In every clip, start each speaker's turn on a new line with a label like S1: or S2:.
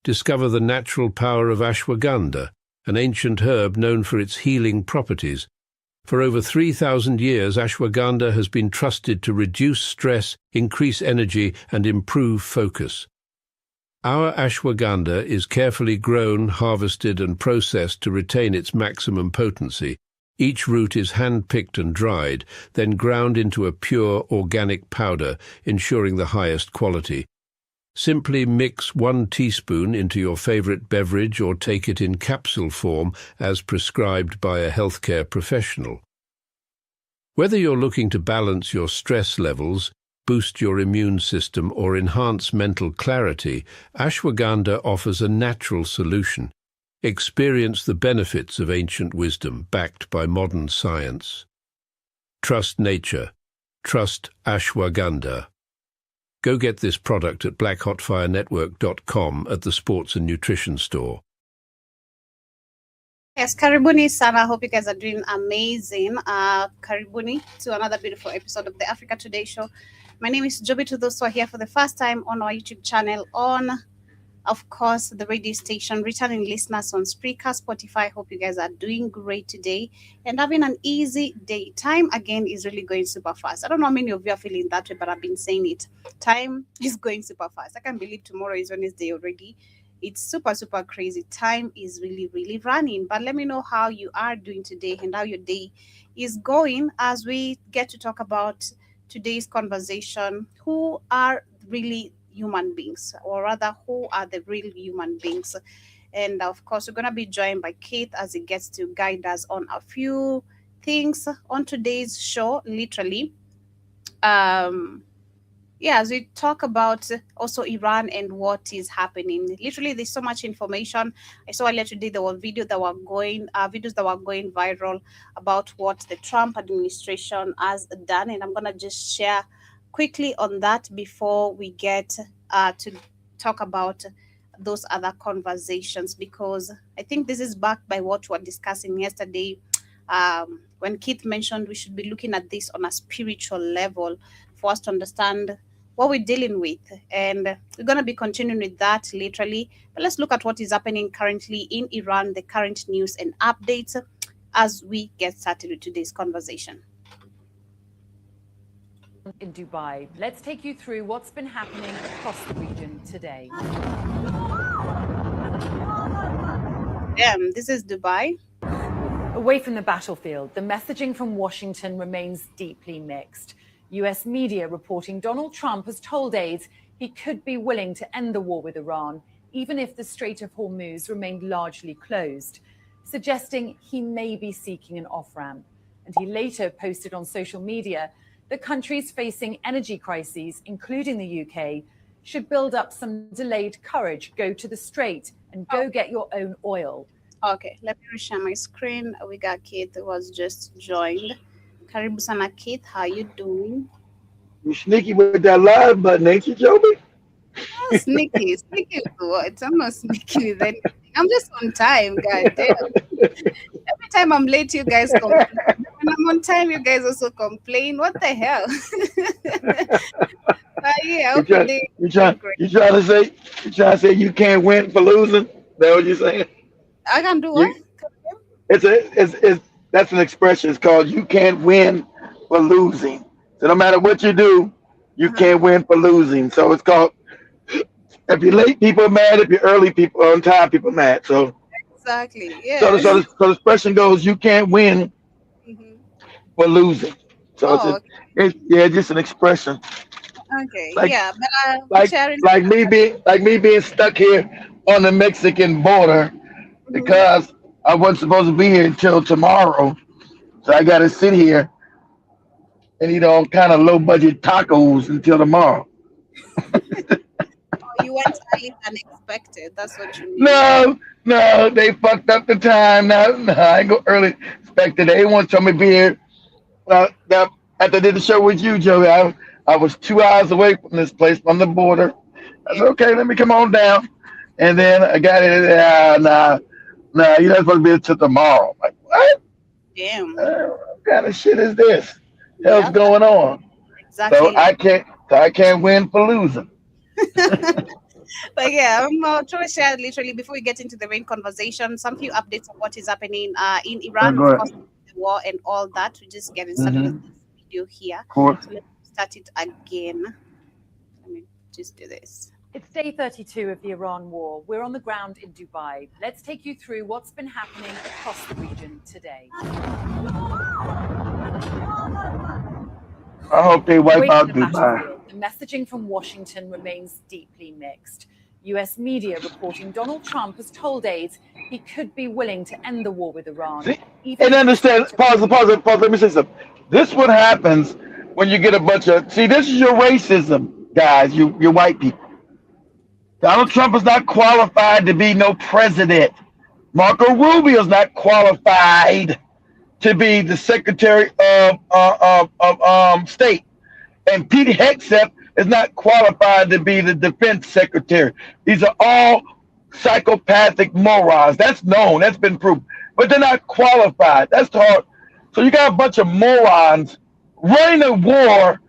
S1: Discover the natural power of ashwagandha, an ancient herb known for its healing properties. For over 3,000 years, ashwagandha has been trusted to reduce stress, increase energy, and improve focus. Our ashwagandha is carefully grown, harvested, and processed to retain its maximum potency. Each root is hand-picked and dried, then ground into a pure organic powder, ensuring the highest quality. Simply mix 1 teaspoon into your favorite beverage or take it in capsule form as prescribed by a healthcare professional. Whether you're looking to balance your stress levels, boost your immune system, or enhance mental clarity, ashwagandha offers a natural solution. Experience the benefits of ancient wisdom backed by modern science. Trust nature. Trust ashwagandha. Go get this product at blackhotfirenetwork.com at the Sports and Nutrition Store.
S2: Yes, karibuni sana. I hope you guys are doing amazing. Karibuni to another beautiful episode of the Africa Today Show. My name is Joby. To those who are here for the first time on our YouTube channel, on, of course, the radio station, returning listeners on Spreaker, Spotify. Hope you guys are doing great today and having an easy day. Time, again, is really going super fast. I don't know how many of you are feeling that way, but I've been saying it. Time is going super fast. I can't believe tomorrow is Wednesday already. It's super, super crazy. Time is really, really running. But let me know how you are doing today and how your day is going as we get to talk about today's conversation. Who are really human beings, or rather, who are the real human beings? And of course, we're going to be joined by Keith as he gets to guide us on a few things on today's show, literally. As we talk about also Iran and what is happening. Literally, there's so much information. I saw earlier today there were videos that were going viral about what the Trump administration has done, and I'm going to just share quickly on that before we get to talk about those other conversations, because I think this is backed by what we were discussing yesterday when Keith mentioned we should be looking at this on a spiritual level for us to understand what we're dealing with. And we're going to be continuing with that literally. But let's look at what is happening currently in Iran, the current news and updates as we get started with today's conversation.
S3: In Dubai. Let's take you through what's been happening across the region today.
S2: This is Dubai.
S3: Away from the battlefield, the messaging from Washington remains deeply mixed. US media reporting Donald Trump has told aides he could be willing to end the war with Iran, even if the Strait of Hormuz remained largely closed, suggesting he may be seeking an off-ramp. And he later posted on social media that countries facing energy crises, including the UK, should build up some delayed courage, go to the Strait and go get your own oil.
S2: Okay, let me share my screen. We got Keith who was just joined. Karibu sana Keith, how you doing?
S4: You sneaky with that live button, ain't you, Joby?
S2: Oh, sneaky with what? I'm not sneaky with anything. I'm just on time, god damn. Every time I'm late, you guys complain. When I'm on time, you guys also complain. What the hell?
S4: You trying to say you can't win for losing? That what you're saying?
S2: I can do what?
S4: That's an expression. It's called "you can't win for losing." So no matter what you do, you can't win for losing. So it's called, if you're late, people are mad. If you're early, people are on time, people are mad. So
S2: exactly, yeah.
S4: So the expression goes, "You can't win for losing." So it's just an expression.
S2: Okay,
S4: like,
S2: yeah,
S4: but like me being stuck here on the Mexican border because I wasn't supposed to be here until tomorrow, so I got to sit here and eat all kind of low budget tacos until tomorrow.
S2: You went early than expected. That's what you mean.
S4: No, they fucked up the time. No, I ain't go early expected. They want to me to be here. Now, after I did the show with you, Joey, I was 2 hours away from this place, from the border. I said, okay, let me come on down. And then I got it. Nah, you're not supposed to be until tomorrow. I'm like, what?
S2: Damn.
S4: What kind of shit is this? Hell's
S2: Yeah,
S4: going on? So
S2: exactly.
S4: I can't win for losing.
S2: But yeah, trying to share literally before we get into the main conversation, some few updates on what is happening in
S4: Oh,
S2: Iran,
S4: go
S2: of
S4: ahead.
S2: course, the war and all that. We're just getting started
S4: Mm-hmm.
S2: with this video here.
S4: Of course.
S2: So let's start it again. Let me just do this.
S3: It's day 32 of the Iran war. We're on the ground in Dubai. Let's take you through what's been happening across the region today.
S4: I hope they wipe
S3: Away
S4: out
S3: from the
S4: Dubai.
S3: battlefield, the messaging from Washington remains deeply mixed. US media reporting Donald Trump has told aides he could be willing to end the war with Iran.
S4: See?
S3: even
S4: And
S3: if
S4: understand, pause, let me say something. This what happens when you get a bunch of, see, this is your racism, guys, you white people. Donald Trump is not qualified to be no president. Marco Rubio is not qualified to be the Secretary of State. And Pete Hegseth is not qualified to be the Defense Secretary. These are all psychopathic morons. That's known. That's been proven. But they're not qualified. That's hard. So you got a bunch of morons running a war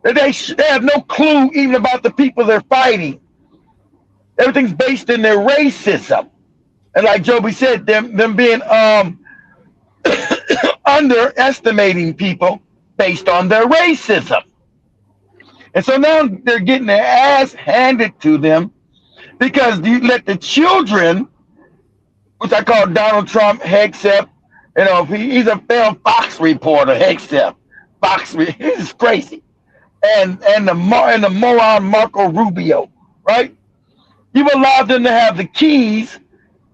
S4: that they have no clue even about the people they're fighting. Everything's based in their racism. And like Joby said, them being underestimating people based on their racism. And so now they're getting their ass handed to them because you let the children, which I call Donald Trump, Hegseth, he's a failed Fox reporter, Hegseth. He's crazy. And the moron Marco Rubio, right? You've allowed them to have the keys.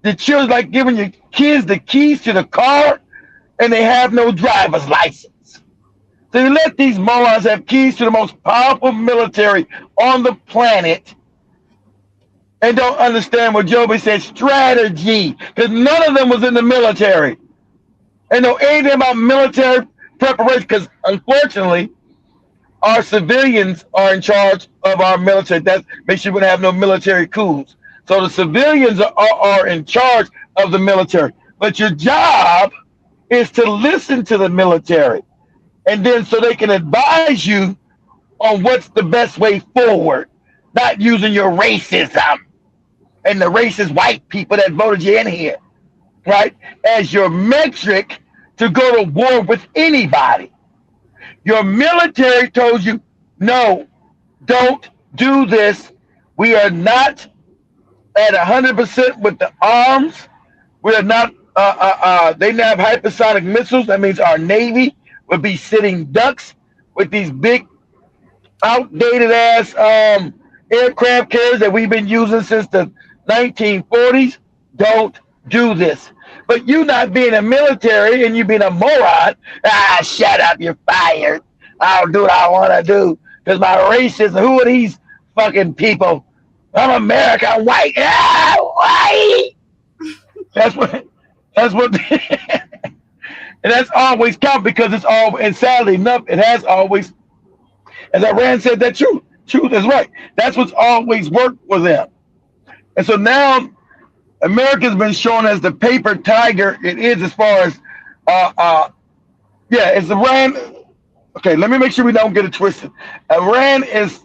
S4: The children like giving your kids the keys to the car, and they have no driver's license. So you let these morons have keys to the most powerful military on the planet and don't understand what Joby said, strategy, because none of them was in the military. And know anything about military preparation, because unfortunately, our civilians are in charge of our military. That makes sure we don't have no military coups. So the civilians are in charge of the military. But your job is to listen to the military. And then so they can advise you on what's the best way forward, not using your racism and the racist white people that voted you in here, right, as your metric to go to war with anybody. Your military told you, no, don't do this. We are not at 100% with the arms. We are not, they have hypersonic missiles. That means our Navy would be sitting ducks with these big outdated ass aircraft carriers that we've been using since the 1940s. Don't do this. But you not being a military and you being a moron, shut up, you're fired. I'll do what I want to do because my racism, who are these fucking people? I'm American white. White. That's what, and that's always count because it's all, and sadly enough, it has always, as Iran said, that truth is right. That's what's always worked for them. And so now America's been shown as the paper tiger it is as far as, it's Iran. Okay, let me make sure we don't get it twisted. Iran is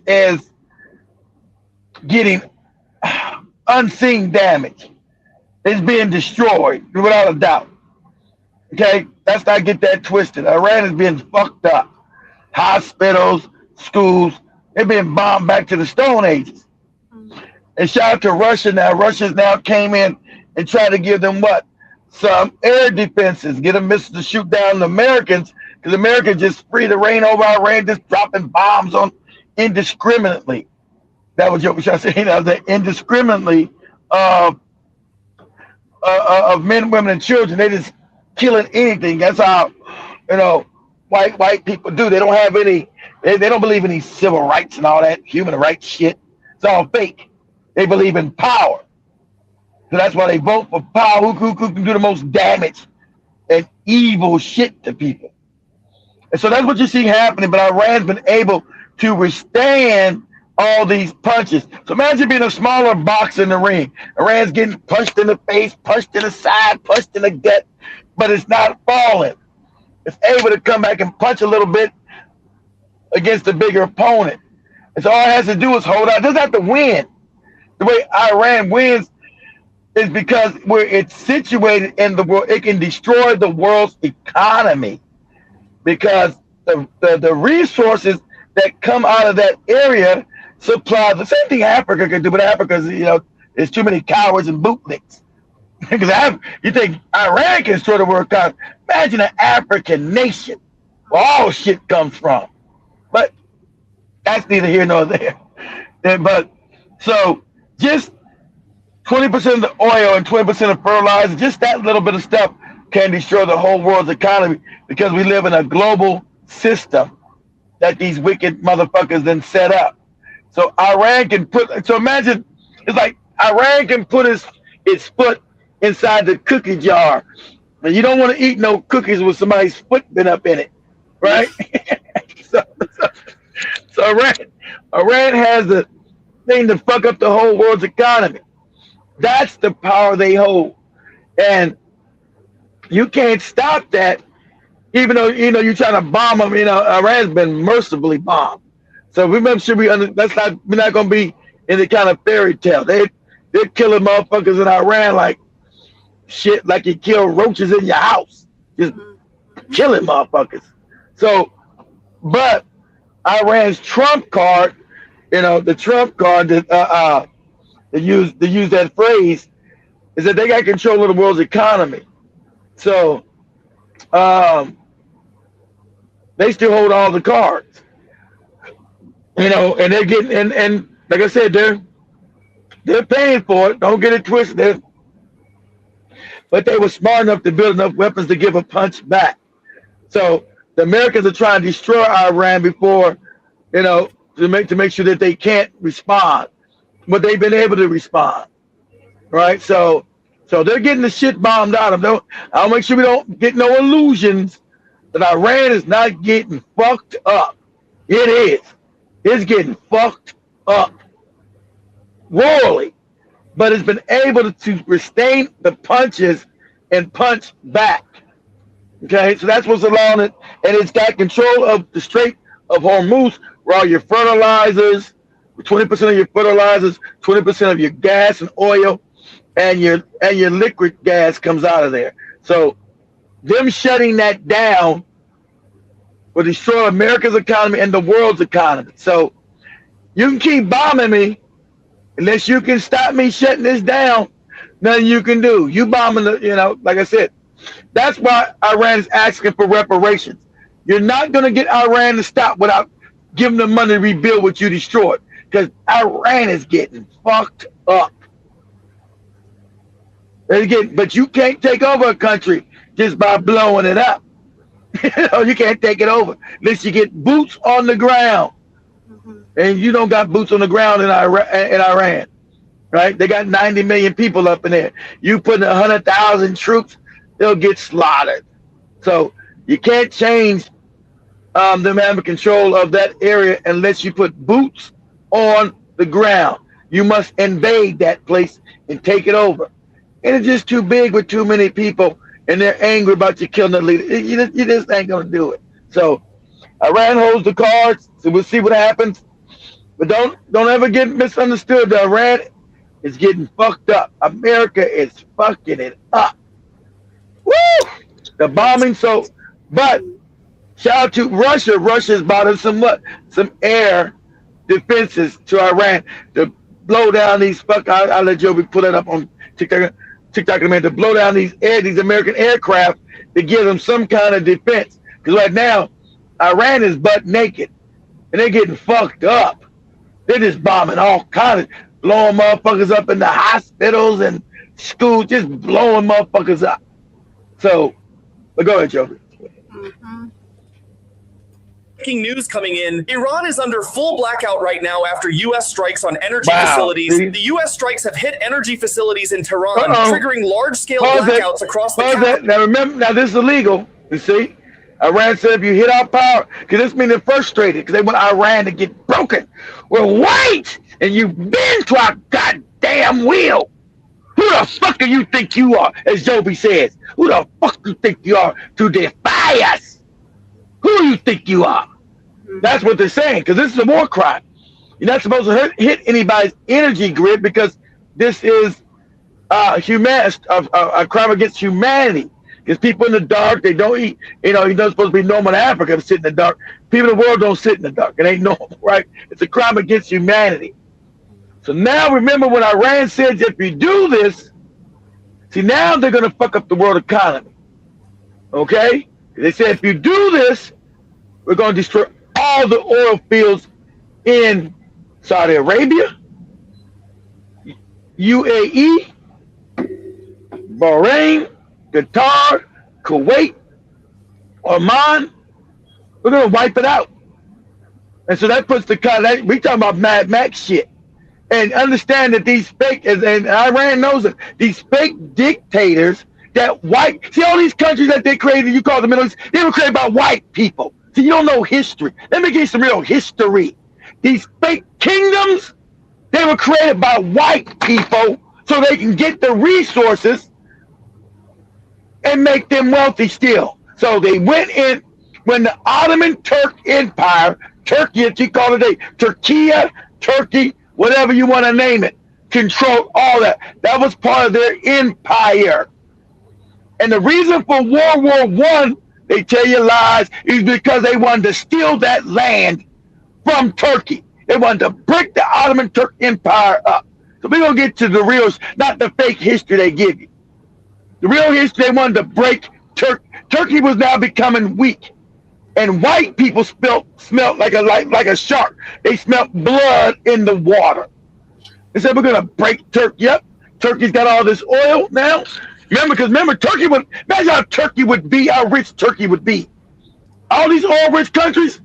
S4: getting unseen damage. It's being destroyed without a doubt. Okay, let's not get that twisted. Iran is being fucked up. Hospitals, schools, they're being bombed back to the Stone Ages. And shout out to Russia now. Russia's now came in and tried to give them what? Some air defenses, get them missiles to shoot down the Americans, because Americans just free to reign over Iran, just dropping bombs on indiscriminately. That was what I saying. That indiscriminately of men, women, and children. They just killing anything. That's how white people do. They don't have any. They don't believe in any civil rights and all that human rights shit. It's all fake. They believe in power. So that's why they vote for power. Who can do the most damage and evil shit to people. And so that's what you see happening. But Iran's been able to withstand all these punches. So imagine being a smaller boxer in the ring. Iran's getting punched in the face, punched in the side, punched in the gut, but it's not falling. It's able to come back and punch a little bit against a bigger opponent. And so all it has to do is hold out. It doesn't have to win. The way Iran wins is because where it's situated in the world, it can destroy the world's economy because the resources that come out of that area supply the same thing Africa can do, but Africa's, there's too many cowards and bootlicks. Because you think Iran can destroy the world economy. Imagine an African nation where all shit comes from. But that's neither here nor there. But so just 20% of the oil and 20% of fertilizer, just that little bit of stuff can destroy the whole world's economy because we live in a global system that these wicked motherfuckers then set up. So Iran can imagine, it's like Iran can put its foot inside the cookie jar. And you don't want to eat no cookies with somebody's foot been up in it, right? so Iran has the thing to fuck up the whole world's economy. That's the power they hold. And you can't stop that, even though, you're trying to bomb them. Iran's been mercifully bombed. So we're not going to be in the kind of fairy tale. They're killing motherfuckers in Iran like shit, like you kill roaches in your house. Just killing motherfuckers. So, but Iran's trump card, the trump card that they use that phrase is that they got control of the world's economy. So they still hold all the cards. And they're getting and like I said, they're paying for it. Don't get it twisted. But they were smart enough to build enough weapons to give a punch back. So the Americans are trying to destroy Iran before, to make sure that they can't respond. But they've been able to respond, right? So they're getting the shit bombed out of them. I'll make sure we don't get no illusions that Iran is not getting fucked up. It is. It's getting fucked up royally, but it's been able to withstand the punches and punch back. Okay, so that's what's allowing it, and it's got control of the Strait of Hormuz, where all your fertilizers, 20% of your fertilizers, 20% of your gas and oil, and your liquid gas comes out of there. So them shutting that down will destroy America's economy and the world's economy. So you can keep bombing me, unless you can stop me shutting this down, nothing you can do. You bombing like I said, that's why Iran is asking for reparations. You're not going to get Iran to stop without giving them money to rebuild what you destroyed, because Iran is getting fucked up. But you can't take over a country just by blowing it up. You can't take it over unless you get boots on the ground. And you don't got boots on the ground in Iran, right? They got 90 million people up in there. You put 100,000 troops, they'll get slaughtered. So you can't change them having control of that area unless you put boots on the ground. You must invade that place and take it over. And it's just too big with too many people, and they're angry about you killing the leader. You just ain't gonna do it. So Iran holds the cards, so we'll see what happens. But don't ever get misunderstood. Iran is getting fucked up. America is fucking it up. Woo! The bombing. But shout out to Russia. Russia's bought us some air defenses to Iran to blow down these I'll let Joby put that up on TikTok to blow down these American aircraft to give them some kind of defense. Because right now, Iran is butt naked and they're getting fucked up. They're just bombing all kinds of, blowing motherfuckers up in the hospitals and schools, just blowing motherfuckers up. So, but go ahead, Joby.
S5: Breaking news coming in. Iran is under full blackout right now after U.S. strikes on energy facilities.
S4: See?
S5: The U.S. strikes have hit energy facilities in Tehran,
S4: Uh-oh.
S5: triggering large-scale
S4: Pause
S5: blackouts
S4: that.
S5: across the
S4: Pause
S5: country.
S4: that. Now remember, now this is illegal. You see, Iran said if you hit our power, because this means they're frustrated because they want Iran to get broken. Well, wait, and you've been to our goddamn wheel. Who the fuck do you think you are, as Joby says? Who the fuck do you think you are to defy us? Who do you think you are? That's what they're saying, because this is a war crime. You're not supposed to hit anybody's energy grid because this is a crime against humanity. Because people in the dark, they don't eat. You know, you're not supposed to be normal in Africa to sit in the dark. People in the world don't sit in the dark. It ain't normal, right? It's a crime against humanity. So now remember when Iran says if you do this, see, now they're going to fuck up the world economy. Okay? They said if you do this, we're going to destroy all the oil fields in Saudi Arabia, UAE, Bahrain, Qatar, Kuwait, Oman. We're going to wipe it out. And so that puts the we talking about Mad Max shit. And understand that these fake, and Iran knows it, these fake dictators that see all these countries that they created, you call the Middle East, they were created by white people. So you don't know history. Let me give you some real history. These fake kingdoms, they were created by white people so they can get the resources and make them wealthy still. So they went in when the Ottoman Turk Empire, Turkey, as you call it today, Turkey, whatever you want to name it, controlled all that. That was part of their empire. And the reason for World War I, they tell you lies, is because they wanted to steal that land from Turkey. They wanted to break the Ottoman Turk Empire up. So we're going to get to the real, not the fake history they give you. The real history, they wanted to break Turkey. Turkey was now becoming weak. And white people smelled like a shark. They smelled blood in the water. They said, we're going to break Turkey up. Turkey's got all this oil now. Remember, Turkey would, imagine how Turkey would be, how rich Turkey would be. All these oil-rich countries,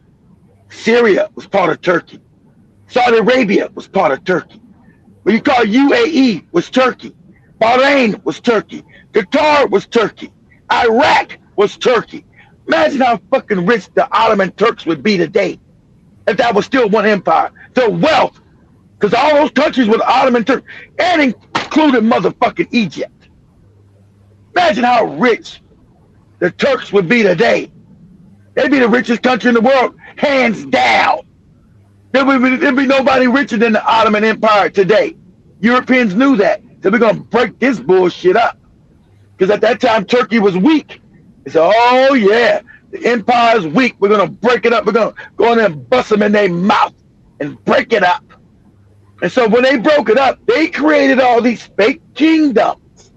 S4: Syria was part of Turkey. Saudi Arabia was part of Turkey. What you call UAE was Turkey. Bahrain was Turkey. Qatar was Turkey. Iraq was Turkey. Imagine how fucking rich the Ottoman Turks would be today if that was still one empire. The wealth, because all those countries were Ottoman Turks, and including motherfucking Egypt. Imagine how rich the Turks would be today. They'd be the richest country in the world, hands down. There'd be nobody richer than the Ottoman Empire today. Europeans knew that. So we're going to break this bullshit up. Because at that time, Turkey was weak. They said, oh, yeah, the empire's weak. We're going to break it up. We're going to go in there and bust them in their mouth and break it up. And so when they broke it up, they created all these fake kingdoms.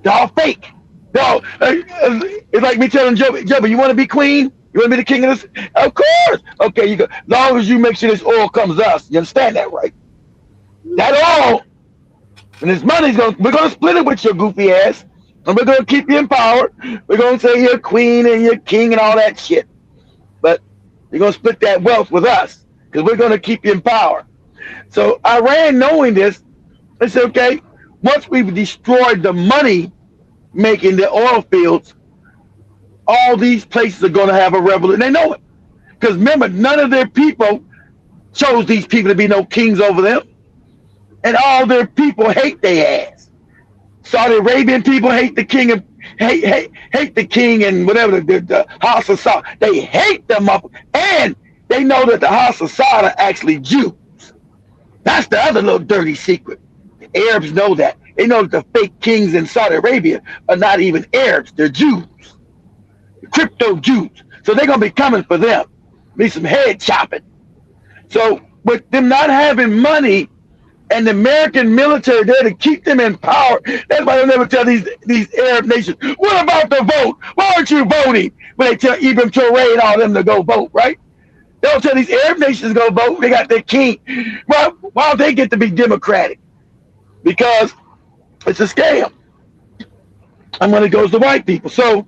S4: They're all fake. It's like me telling Joby, you want to be queen? You want to be the king of this? Of course. Okay, you go. As long as you make sure this oil comes to us. You understand that, right? That oil, and this money's we're going to split it with your goofy ass. And we're going to keep you in power. We're going to say you're queen and you're king and all that shit. But you're going to split that wealth with us because we're going to keep you in power. So Iran, knowing this, they said, okay, once we've destroyed the money making the oil fields, all these places are going to have a revolution. They know it. Because remember, none of their people chose these people to be no kings over them. And all their people hate their ass. Saudi Arabian people hate the king and hate the king and whatever the House of Saud. They hate them up, and they know that the House of Saud are actually Jews. That's the other little dirty secret. The Arabs know that. They know that the fake kings in Saudi Arabia are not even Arabs. They're Jews, crypto Jews. So they're gonna be coming for them. Be some head chopping. So with them not having money, and the American military there to keep them in power. That's why they'll never tell these Arab nations, what about the vote? Why aren't you voting? When they tell Ibrahim Traoré and all them to go vote, right? They'll tell these Arab nations to go vote. They got their king. Well, why don't they get to be democratic? Because it's a scam. And when it goes to white people. So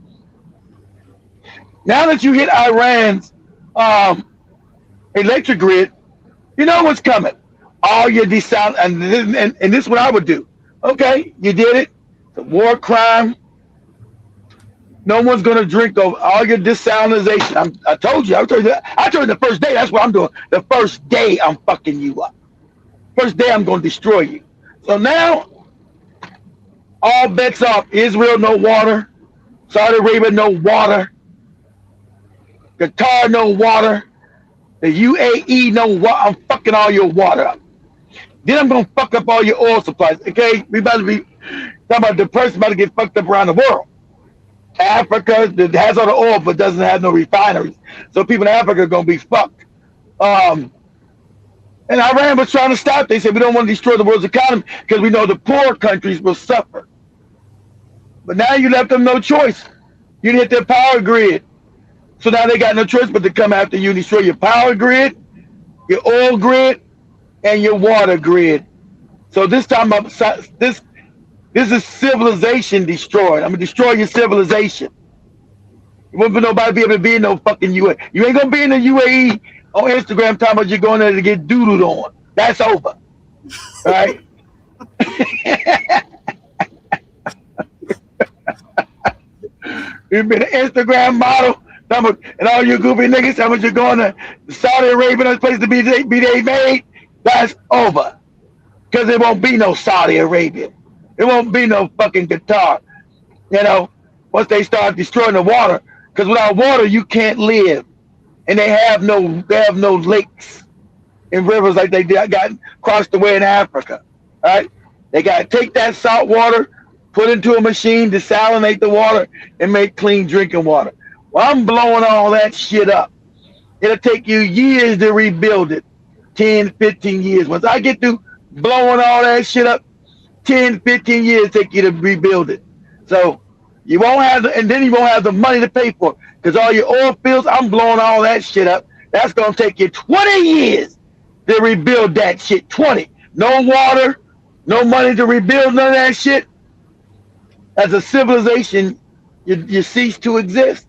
S4: now that you hit Iran's electric grid, you know what's coming. All your desound, and this is what I would do. Okay, you did it. The war crime. No one's gonna drink over all your desalinization. I told you. I told you the first day. That's what I'm doing. The first day I'm fucking you up. First day I'm gonna destroy you. So now, all bets off. Israel, no water. Saudi Arabia, no water. Qatar, no water. The UAE, no water. I'm fucking all your water up. Then I'm gonna fuck up all your oil supplies. Okay, we about to be talking about the person about to get fucked up around the world. Africa that has all the oil but doesn't have no refineries, so people in Africa are gonna be fucked. And Iran was trying to stop. They said we don't want to destroy the world's economy because we know the poor countries will suffer. But now you left them no choice. You hit their power grid, so now they got no choice but to come after you and destroy your power grid, your oil grid, and your water grid. So this time, this is civilization destroyed. I'm gonna destroy your civilization. You won't be nobody be able to be in no fucking UAE. You ain't gonna be in the UAE on Instagram talking about you're going there to get doodled on. That's over. All right? You've been an Instagram model, and all you goofy niggas, how much you're going to Saudi Arabia, that's place to be they made. That's over. Because there won't be no Saudi Arabia. There won't be no fucking Qatar. You know, once they start destroying the water. Because without water, you can't live. And they have no lakes and rivers like they got crossed away in Africa. All right? They got to take that salt water, put it into a machine, desalinate the water, and make clean drinking water. Well, I'm blowing all that shit up. It'll take you years to rebuild it. 10, 15 years. Once I get through blowing all that shit up, 10, 15 years take you to rebuild it. So you won't have and then you won't have the money to pay for it. Because all your oil fields, I'm blowing all that shit up. That's going to take you 20 years to rebuild that shit. 20. No water, no money to rebuild none of that shit. As a civilization, you cease to exist.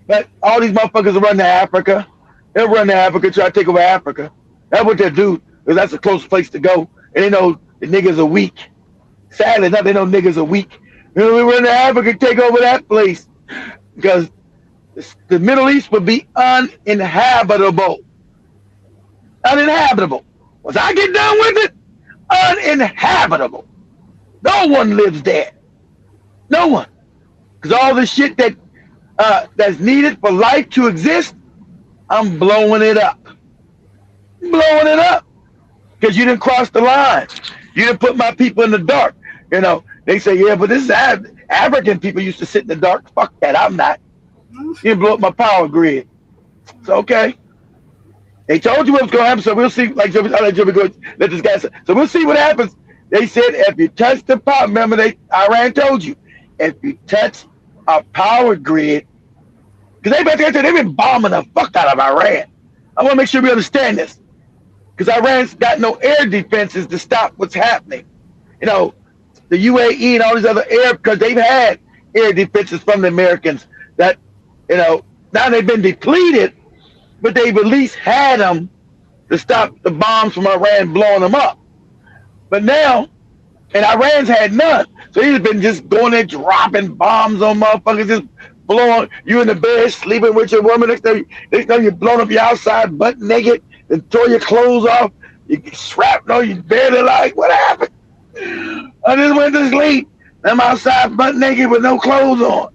S4: But all these motherfuckers will run to Africa. They'll run to Africa, try to take over Africa. That's what they'll do, because that's a close place to go. And they know the niggas are weak. Sadly enough, they know niggas are weak. And we run to Africa, take over that place. Because the Middle East would be uninhabitable. Uninhabitable. Once I get done with it, uninhabitable. No one lives there. No one. Because all the shit that's needed for life to exist, I'm blowing it up. Blowing it up. Because you didn't cross the line. You didn't put my people in the dark. You know, they say, yeah, but this is African people used to sit in the dark. Fuck that, I'm not. You didn't blow up my power grid. It's okay. They told you what was going to happen, so we'll see. Like, I'll let Joby go, let this guy say. So we'll see what happens. They said if you touch the power, remember Iran told you, if you touch a power grid, because they've been bombing the fuck out of Iran. I want to make sure we understand this. Because Iran's got no air defenses to stop what's happening. You know, the UAE and all these other because they've had air defenses from the Americans that, you know, now they've been depleted, but they've at least had them to stop the bombs from Iran blowing them up. But now, and Iran's had none. So he's been just going there dropping bombs on motherfuckers, just blowing you in the bed, sleeping with your woman. Next time you're blowing up your outside butt naked and throw your clothes off. You get shrapnel, you barely like, what happened? I just went to sleep. I'm outside butt naked with no clothes on.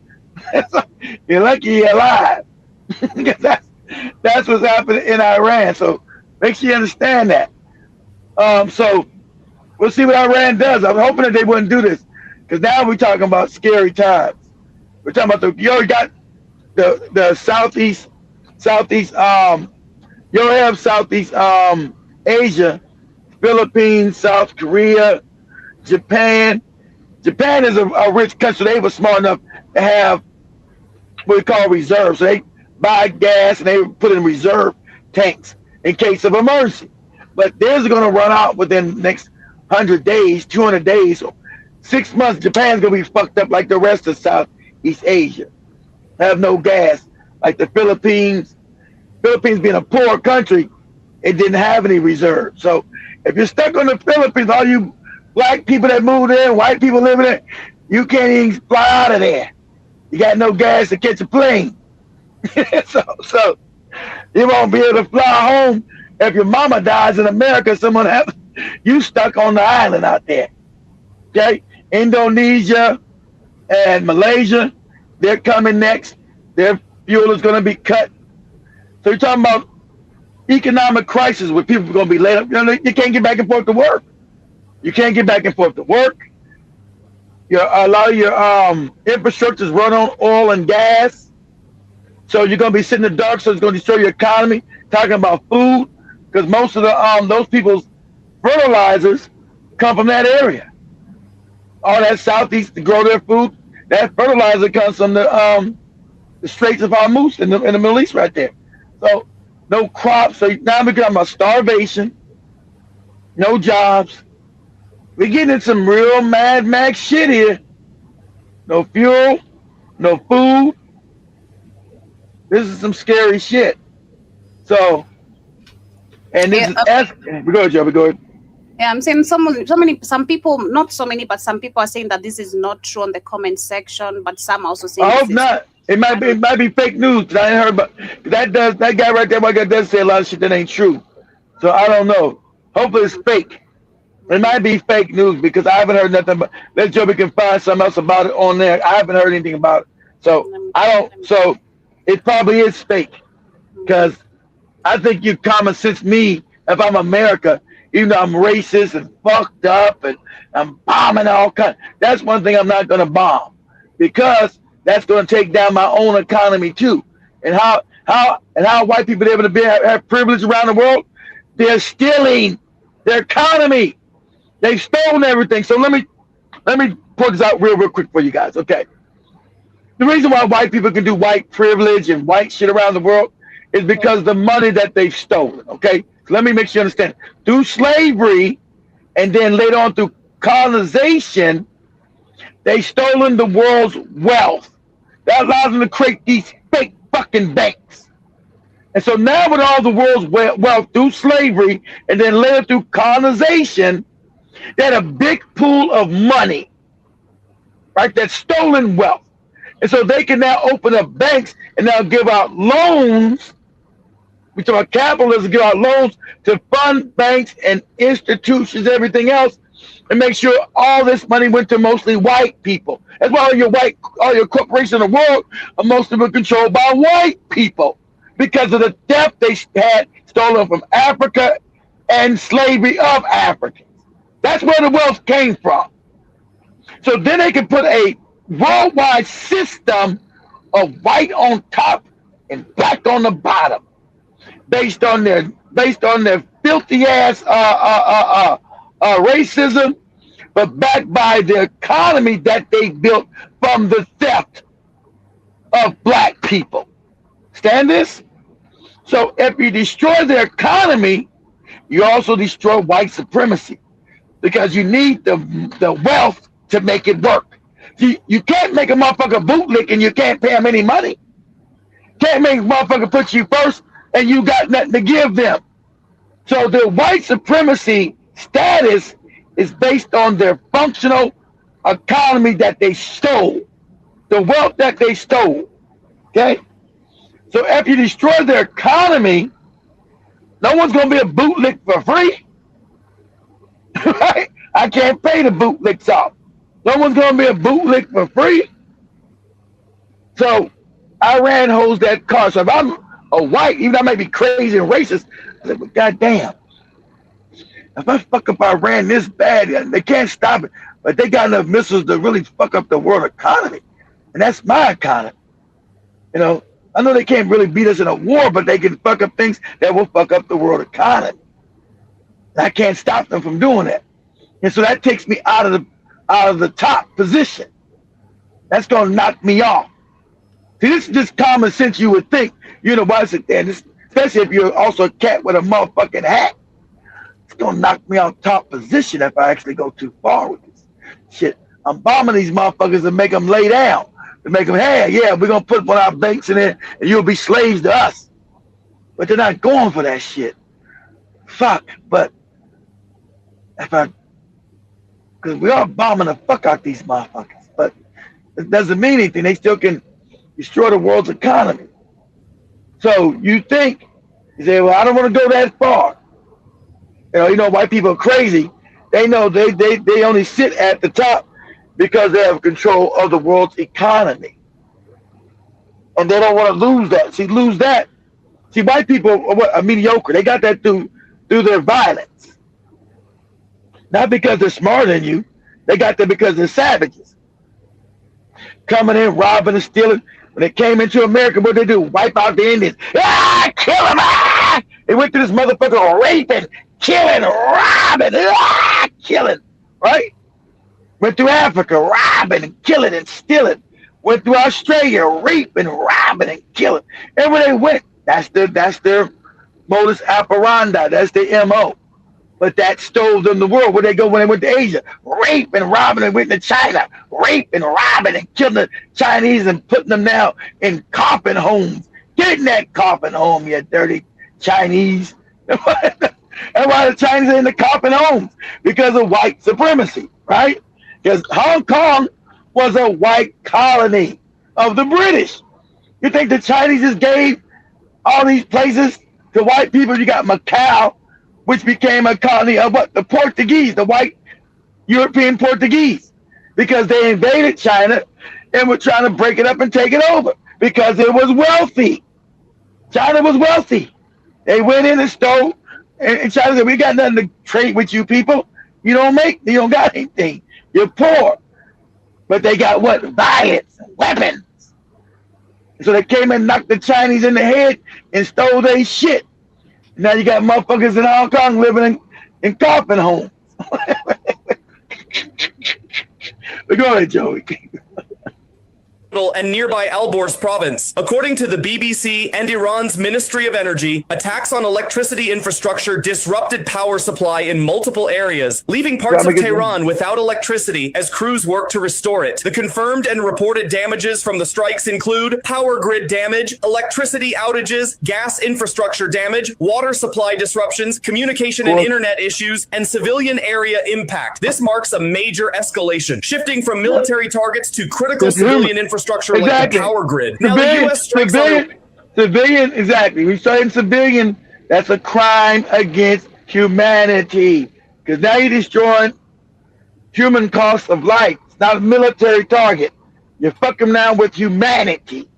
S4: You're lucky you're alive. That's what's happening in Iran. So make sure you understand that. So we'll see what Iran does. I'm hoping that they wouldn't do this. Because now we're talking about scary times. We're talking about you already got the Southeast, you have Southeast Asia, Philippines, South Korea, Japan. Japan is a rich country. They were smart enough to have what we call reserves. So they buy gas and they put in reserve tanks in case of emergency. But theirs are going to run out within the next 100 days, 200 days. So 6 months, Japan's going to be fucked up like the rest of Southeast Asia. Have no gas, like the Philippines Philippines being a poor country, it didn't have any reserves. So if you're stuck on the Philippines, all you black people that moved there, white people living there, you can't even fly out of there. You got no gas to catch a plane. so you won't be able to fly home if your mama dies in America. Someone have you stuck on the island out there. Okay, Indonesia and Malaysia, they're coming next. Their fuel is going to be cut. So you're talking about economic crisis where people are going to be laid up. You know, you can't get back and forth to work. You can't get back and forth to work. A lot of your infrastructure is run on oil and gas. So you're going to be sitting in the dark, so it's going to destroy your economy. Talking about food, because most of the those people's fertilizers come from that area. All that southeast to grow their food, that fertilizer comes from the Straits of Hormuz in the Middle East right there. So no crops. So now we're talking about starvation, no jobs. We're getting in some real Mad Max shit here. No fuel, no food. This is some scary shit. So, and this is go ahead, Joe. Go ahead.
S2: Yeah, I'm saying some people, not so many, but some people are saying that this is not true on the comment section, but some also saying
S4: I hope not. It might be fake news. I ain't heard about that guy right there. My guy does say a lot of shit that ain't true. So I don't know. Hopefully it's fake. It might be fake news because I haven't heard nothing. But let Joby can find something else about it on there. I haven't heard anything about it. So I don't. So it probably is fake because I think you common sense me if I'm America, even though I'm racist and fucked up and I'm bombing all kinds. That's one thing I'm not going to bomb because that's going to take down my own economy too. And how white people are able to have privilege around the world? They're stealing their economy. They've stolen everything. So let me put this out real quick for you guys. Okay. The reason why white people can do white privilege and white shit around the world is because of the money that they've stolen. Okay. So let me make sure you understand. Through slavery and then later on through colonization, they've stolen the world's wealth. That allows them to create these fake fucking banks. And so now with all the world's wealth through slavery and then later through colonization, they had a big pool of money, right? That's stolen wealth. And so they can now open up banks and now give out loans. We talk about capitalism, give out loans to fund banks and institutions, everything else, and make sure all this money went to mostly white people. That's why all your corporations in the world are most of them controlled by white people because of the theft they had stolen from Africa and slavery of Africans. That's where the wealth came from. So then they can put a worldwide system of white on top and black on the bottom, based on their filthy ass racism, but backed by the economy that they built from the theft of black people. Stand this? So if you destroy their economy, you also destroy white supremacy. Because you need the wealth to make it work. You can't make a motherfucker bootlick and you can't pay them any money. Can't make a motherfucker put you first and you got nothing to give them. So the white supremacy status is based on their functional economy that they stole, the wealth that they stole. Okay? So if you destroy their economy, no one's going to be a bootlick for free. Right? I can't pay the bootlicks off. No one's going to be a bootlick for free. So Iran holds that card. So if I'm a white, even though I might be crazy and racist, I said, well, goddamn, if I fuck up Iran this bad, they can't stop it. But they got enough missiles to really fuck up the world economy. And that's my economy. You know, I know they can't really beat us in a war, but they can fuck up things that will fuck up the world economy. I can't stop them from doing that. And so that takes me out of the top position. That's going to knock me off. See, this is just common sense you would think. You know, why is it there? Especially if you're also a cat with a motherfucking hat. It's going to knock me off top position if I actually go too far with this shit. I'm bombing these motherfuckers to make them lay down. To make them, hey, yeah, we're going to put one of our banks in there and you'll be slaves to us. but they're not going for that shit. Fuck, but because we are bombing the fuck out these motherfuckers, but it doesn't mean anything. They still can destroy the world's economy. So you think, you say, well, I don't want to go that far. You know, white people are crazy. They know they only sit at the top because they have control of the world's economy. And they don't want to lose that. Lose that. See, white people are mediocre. They got that through their violence. Not because they're smarter than you. They got that because they're savages. Coming in, robbing and stealing. When they came into America, what they do? Wipe out the Indians. Ah, kill them! Ah! They went to this motherfucker raping, killing, robbing, killing, right? Went through Africa, robbing and killing and stealing. Went through Australia, raping, robbing and killing. Everywhere they went, that's their modus operandi. That's their MO. But that stole them the world. Where they go when they went to Asia? Rape and robbing and went to China. Rape and robbing and killing the Chinese and putting them now in coffin homes. Get in that coffin home, you dirty Chinese. That's why the Chinese are in the coffin homes. Because of white supremacy, right? Because Hong Kong was a white colony of the British. You think the Chinese just gave all these places to white people? You got Macau, which became a colony of what? The Portuguese, the white European Portuguese, because they invaded China and were trying to break it up and take it over because it was wealthy. China was wealthy. They went in and stole, and China said, we got nothing to trade with you people. You don't got anything. You're poor. But they got what? Violence, weapons. So they came and knocked the Chinese in the head and stole their shit. Now you got motherfuckers in Hong Kong living in coffin homes. But go ahead, Joey.
S5: And nearby Alborz province. According to the BBC and Iran's Ministry of Energy, attacks on electricity infrastructure disrupted power supply in multiple areas, leaving parts of Tehran without electricity as crews work to restore it. The confirmed and reported damages from the strikes include power grid damage, electricity outages, gas infrastructure damage, water supply disruptions, communication and internet issues, and civilian area impact. This marks a major escalation, shifting from military targets to critical civilian infrastructure like the power grid. Now the U.S. strikes
S4: civilian, exactly. We started civilian. That's a crime against humanity. Because now you're destroying human cost of life. It's not a military target. You're fucking now with humanity.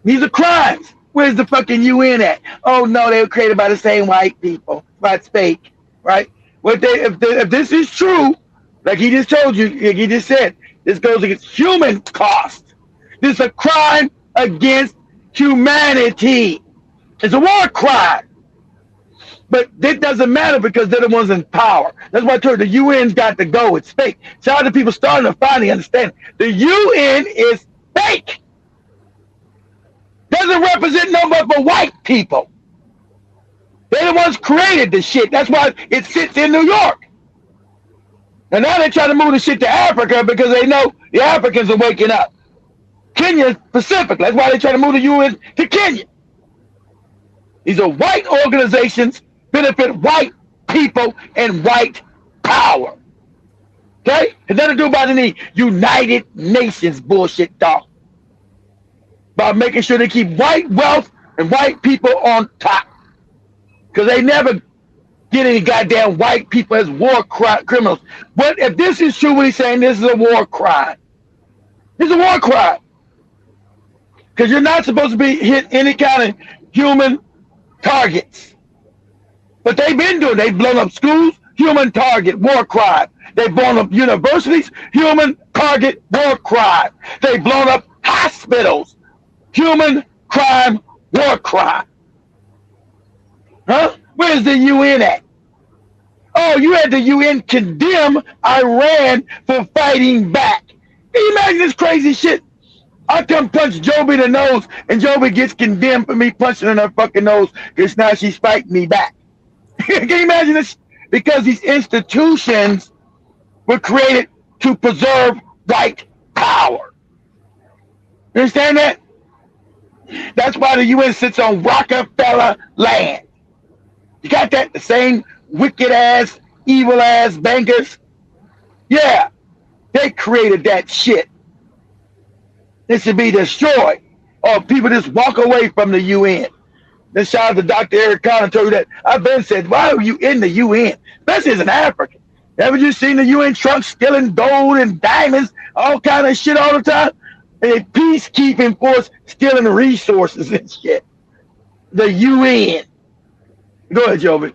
S4: These are crimes. Where's the fucking UN at? Oh no, they were created by the same white people. That's fake, right? If this is true, like he just told you, like he just said, this goes against human cost. This is a crime against humanity. It's a war crime. But it doesn't matter because they're the ones in power. That's why I told you the UN's got to go. It's fake. Shout out to people starting to finally understand. The UN is fake. Doesn't represent no but for white people. They're the ones created this shit. That's why it sits in New York. And now they're trying to move the shit to Africa because they know the Africans are waking up. Kenya specifically. That's why they try to move the UN to Kenya. These are white organizations, benefit white people and white power. Okay? It nothing to do about any United Nations bullshit, dog. By making sure they keep white wealth and white people on top. Because they never get any goddamn white people as war criminals. But if this is true, what he's saying, this is a war crime. This is a war crime. Because you're not supposed to be hit any kind of human targets. But they've been doing it. They've blown up schools, human target, war crime. They've blown up universities, human target, war crime. They've blown up hospitals, human crime, war crime. Huh? Where's the UN at? Oh, you had the UN condemn Iran for fighting back. Can you imagine this crazy shit? I come punch Joby in the nose, and Joby gets condemned for me punching in her fucking nose because now she's fighting me back. Can you imagine this? Because these institutions were created to preserve white power. You understand that? That's why the UN sits on Rockefeller land. You got that? The same wicked ass, evil ass bankers. Yeah, they created that shit. It should be destroyed, or people just walk away from the UN. Then shout out to Dr. Eric Conner, told you that. I've been said, why are you in the UN? Especially as an African. Haven't you seen the UN trunks stealing gold and diamonds, all kind of shit all the time? And a peacekeeping force stealing resources and shit. The UN. Go ahead, Joby.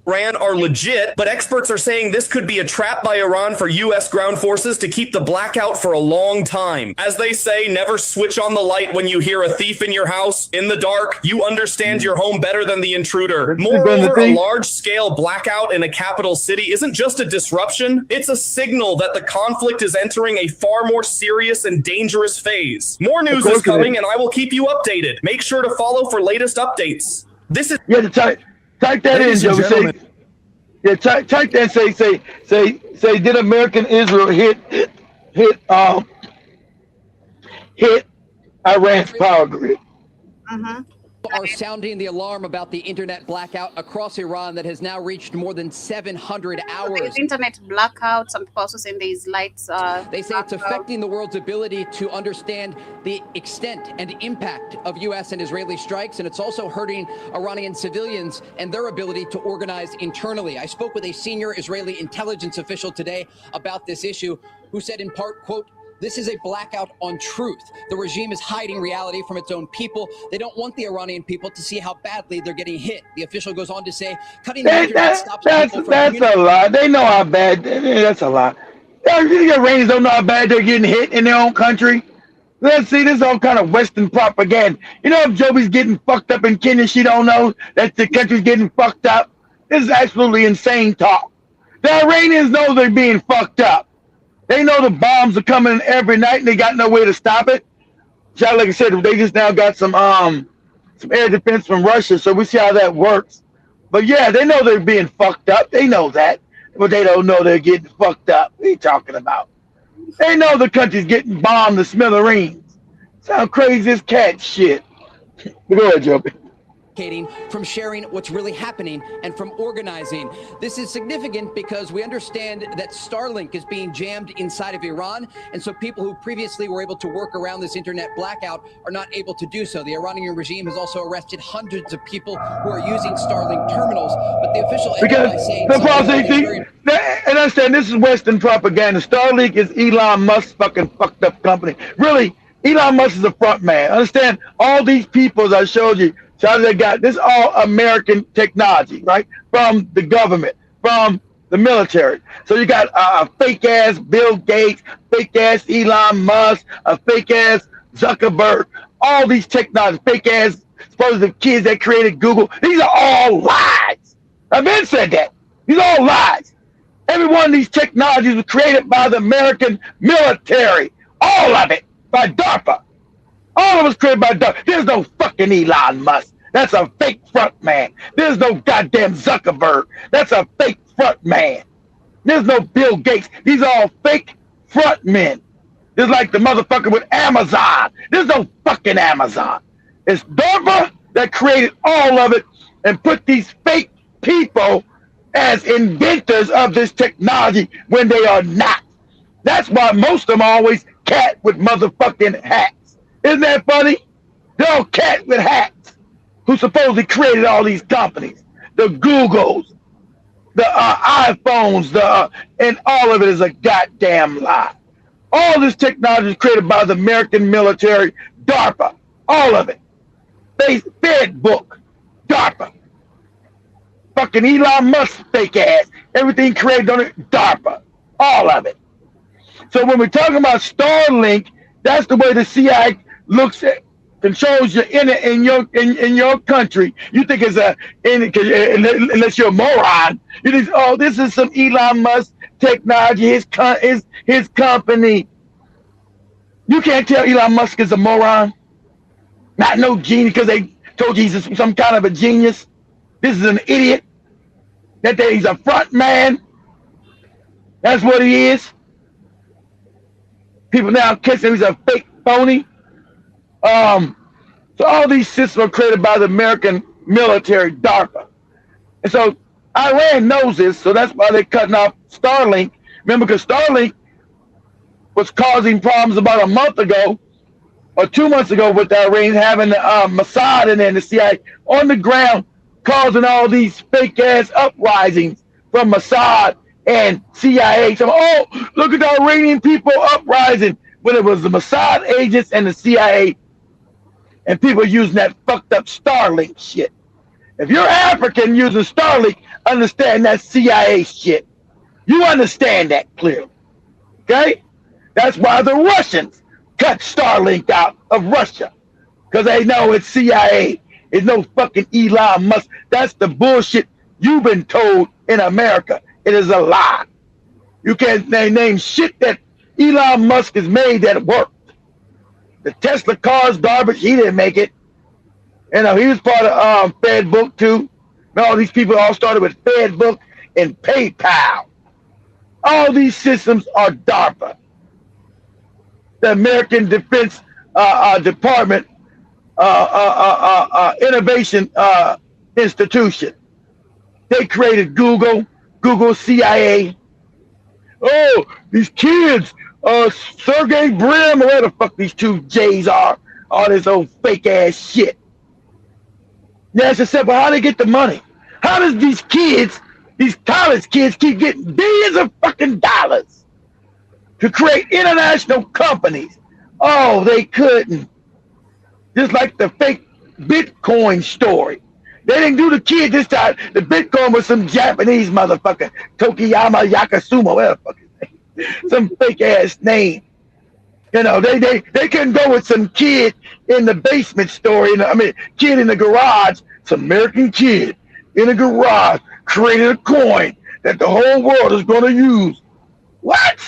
S5: Iran are legit, but experts are saying this could be a trap by Iran for U.S. ground forces to keep the blackout for a long time. As they say, never switch on the light when you hear a thief in your house. In the dark, you understand your home better than the intruder. Moreover, a large-scale blackout in a capital city isn't just a disruption, it's a signal that the conflict is entering a far more serious and dangerous phase. More news is coming, and I will keep you updated. Make sure to follow for latest updates. This is...
S4: Yeah, type that in, Joe. Type that and say, did American Israel hit Iran's power grid?
S6: Are sounding the alarm about the internet blackout across Iran that has now reached more than 700 hours.
S2: There's internet blackout. Some people also saying there's lights.
S6: They say it's affecting the world's ability to understand the extent and impact of U.S. and Israeli strikes, and it's also hurting Iranian civilians and their ability to organize internally. I spoke with a senior Israeli intelligence official today about this issue, who said in part, quote, "This is a blackout on truth. The regime is hiding reality from its own people. They don't want the Iranian people to see how badly they're getting hit." The official goes on to say, cutting the internet stops people from...
S4: That's a lot. They know how bad. That's a lot. The Iranians don't know how bad they're getting hit in their own country. Let's see, this is all kind of Western propaganda. You know, if Joby's getting fucked up in Kenya, she don't know that the country's getting fucked up. This is absolutely insane talk. The Iranians know they're being fucked up. They know the bombs are coming every night, and they got no way to stop it. Like I said, they just now got some air defense from Russia, so we see how that works. But yeah, they know they're being fucked up. They know that, but they don't know they're getting fucked up. What are you talking about? They know the country's getting bombed to smithereens. Sound crazy as cat shit. Go ahead, Joby.
S6: From sharing what's really happening and from organizing. This is significant because we understand that Starlink is being jammed inside of Iran, and so people who previously were able to work around this internet blackout are not able to do so. The Iranian regime has also arrested hundreds of people who are using Starlink terminals, but the official ended by saying...
S4: And I said this is Western propaganda. Starlink is Elon Musk's fucking fucked up company. Really, Elon Musk is a front man. Understand, all these people, as I showed you, they got this all American technology, right? From the government, from the military. So you got a fake ass Bill Gates, fake ass Elon Musk, a fake ass Zuckerberg, all these technologies, fake ass supposed kids that created Google. These are all lies. I've been said that. These are all lies. Every one of these technologies was created by the American military. All of it by DARPA. All of us created by DARPA. There's no fucking Elon Musk. That's a fake front man. There's no goddamn Zuckerberg. That's a fake front man. There's no Bill Gates. These are all fake front men. It's like the motherfucker with Amazon. There's no fucking Amazon. It's DARPA that created all of it and put these fake people as inventors of this technology when they are not. That's why most of them are always cat with motherfucking hats. Isn't that funny? They're all cat with hats who supposedly created all these companies, the Googles, the iPhones, and all of it is a goddamn lie. All this technology is created by the American military, DARPA, all of it. Facebook, DARPA. Fucking Elon Musk fake ass, everything created on it, DARPA, all of it. So when we're talking about Starlink, that's the way the CIA looks at, controls your in your country. You think it's unless you're a moron. You think, oh, this is some Elon Musk technology, his company. You can't tell Elon Musk is a moron. Not no genius because they told you he's some kind of a genius. This is an idiot. That he's a front man. That's what he is. People now catch him. He's a fake phony. So all these systems are created by the American military, DARPA. And so Iran knows this, so that's why they're cutting off Starlink. Remember, because Starlink was causing problems about a month ago or 2 months ago with the Iranians having the Mossad and then the CIA on the ground causing all these fake-ass uprisings from Mossad and CIA. So, oh, look at the Iranian people uprising, when it was the Mossad agents and the CIA and people using that fucked up Starlink shit. If you're African using Starlink, understand that CIA shit. You understand that clearly, okay? That's why the Russians cut Starlink out of Russia, because they know it's CIA. It's no fucking Elon Musk. That's the bullshit you've been told in America. It is a lie. You can't name shit that Elon Musk has made that worked. The Tesla car's garbage. He didn't make it. You know, he was part of Facebook too. And all these people all started with Facebook and PayPal. All these systems are DARPA. The American Defense Department Innovation Institution. They created Google, CIA. Oh, these kids, Sergey Brin, where the fuck these two J's are, all this old fake ass shit. That's just said, well, how do they get the money? How does these kids, these college kids, keep getting billions of fucking dollars to create international companies? Oh, they couldn't. Just like the fake Bitcoin story. They didn't do the kid this time. The Bitcoin was some Japanese motherfucker, Tokiyama Yakasumo, whatever the fuck his name. Some fake ass name. You know, they couldn't go with some kid in the basement story. Kid in the garage, some American kid in a garage created a coin that the whole world is going to use. What?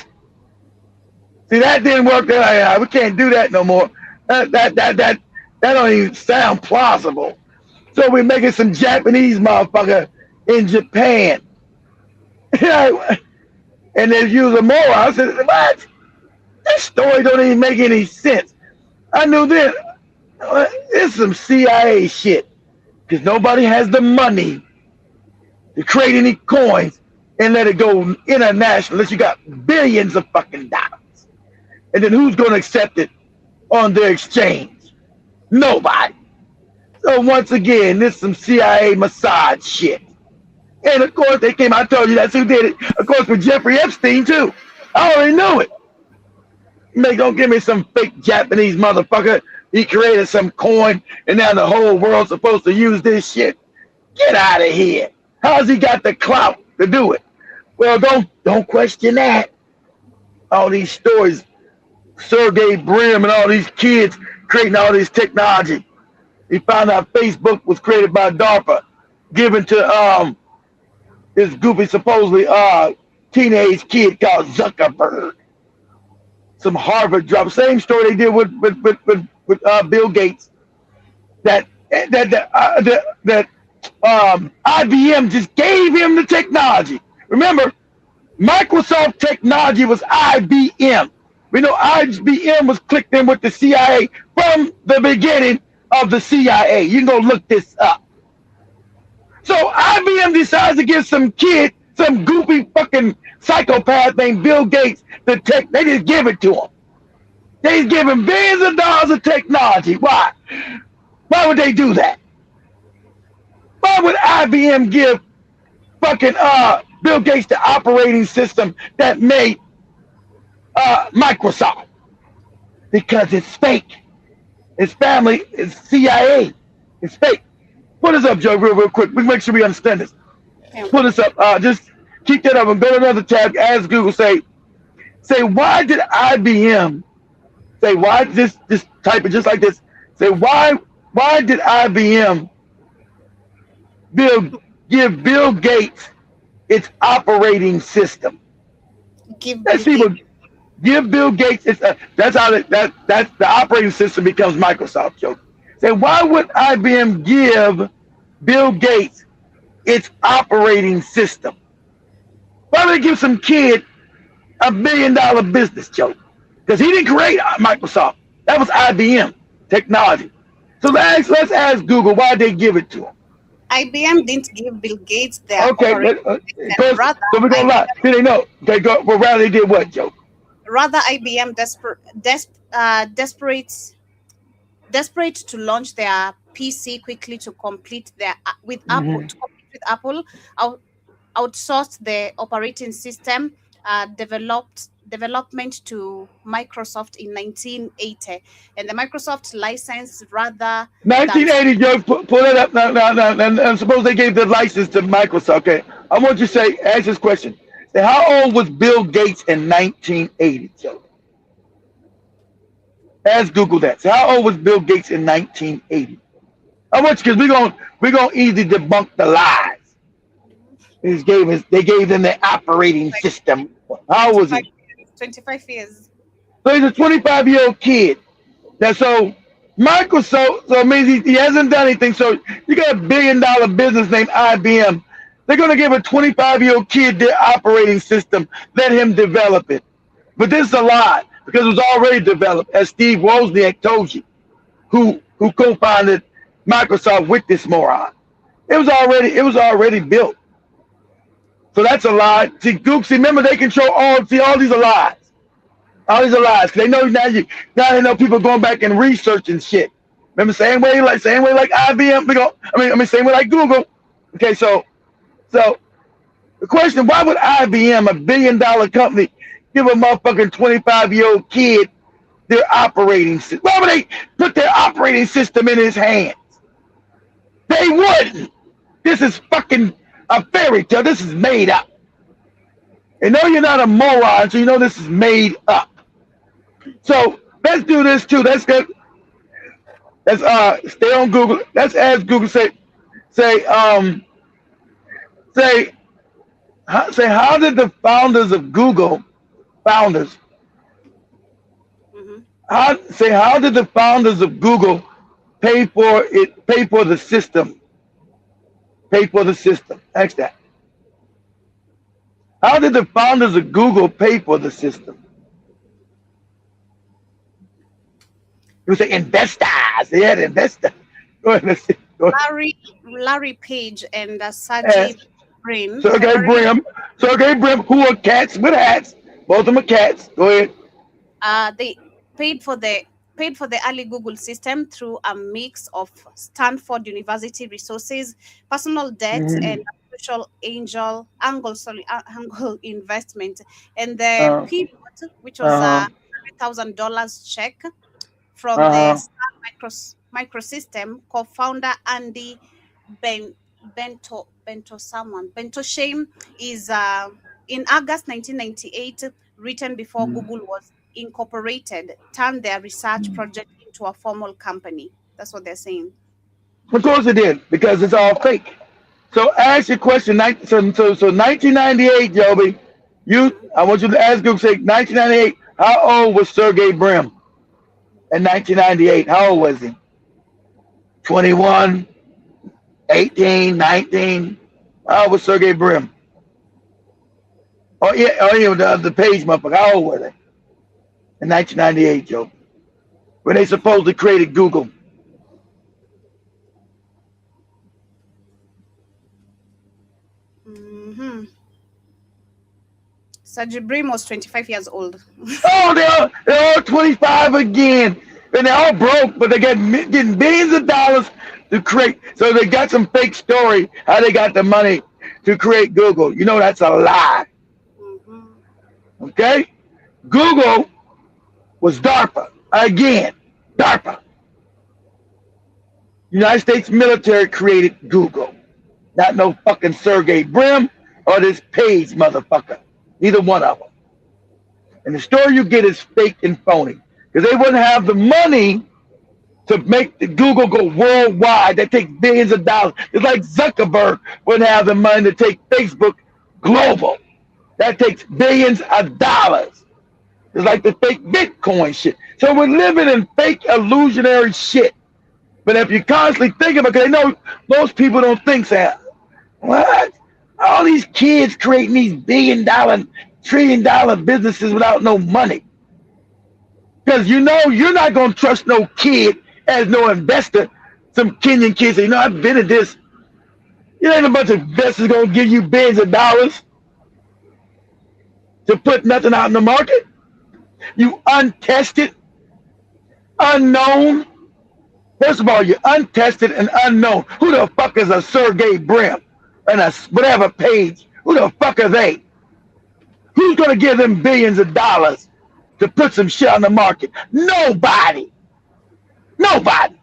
S4: See, that didn't work. We can't do that no more. That don't even sound plausible. So we're making some Japanese motherfucker in Japan. And they use a moron. I said, what? This story don't even make any sense. I knew this. It's some CIA shit. Because nobody has the money to create any coins and let it go international unless you got billions of fucking dollars. And then who's going to accept it on their exchange? Nobody. So once again, this is some CIA Mossad shit. And of course, they came, I told you that's who did it. Of course, with Jeffrey Epstein, too. I already knew it. Don't give me some fake Japanese motherfucker. He created some coin, and now the whole world's supposed to use this shit. Get out of here. How's he got the clout to do it? Well, don't question that. All these stories, Sergey Brin and all these kids creating all this technology. He found out Facebook was created by DARPA, given to this goofy, supposedly teenage kid called Zuckerberg. Some Harvard drop. Same story they did with Bill Gates. That IBM just gave him the technology. Remember, Microsoft technology was IBM. We know IBM was clicked in with the CIA from the beginning of the CIA. You can go look this up. So IBM decides to give some kid, some goofy fucking psychopath named Bill Gates, the tech. They just give it to him. They just give him billions of dollars of technology. Why? Why would they do that? Why would IBM give fucking Bill Gates the operating system that made Microsoft? Because it's fake. His family is CIA. It's fake. Put this up, Joe, real quick. We make sure we understand this. Put this up. Just keep that up and go to another tab. Ask Google, say why did IBM, say why, just type it just like this. Say why did IBM give Bill Gates its operating system? Give Bill Gates its that's how that's the operating system becomes Microsoft, Joe. Say why would IBM give Bill Gates its operating system? Why would they give some kid $1 billion business, Joe? Because he didn't create Microsoft. That was IBM technology. So let's ask Google why they give it to him.
S2: IBM didn't give Bill Gates their
S4: Okay,
S2: operating system.
S4: so we're gonna lie. Did they know? Okay, go. Well, rather they did what, Joe?
S2: Rather, IBM desperate to launch their PC quickly to complete their Apple, outsourced the operating system development to Microsoft in 1980, and the Microsoft license
S4: 1980. Joe, pull it up now. And suppose they gave the license to Microsoft. Okay, I want you to ask this question. Say, how old was Bill Gates in 1980, Joe? Ask Google that. So how old was Bill Gates in 1980? I want you, because we're gonna easily debunk the lies. They gave them the operating system. How old was he?
S2: 25 years.
S4: So he's a 25-year-old kid. So Microsoft, so it means he hasn't done anything. So you got a $1 billion business named IBM. They're gonna give a 25-year-old kid their operating system, let him develop it. But this is a lie, because it was already developed, as Steve Wozniak told you, who co-founded Microsoft with this moron. It was already built. So that's a lie. See, Google, remember, they control all these are lies. All these are lies. They know now they know people going back and researching shit. Remember, same way like IBM, same way like Google. Okay, so the question, why would IBM, a $1 billion company, give a motherfucking 25-year-old kid their operating system? Why would they put their operating system in his hands? They wouldn't. This is fucking a fairy tale. This is made up. And no, you're not a moron, so you know this is made up. So let's do this too. Let's stay on Google. Let's ask Google. Say, how did the founders of Google, how did the founders of Google pay for the system? Pay for the system. Ask that. How did the founders of Google pay for the system? You say investors. They had investors. Go ahead. Let's see. Go ahead.
S2: Larry Page and Sergey Brin.
S4: Sergey Brin, who are cats with hats. Both of them are cats. Go ahead.
S2: They paid for the early Google system through a mix of Stanford University resources, personal debt, and social angel investment. And the pivot, which was a $100,000 check from the Sun Microsystem co-founder Andy Bechtolsheim is in August 1998, written before Google was incorporated, turned their research project into a formal company. That's what they're saying.
S4: Of course it did, because it's all fake. So ask your question. So 1998, Joby, I want you to ask Google, say 1998, how old was Sergey Brin in 1998? How old was he? 21, 18, 19. How old was Sergey Brin? The Page motherfucker. How old were they? In 1998, Joe, when they supposedly created Google.
S2: Sergey Brin was 25 years old.
S4: Oh, they're all 25 again. And they're all broke, but they getting billions of dollars to create. So they got some fake story how they got the money to create Google. You know that's a lie. Okay? Google was DARPA. Again, DARPA. United States military created Google. Not no fucking Sergey Brin or this Page motherfucker. Neither one of them. And the story you get is fake and phony. Because they wouldn't have the money to make the Google go worldwide. That takes billions of dollars. It's like Zuckerberg wouldn't have the money to take Facebook global. That takes billions of dollars. It's like the fake Bitcoin shit. So we're living in fake illusionary shit. But if you constantly think about it, because they know most people don't think, say, what? All these kids creating these $1 trillion businesses without no money. Because you know you're not going to trust no kid as no investor. Some Kenyan kids say, you know, I've been at this. You ain't a bunch of investors gonna give you billions of dollars to put nothing out in the market. You untested, unknown. First of all, you're untested and unknown. Who the fuck is a Sergey Brin and a whatever page? Who the fuck are they? Who's gonna give them billions of dollars to put some shit on the market? Nobody. Nobody.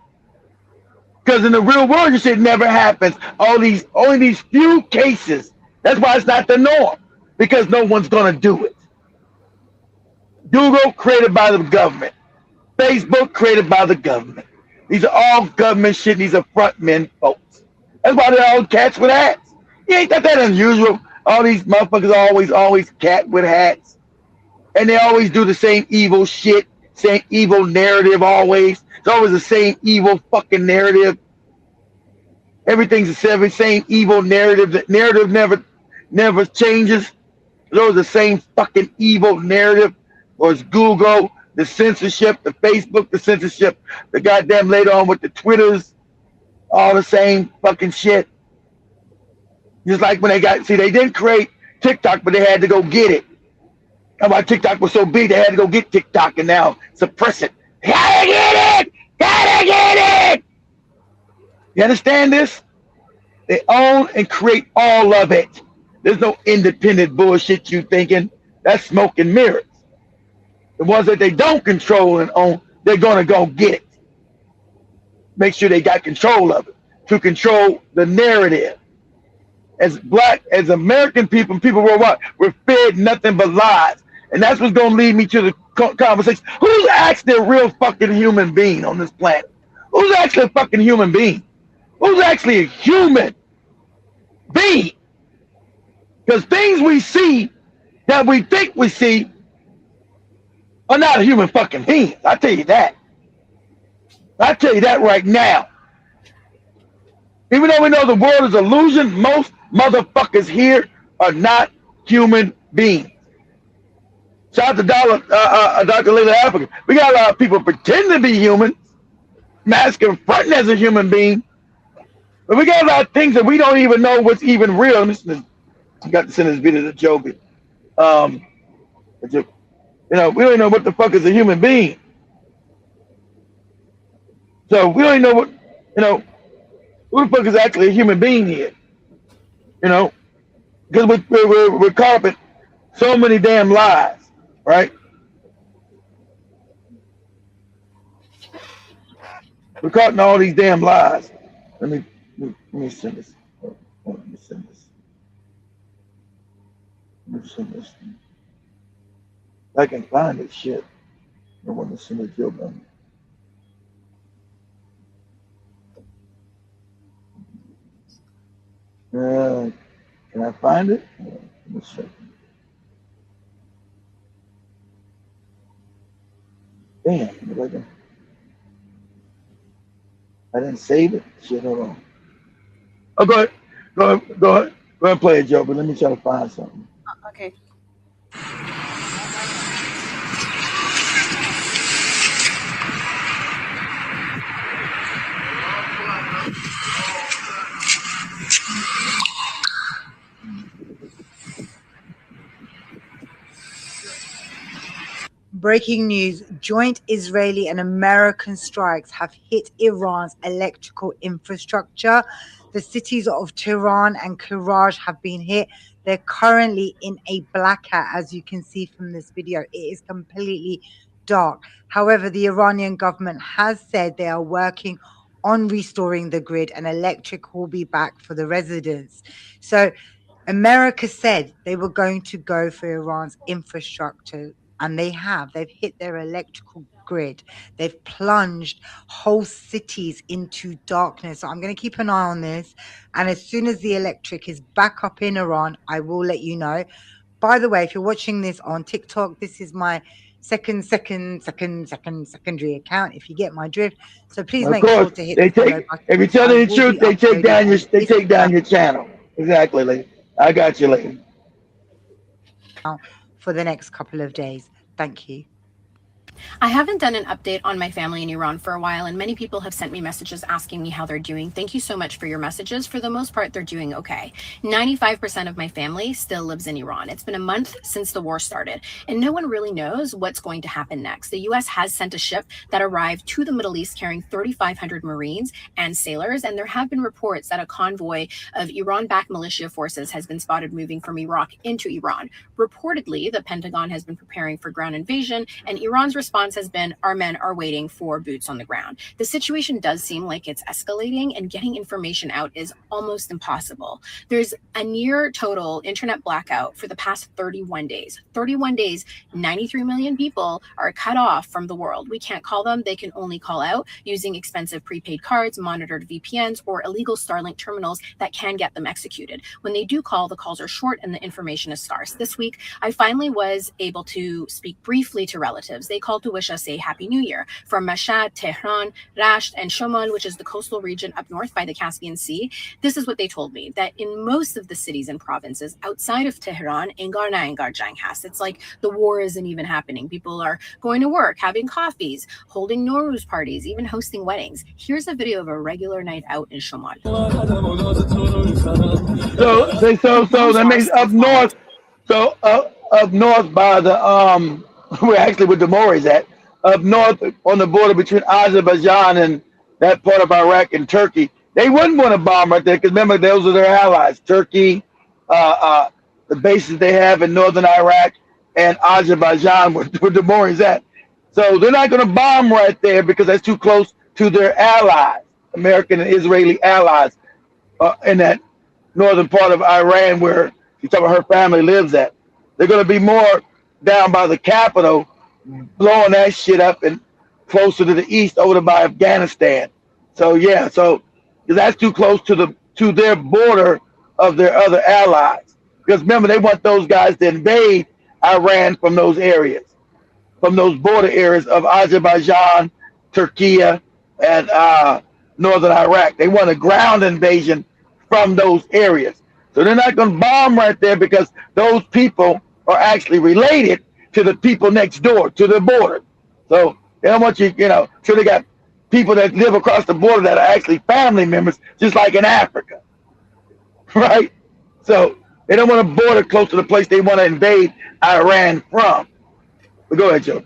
S4: Because in the real world, your shit never happens. Only these few cases. That's why it's not the norm. Because no one's gonna do it. Google created by the government. Facebook created by the government. These are all government shit. These are frontmen folks. That's why they're all cats with hats. You ain't that unusual. All these motherfuckers always cat with hats. And they always do the same evil shit, same evil narrative always. It's always the same evil fucking narrative. Everything's the same evil narrative. The narrative never changes. It's always the same fucking evil narrative. Or it's Google, the censorship, the Facebook, the censorship, the goddamn later on with the Twitters, all the same fucking shit. Just like when they didn't create TikTok, but they had to go get it. That's why TikTok was so big, they had to go get TikTok and now suppress it. Gotta get it! Gotta get it! You understand this? They own and create all of it. There's no independent bullshit you thinking. That's smoke and mirrors. The ones that they don't control and own, they're gonna go get it. Make sure they got control of it to control the narrative. As American people, people worldwide, we're fed nothing but lies. And that's what's gonna lead me to the conversation. Who's actually a real fucking human being on this planet? Who's actually a fucking human being? Who's actually a human being? Because things we see that we think we see are not a human fucking being. I tell you that. I tell you that right now. Even though we know the world is illusion, most motherfuckers here are not human beings. Shout out to Dr. Layla Africa. We got a lot of people pretending to be human, masking fronting as a human being, but we got a lot of things that we don't even know what's even real. I got to send this video to Joby. We don't even know what the fuck is a human being. So we don't even know what, who the fuck is actually a human being here? Because we're caught up in so many damn lies, right? We're caught in all these damn lies. Let me send this. Let me send this. I can find this shit. I want to send it to them. Can I find it? Let me see. Damn, I didn't save it. Shit, hold on. Oh, go ahead and play it, Joe, but let me try to find something.
S2: Okay.
S7: Breaking news, joint Israeli and American strikes have hit Iran's electrical infrastructure. The cities of Tehran and Karaj have been hit. They're currently in a blackout, as you can see from this video. It is completely dark. However, the Iranian government has said they are working on restoring the grid and electric will be back for the residents. So America said they were going to go for Iran's infrastructure. And they have. They've hit their electrical grid. They've plunged whole cities into darkness. So I'm going to keep an eye on this. And as soon as the electric is back up in Iran, I will let you know. By the way, if you're watching this on TikTok, this is my secondary account, if you get my drift. So please make sure to hit the follow button.
S4: If you tell the truth, they take down your channel. Exactly, lady. I got you, lady.
S7: For the next couple of days. Thank you.
S8: I haven't done an update on my family in Iran for a while, and many people have sent me messages asking me how they're doing. Thank you so much for your messages. For the most part, they're doing okay. 95% of my family still lives in Iran. It's been a month since the war started, and no one really knows what's going to happen next. The U.S. has sent a ship that arrived to the Middle East carrying 3,500 Marines and sailors, and there have been reports that a convoy of Iran-backed militia forces has been spotted moving from Iraq into Iran. Reportedly, the Pentagon has been preparing for ground invasion, and Iran's response has been, our men are waiting for boots on the ground. The situation does seem like it's escalating, and getting information out is almost impossible. There's a near total internet blackout for the past 31 days. 31 days, 93 million people are cut off from the world. We can't call them. They can only call out using expensive prepaid cards, monitored VPNs, or illegal Starlink terminals that can get them executed. When they do call, the calls are short and the information is scarce. This week, I finally was able to speak briefly to relatives. They called to wish us a Happy New Year from Mashhad, Tehran, Rasht, and Shomal, which is the coastal region up north by the Caspian Sea. This is what they told me, that in most of the cities and provinces outside of Tehran, engar na engar jang has. It's like the war isn't even happening. People are going to work, having coffees, holding Nowruz parties, even hosting weddings. Here's a video of a regular night out in Shomal.
S4: So that means up north. So up north by the where actually where the Maury's at, up north on the border between Azerbaijan and that part of Iraq and Turkey, they wouldn't want to bomb right there because remember those are their allies. Turkey, the bases they have in northern Iraq and Azerbaijan where the Maury's at. So they're not going to bomb right there because that's too close to their allies, American and Israeli allies in that northern part of Iran where you talk about her family lives at. They're going to be more down by the capital, blowing that shit up and closer to the east over by Afghanistan. So yeah, so that's too close to their border of their other allies. Because remember, they want those guys to invade Iran from those areas, from those border areas of Azerbaijan, Turkey, and northern Iraq. They want a ground invasion from those areas. So they're not going to bomb right there because those people are actually related to the people next door, to the border. So they don't want you, so they got people that live across the border that are actually family members, just like in Africa, right? So they don't want to border close to the place they want to invade Iran from. But go ahead, Joe.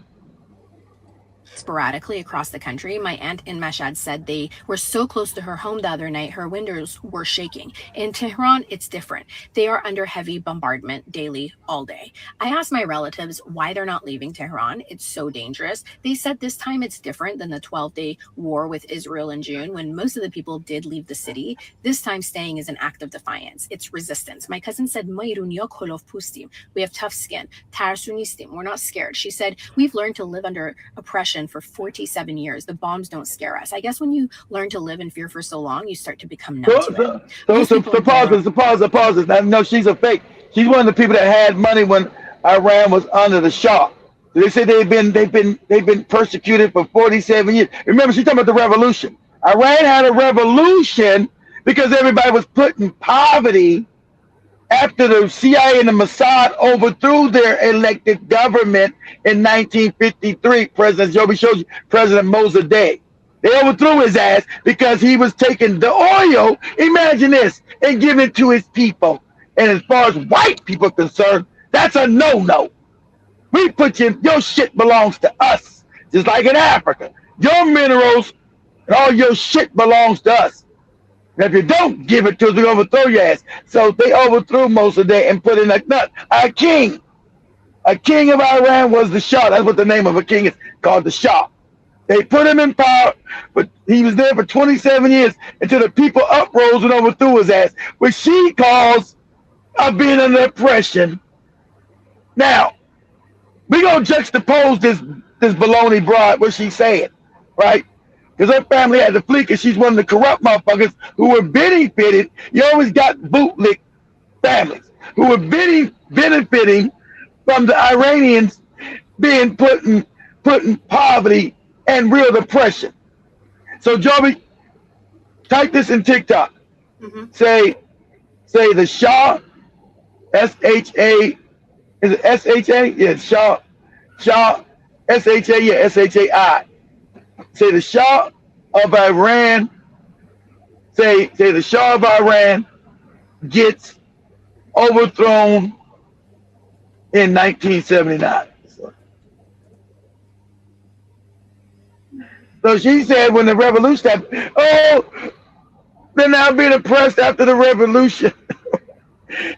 S8: Sporadically across the country. My aunt in Mashhad said they were so close to her home the other night, her windows were shaking. In Tehran, it's different. They are under heavy bombardment daily, all day. I asked my relatives why they're not leaving Tehran. It's so dangerous. They said this time it's different than the 12-day war with Israel in June, when most of the people did leave the city. This time staying is an act of defiance. It's resistance. My cousin said, we have tough skin. We're not scared. She said, we've learned to live under oppression for 47 years. The bombs don't scare us. I guess when you learn to live in fear for so long, you start to become numb to it.
S4: So pause. Now, no, she's a fake. She's one of the people that had money when Iran was under the Shah. They say they've been persecuted for 47 years. Remember, she's talking about the revolution. Iran had a revolution because everybody was put in poverty after the CIA and the Mossad overthrew their elected government in 1953. President Joby showed you, President Mossadegh. They overthrew his ass because he was taking the oil, imagine this, and giving it to his people. And as far as white people are concerned, that's a no-no. We put your shit belongs to us, just like in Africa. Your minerals and all your shit belongs to us. Now, if you don't give it to us, we overthrow your ass. So they overthrew Mossadegh and put in a king. A king of Iran was the Shah. That's what the name of a king is, called the Shah. They put him in power, but he was there for 27 years until the people uprose and overthrew his ass, which she calls being under oppression. Now, we're going to juxtapose this baloney broad, what she's saying, right? Because her family had to flee because she's one of the corrupt motherfuckers who were benefited. You always got bootlick families who were benefiting from the Iranians being put in poverty and real depression. So, Joby, type this in TikTok. Mm-hmm. Say the Shah, S-H-A, is it S-H-A? Yeah, Shah, S-H-A, yeah, S-H-A-I. Say the Shah of Iran, say the Shah of Iran gets overthrown in 1979. So she said when the revolution happened, oh, they're now being oppressed after the revolution.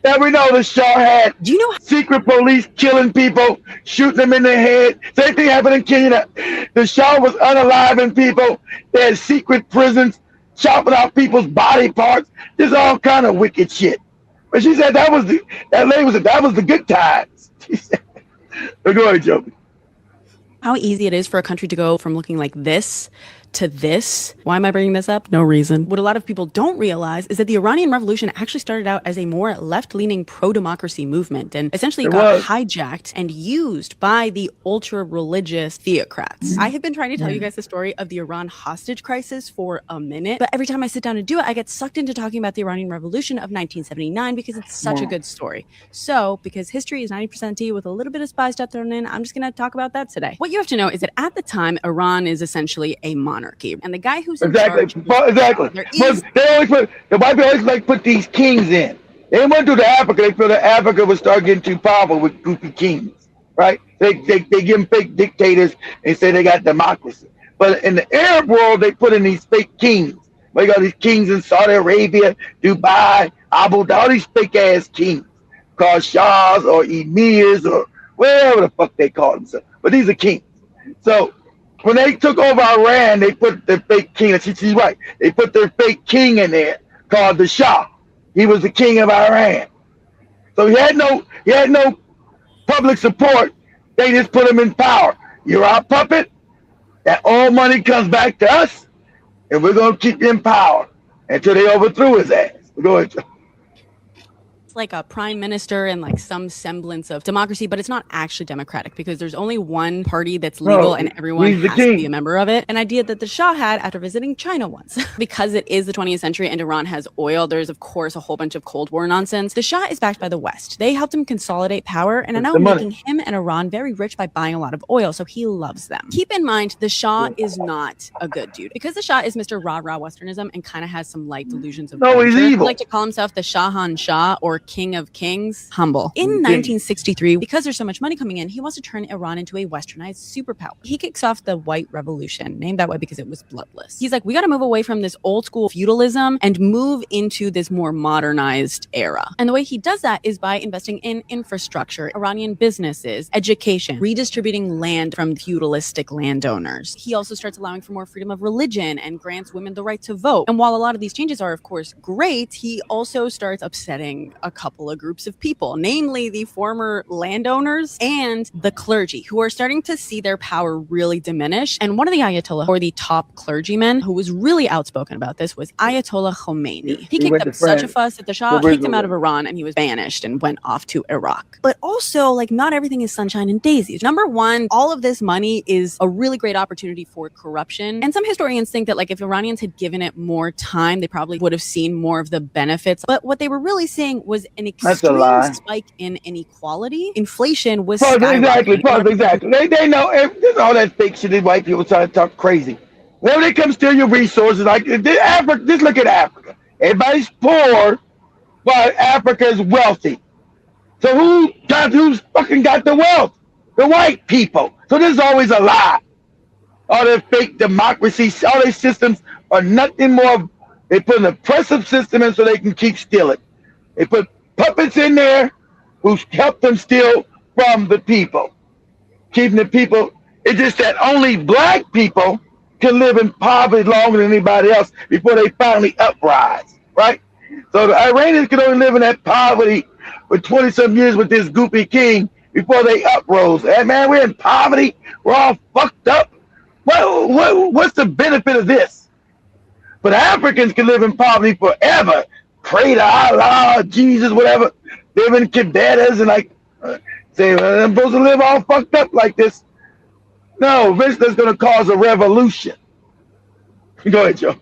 S4: Now we know the Shah had secret police killing people, shooting them in the head. Same thing happened in Kenya. The Shah was unaliving people. They had secret prisons, chopping out people's body parts. There's all kind of wicked shit. But she said that was the good times. She said, go ahead, Joby.
S9: How easy it is for a country to go from looking like this to this. Why am I bringing this up? No reason. What a lot of people don't realize is that the Iranian Revolution actually started out as a more left-leaning pro-democracy movement and essentially got hijacked and used by the ultra-religious theocrats. I have been trying to tell you guys the story of the Iran hostage crisis for a minute, but every time I sit down to do it, I get sucked into talking about the Iranian Revolution of 1979 because it's such a good story. So, because history is 90% tea with a little bit of spy stuff thrown in, I'm just going to talk about that today. What you have to know is that at the time, Iran is essentially a monarchy. And the guy who's in charge...
S4: Exactly. But they always put, the white people always like put these kings in. They went to the Africa. They feel that Africa would start getting too powerful with goofy kings, right? They give them fake dictators and say they got democracy. But in the Arab world, they put in these fake kings. We got these kings in Saudi Arabia, Dubai, Abu Dhabi, all these fake ass kings called shahs or emirs or whatever the fuck they call themselves. But these are kings. So when they took over Iran, they put their fake king. She's right. They put their fake king in there called the Shah. He was the king of Iran. So he had no public support. They just put him in power. You're our puppet. That all money comes back to us, and we're gonna keep you in power until they overthrew his ass. Go ahead.
S9: Like a prime minister and like some semblance of democracy, but it's not actually democratic because there's only one party that's legal and everyone has to be a member of it. An idea that the Shah had after visiting China once. Because it is the 20th century and Iran has oil, there's of course a whole bunch of Cold War nonsense. The Shah is backed by the West. They helped him consolidate power and are now making him and Iran very rich by buying a lot of oil, so he loves them. Keep in mind, the Shah is not a good dude. Because the Shah is Mr. Rah-Rah Westernism and kind of has some light delusions of
S4: he's evil.
S9: He like to call himself the Shahan Shah or King of Kings. Humble. In 1963, because there's so much money coming in, he wants to turn Iran into a westernized superpower. He kicks off the White Revolution, named that way because it was bloodless. He's like, we got to move away from this old school feudalism and move into this more modernized era. And the way he does that is by investing in infrastructure, Iranian businesses, education, redistributing land from feudalistic landowners. He also starts allowing for more freedom of religion and grants women the right to vote. And while a lot of these changes are, of course, great, he also starts upsetting a couple of groups of people, namely the former landowners and the clergy, who are starting to see their power really diminish. And one of the Ayatollah, or the top clergymen, who was really outspoken about this was Ayatollah Khomeini. He kicked up such a fuss that the Shah kicked him out of Iran and he was banished and went off to Iraq. But also, like, not everything is sunshine and daisies. Number one, all of this money is a really great opportunity for corruption. And some historians think that, like, if Iranians had given it more time, they probably would have seen more of the benefits. But what they were really seeing was an extreme spike in inequality. Inflation was
S4: Exactly. They know there's all that fake shit. These white people try to talk crazy. Whenever they come steal your resources, like Africa, just look at Africa. Everybody's poor, but Africa is wealthy. So who's fucking got the wealth? The white people. So this is always a lie. All their fake democracy, all their systems are nothing more. They put an oppressive system in so they can keep stealing. They put puppets in there who help them steal from the people. Keeping the people, it's just that only black people can live in poverty longer than anybody else before they finally uprise, right? So the Iranians can only live in that poverty for 20-some years with this goofy king before they uprose. And man, we're in poverty. We're all fucked up. What's the benefit of this? But Africans can live in poverty forever. Pray to Allah, Jesus, whatever. Live in Kedetas and like say, I'm supposed to live all fucked up like this. No, eventually that's going to cause a revolution. Go ahead, Joe.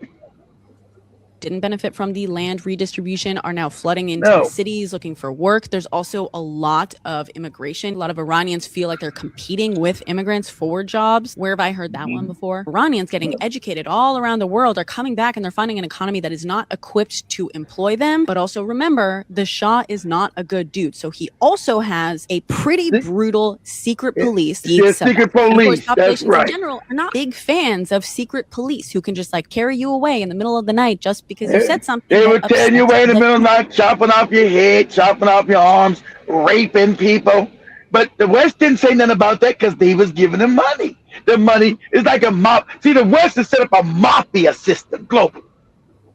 S9: didn't benefit from the land redistribution are now flooding into the cities looking for work. There's also a lot of immigration. A lot of Iranians feel like they're competing with immigrants for jobs. Where have I heard that one before? Iranians getting educated all around the world are coming back and they're finding an economy that is not equipped to employ them. But also remember, the Shah is not a good dude. So he also has a pretty brutal secret police.
S4: Secret police. That's right.
S9: In general are not big fans of secret police who can just like carry you away in the middle of the night just because you said something.
S4: They would tear you away in the middle of the night, chopping off your head, chopping off your arms, raping people. But the West didn't say nothing about that because they was giving them money. The money is like a mob. See, the West has set up a mafia system globally,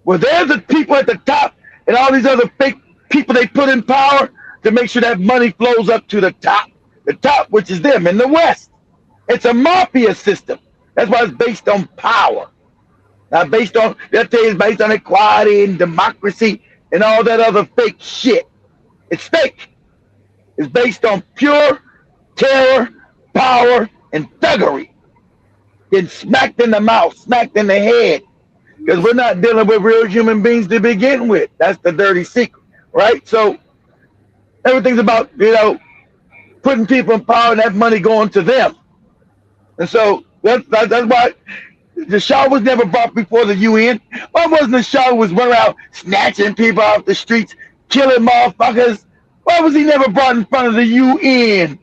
S4: where they're the people at the top and all these other fake people they put in power to make sure that money flows up to the top, which is them in the West. It's a mafia system. That's why it's based on power. Not based on, they'll tell you it's based on equality and democracy and all that other fake shit. It's fake. It's based on pure terror, power, and thuggery. Getting smacked in the mouth, smacked in the head. Because we're not dealing with real human beings to begin with. That's the dirty secret, right? So everything's about, putting people in power and that money going to them. And so that's why the Shah was never brought before the UN. Why wasn't the Shah who was running around snatching people off the streets, killing motherfuckers? Why was he never brought in front of the UN?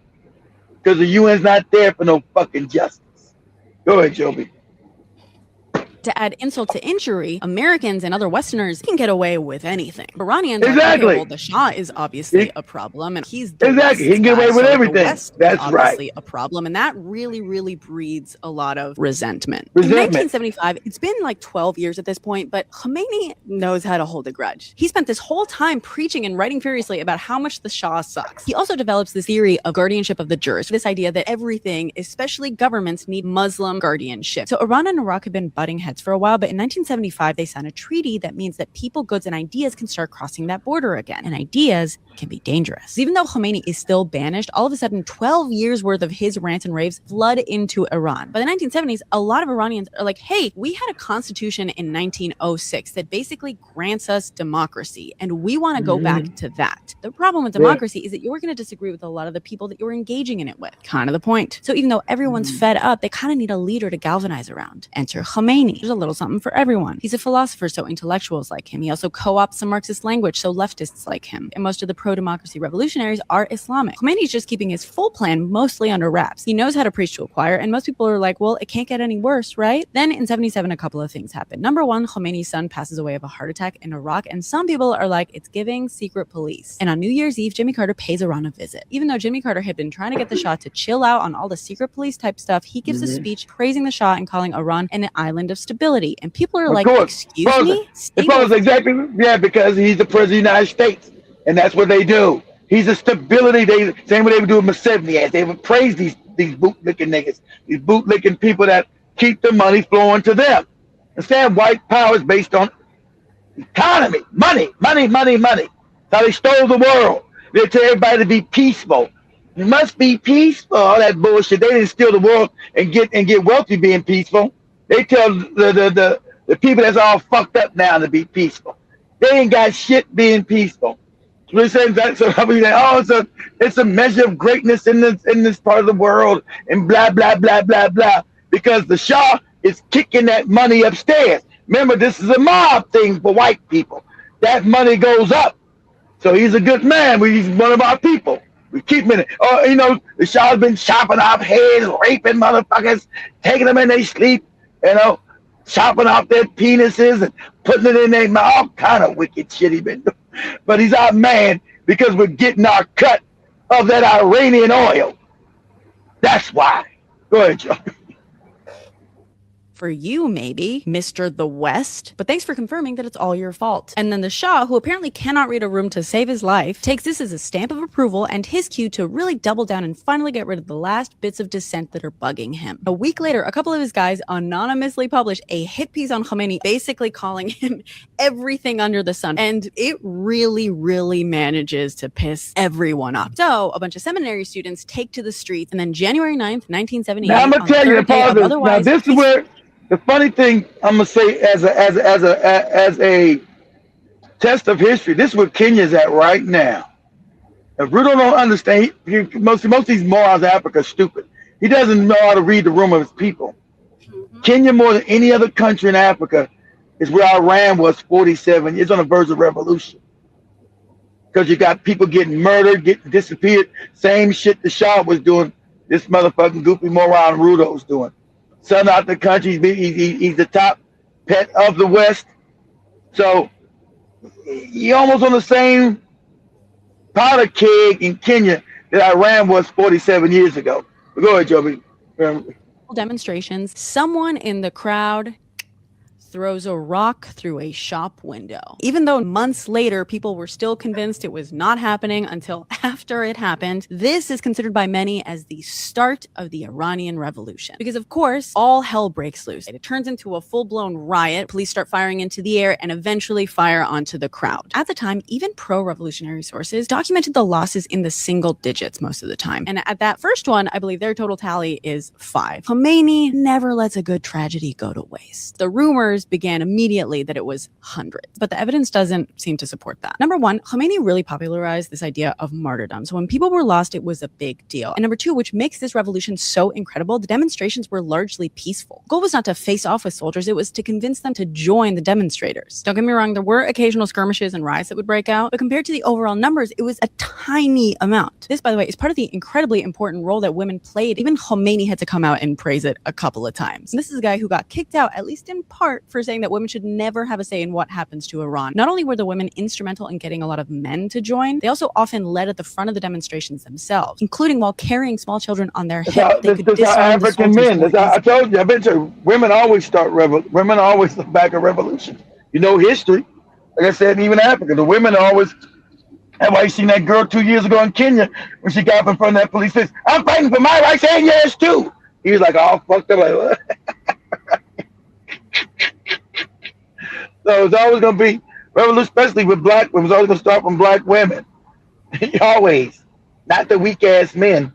S4: Because the UN's not there for no fucking justice. Go ahead, Joby.
S9: To add insult to injury, Americans and other Westerners can get away with anything. Iranians
S4: exactly.
S9: Are, okay, well, the Shah is obviously a problem, and he's the
S4: exactly. He can get away with everything. That's
S9: obviously a problem, and that really, really breeds a lot of resentment. In 1975, it's been like 12 years at this point, but Khomeini knows how to hold a grudge. He spent this whole time preaching and writing furiously about how much the Shah sucks. He also develops this theory of guardianship of the jurist, this idea that everything, especially governments, need Muslim guardianship. So Iran and Iraq have been butting heads for a while, but in 1975, they signed a treaty that means that people, goods, and ideas can start crossing that border again. And ideas can be dangerous. Even though Khomeini is still banished, all of a sudden, 12 years worth of his rants and raves flood into Iran. By the 1970s, a lot of Iranians are like, hey, we had a constitution in 1906 that basically grants us democracy, and we want to go back to that. The problem with democracy is that you're going to disagree with a lot of the people that you're engaging in it with. Kind of the point. So even though everyone's fed up, they kind of need a leader to galvanize around. Enter Khomeini. There's a little something for everyone. He's a philosopher, so intellectuals like him. He also co-opts some Marxist language, so leftists like him. And most of the pro-democracy revolutionaries are Islamic. Khomeini's just keeping his full plan mostly under wraps. He knows how to preach to a choir, and most people are like, well, it can't get any worse, right? Then in 77, a couple of things happen. Number one, Khomeini's son passes away of a heart attack in Iraq, and some people are like, it's giving secret police. And on New Year's Eve, Jimmy Carter pays Iran a visit. Even though Jimmy Carter had been trying to get the Shah to chill out on all the secret police type stuff, he gives a speech praising the Shah and calling Iran an island of stability. And people are like, excuse me?
S4: Exactly. Yeah, because he's the president of the United States. And that's what they do. He's a stability. Same way they would do with Museveni. They would praise these bootlicking niggas, these bootlicking people that keep the money flowing to them. Understand? White power is based on economy, money. That's how they stole the world. They tell everybody to be peaceful. You must be peaceful. All that bullshit. They didn't steal the world and get wealthy being peaceful. They tell the people that's all fucked up now to be peaceful. They ain't got shit being peaceful. So they say that. So I mean, it's a measure of greatness in this part of the world, and blah blah blah blah blah. Because the Shah is kicking that money upstairs. Remember, this is a mob thing for white people. That money goes up. So he's a good man. He's one of our people. We keep him in it. The Shah's been chopping off heads, raping motherfuckers, taking them in their sleep. Chopping off their penises and putting it in their mouth. All kind of wicked shit he been doing. But he's our man because we're getting our cut of that Iranian oil. That's why. Go ahead, Joe.
S9: For you, maybe, Mr. the West. But thanks for confirming that it's all your fault. And then the Shah, who apparently cannot read a room to save his life, takes this as a stamp of approval and his cue to really double down and finally get rid of the last bits of dissent that are bugging him. A week later, a couple of his guys anonymously publish a hit piece on Khomeini, basically calling him everything under the sun. And it really, really manages to piss everyone off. So a bunch of seminary students take to the streets, and then January 9th, 1978,
S4: now I'm going to tell you, now The funny thing I'm gonna say as a test of history, this is where Kenya's at right now. If Ruto don't understand, most of these morons in Africa are stupid. He doesn't know how to read the room of his people. Kenya, more than any other country in Africa, is where Iran was 47 years on the verge of revolution. Because you got people getting murdered, getting disappeared. Same shit the Shah was doing. This motherfucking goofy moron Ruto's doing. Selling out the country. He's the top pet of the West. So he almost on the same powder keg in Kenya that Iran was 47 years ago. But go ahead, Joby.
S9: Demonstrations. Someone in the crowd throws a rock through a shop window. Even though months later, people were still convinced it was not happening until after it happened, this is considered by many as the start of the Iranian Revolution. Because of course, all hell breaks loose. It turns into a full-blown riot. Police start firing into the air and eventually fire onto the crowd. At the time, even pro-revolutionary sources documented the losses in the single digits most of the time. And at that first one, I believe their total tally is 5. Khomeini never lets a good tragedy go to waste. The rumors began immediately that it was hundreds, but the evidence doesn't seem to support that. Number one, Khomeini really popularized this idea of martyrdom. So when people were lost, it was a big deal. And number two, which makes this revolution so incredible, the demonstrations were largely peaceful. The goal was not to face off with soldiers, it was to convince them to join the demonstrators. Don't get me wrong, there were occasional skirmishes and riots that would break out, but compared to the overall numbers, it was a tiny amount. This, by the way, is part of the incredibly important role that women played. Even Khomeini had to come out and praise it a couple of times. And this is a guy who got kicked out, at least in part, for saying that women should never have a say in what happens to Iran. Not only were the women instrumental in getting a lot of men to join, they also often led at the front of the demonstrations themselves, including while carrying small children on their hips.
S4: This how African men. I told you. I've been to women always start women always look back at revolution. You know history. Like I said, even Africa, the women always. That's why you seen that girl 2 years ago in Kenya when she got up in front of that police says, "I'm fighting for my rights and yours too." He was like all fucked up, like what? So it's always going to be revolution, especially with black women. It's always going to start from black women. Always. Not the weak ass men.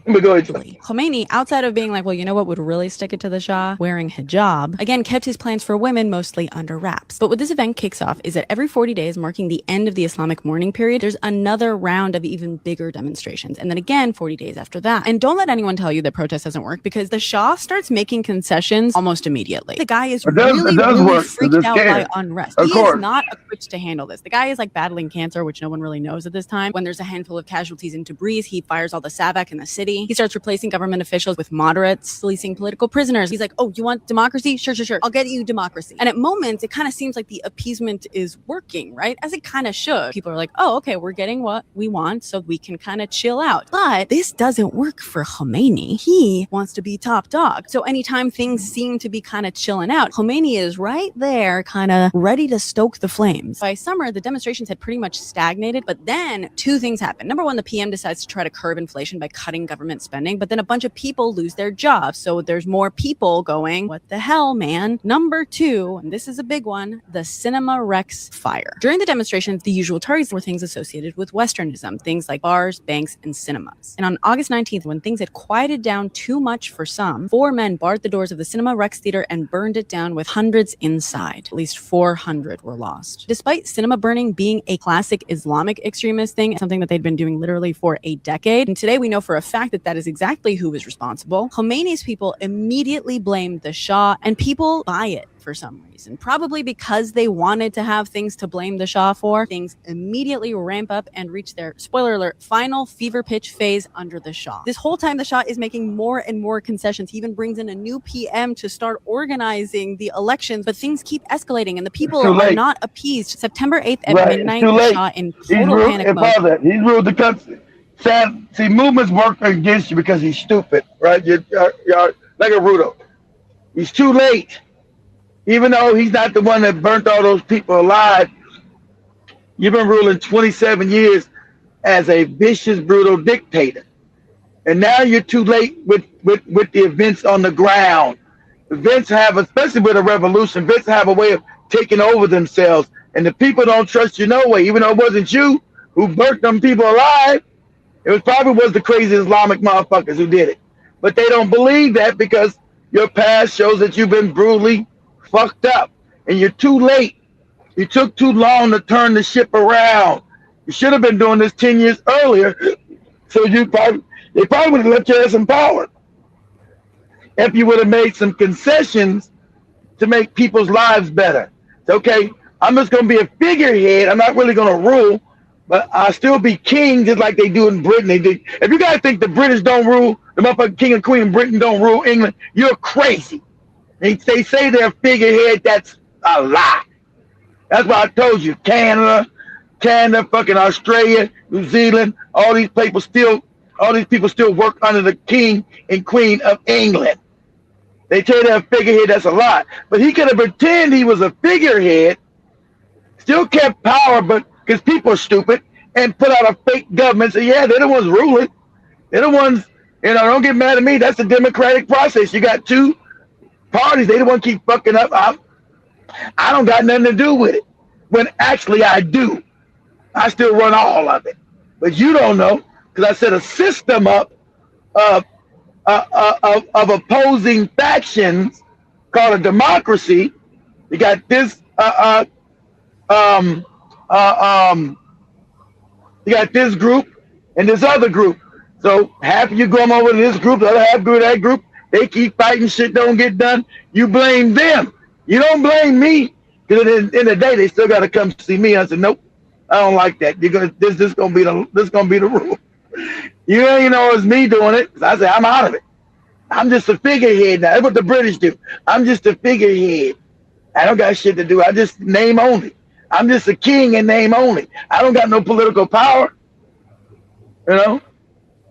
S9: Khomeini, outside of being like, well, you know what would really stick it to the Shah? Wearing hijab, again, kept his plans for women mostly under wraps. But what this event kicks off is that every 40 days, marking the end of the Islamic mourning period, there's another round of even bigger demonstrations. And then again, 40 days after that. And don't let anyone tell you that protest doesn't work, because the Shah starts making concessions almost immediately. The guy is really freaked out by unrest. He is not equipped to handle this. The guy is like battling cancer, which no one really knows at this time. When there's a handful of casualties in Tabriz, he fires all the SAVAK in the city. He starts replacing government officials with moderates, releasing political prisoners. He's like, oh, you want democracy? Sure. I'll get you democracy. And at moments, it kind of seems like the appeasement is working, right? As it kind of should. People are like, oh, okay, we're getting what we want, so we can kind of chill out. But this doesn't work for Khomeini. He wants to be top dog. So anytime things seem to be kind of chilling out, Khomeini is right there, kind of ready to stoke the flames. By summer, the demonstrations had pretty much stagnated, but then two things happened. Number one, the PM decides to try to curb inflation by cutting government spending, but then a bunch of people lose their jobs. So there's more people going, what the hell, man? Number two, and this is a big one, the Cinema Rex fire. During the demonstrations, the usual targets were things associated with Westernism, things like bars, banks, and cinemas. And on August 19th, when things had quieted down too much for some, 4 men barred the doors of the Cinema Rex theater and burned it down with hundreds inside. At least 400 were lost. Despite cinema burning being a classic Islamic extremist thing, something that they'd been doing literally for a decade, and today we know for a fact that that is exactly who was responsible. Khomeini's people immediately blamed the Shah, and people buy it for some reason. Probably because they wanted to have things to blame the Shah for. Things immediately ramp up and reach their, spoiler alert, final fever pitch phase under the Shah. This whole time, the Shah is making more and more concessions. He even brings in a new PM to start organizing the elections, but things keep escalating and the people are not appeased. September 8th at midnight, the Shah in total panic mode.
S4: He's ruled the country. See, movements work against you because he's stupid, right? You're like a Ruto. He's too late. Even though he's not the one that burnt all those people alive, you've been ruling 27 years as a vicious, brutal dictator. And now you're too late with the events on the ground. Events have, especially with a revolution, events have a way of taking over themselves. And the people don't trust you no way, even though it wasn't you who burnt them people alive. It was probably the crazy Islamic motherfuckers who did it. But they don't believe that because Your past shows that you've been brutally fucked up, and you're too late. You took too long to turn the ship around. You should have been doing this 10 years earlier, so they probably would have left your ass in power. If you would have made some concessions to make people's lives better. It's okay, I'm just going to be a figurehead. I'm not really going to rule, but I'll still be king just like they do in Britain. If you guys think the British don't rule, the motherfucking king and queen of Britain don't rule England, you're crazy. They say they're a figurehead. That's a lie. That's why I told you, Canada, fucking Australia, New Zealand, all these people still work under the king and queen of England. They tell you they're a figurehead, that's a lie. But he could have pretended he was a figurehead, still kept power, but because people are stupid, and put out a fake government. So yeah, they're the ones ruling. They're the ones, don't get mad at me. That's the democratic process. You got two parties. They the one keep fucking up. I don't got nothing to do with it. When actually I do. I still run all of it. But you don't know, because I set a system up of opposing factions called a democracy. You got this you got this group and this other group. So half of you go over to this group, the other half go to that group. They keep fighting, shit don't get done. You blame them. You don't blame me, because at the end of the day, they still got to come see me. I said, nope, I don't like that. This gonna be the rule. You ain't know it's me doing it. I said, I'm out of it. I'm just a figurehead now. That's what the British do. I'm just a figurehead. I don't got shit to do. I just name only. I'm just a king in name only. I don't got no political power.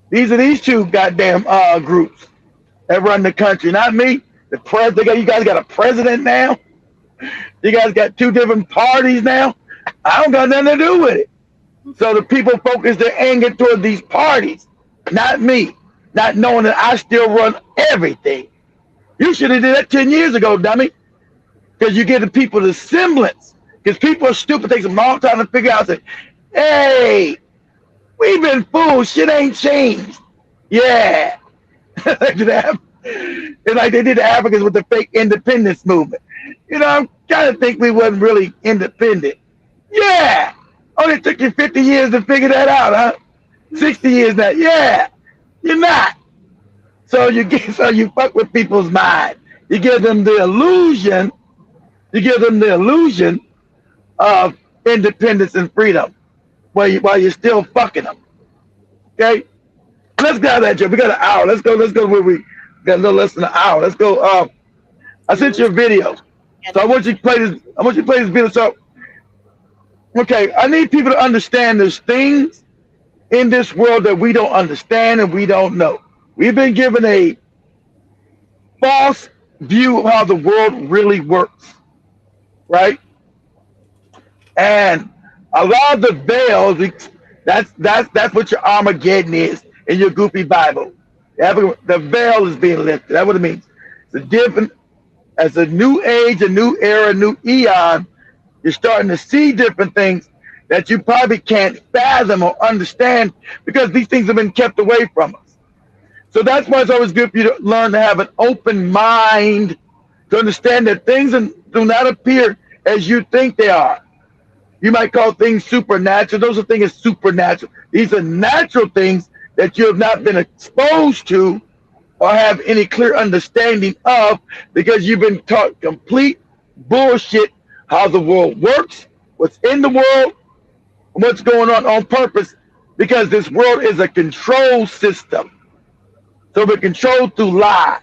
S4: These are these two goddamn groups that run the country, not me. You guys got a president now. You guys got two different parties now. I don't got nothing to do with it. So the people focus their anger toward these parties, not me, not knowing that I still run everything. You should have did that 10 years ago, dummy, because you give the people the semblance. Because people are stupid. It takes them a long time to figure out, say, hey, we've been fools. Shit ain't changed. Yeah. It's like they did the Africans with the fake independence movement. I'm kind of think we wasn't really independent. Yeah. Only took you 50 years to figure that out, huh? 60 years now. Yeah. You're not. So you fuck with people's mind. You give them the illusion. Of independence and freedom while you're still fucking them. Okay? Let's go that, Joe. We got an hour. Let's go where we got a little less than an hour. Let's go. I sent you a video. So I want you to play this video. So okay, I need people to understand there's things in this world that we don't understand and we don't know. We've been given a false view of how the world really works. Right? And a lot of the veils, that's what your Armageddon is in your goofy Bible. The veil is being lifted. That's what it means. As a new age, a new era, a new eon, you're starting to see different things that you probably can't fathom or understand because these things have been kept away from us. So that's why it's always good for you to learn to have an open mind, to understand that things do not appear as you think they are. You might call things supernatural. Those are things supernatural. These are natural things that you have not been exposed to or have any clear understanding of because you've been taught complete bullshit how the world works, what's in the world, and what's going on purpose, because this world is a control system. So we're controlled through lies.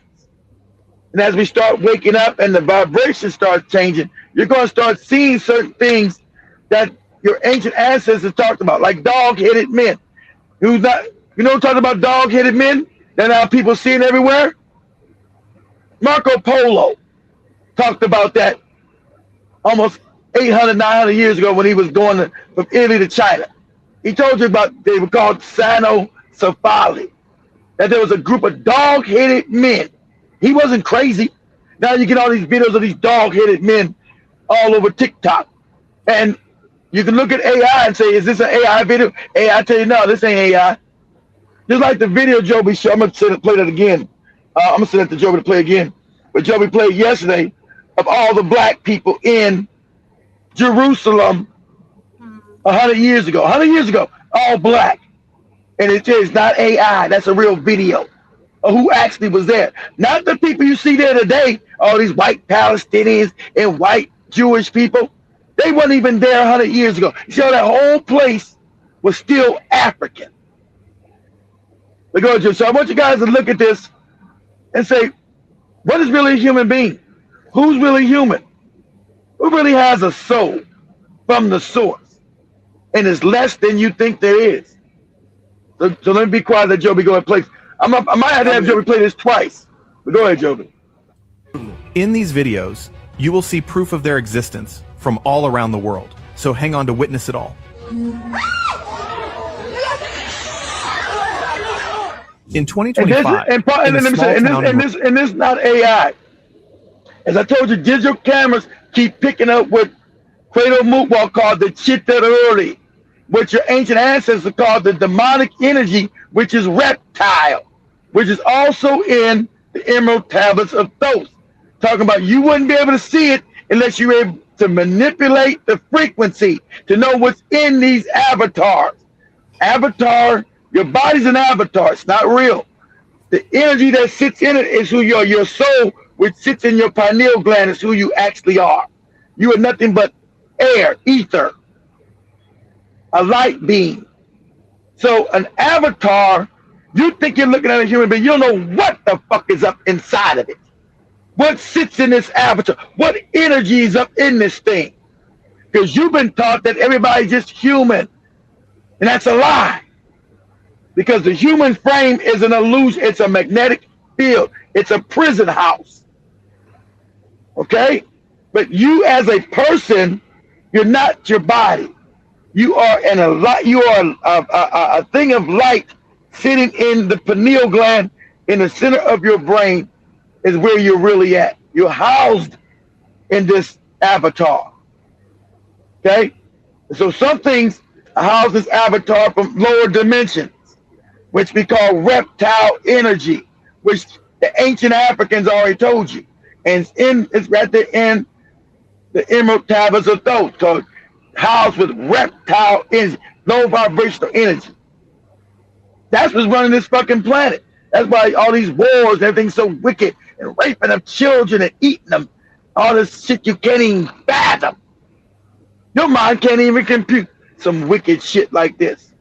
S4: And as we start waking up and the vibration starts changing, you're going to start seeing certain things that your ancient ancestors talked about, like dog-headed men. Talking about dog-headed men that now people seeing everywhere? Marco Polo talked about that almost 800, 900 years ago when he was going from Italy to China. He told you about, they were called Cynocephali, that there was a group of dog-headed men. He wasn't crazy. Now you get all these videos of these dog-headed men all over TikTok. And you can look at AI and say, is this an AI video? AI tell you, no, this ain't AI. Just like the video Joby showed. I'm going to play that again. I'm going to send it to Joby to play again. what Joey played yesterday of all the black people in Jerusalem 100 years ago. 100 years ago, all black. And it is not AI. That's a real video of who actually was there. Not the people you see there today, all these white Palestinians and white Jewish people. They weren't even there 100 years ago. So that whole place was still African. So I want you guys to look at this and say, what is really a human being? Who's really human? Who really has a soul from the source and is less than you think there is? So let me be quiet, let Joby go ahead and play. I might have to have Joby play this twice. But go ahead, Joby.
S10: In these videos, you will see proof of their existence from all around the world. So hang on to witness it all. In 2025,
S4: and this not AI. As I told you, digital cameras keep picking up what Credo Mutwal called the Chitauri, which your ancient ancestors called the demonic energy, which is reptile, which is also in the Emerald Tablets of Thoth. Talking about you wouldn't be able to see it unless you were able to manipulate the frequency to know what's in these avatars. Avatar, your body's an avatar. It's not real. The energy that sits in it is who you are. Your soul, which sits in your pineal gland, is who you actually are. You are nothing but air, ether, a light beam. So an avatar, you think you're looking at a human being, you don't know what the fuck is up inside of it. What sits in this avatar? What energy is up in this thing? Because you've been taught that everybody's just human. And that's a lie. Because the human frame is an illusion. It's a magnetic field. It's a prison house. Okay? But you as a person, you're not your body. You are a thing of light sitting in the pineal gland in the center of your brain is where you're really at. You're housed in this avatar. Okay? So some things house this avatar from lower dimensions, which we call reptile energy, which the ancient Africans already told you. And it's right there in the Emerald Tablets of Thoth, called housed with reptile energy, low vibrational energy. That's what's running this fucking planet. That's why all these wars, everything's so wicked, and raping of children and eating them. All this shit you can't even fathom. Your mind can't even compute some wicked shit like this.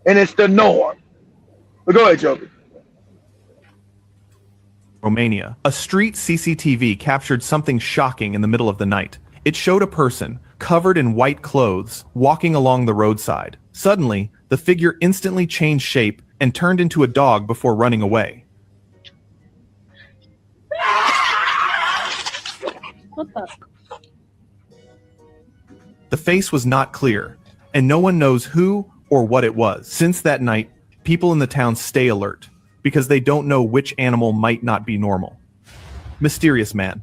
S4: And it's the norm. But go ahead, Joby.
S10: Romania. A street CCTV captured something shocking in the middle of the night. It showed a person covered in white clothes walking along the roadside. Suddenly, the figure instantly changed shape and turned into a dog before running away.
S2: What the?
S10: The face was not clear, and no one knows who or what it was. Since that night, people in the town stay alert because they don't know which animal might not be normal. Mysterious man.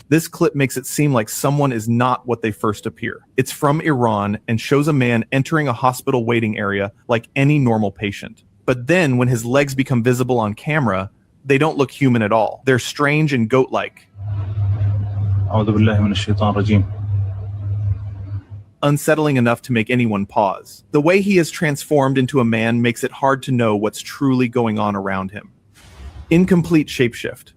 S10: This clip makes it seem like someone is not what they first appear. It's from Iran and shows a man entering a hospital waiting area like any normal patient. But then when his legs become visible on camera, they don't look human at all. They're strange and goat-like. Unsettling enough to make anyone pause. The way he is transformed into a man makes it hard to know what's truly going on around him. Incomplete shapeshift.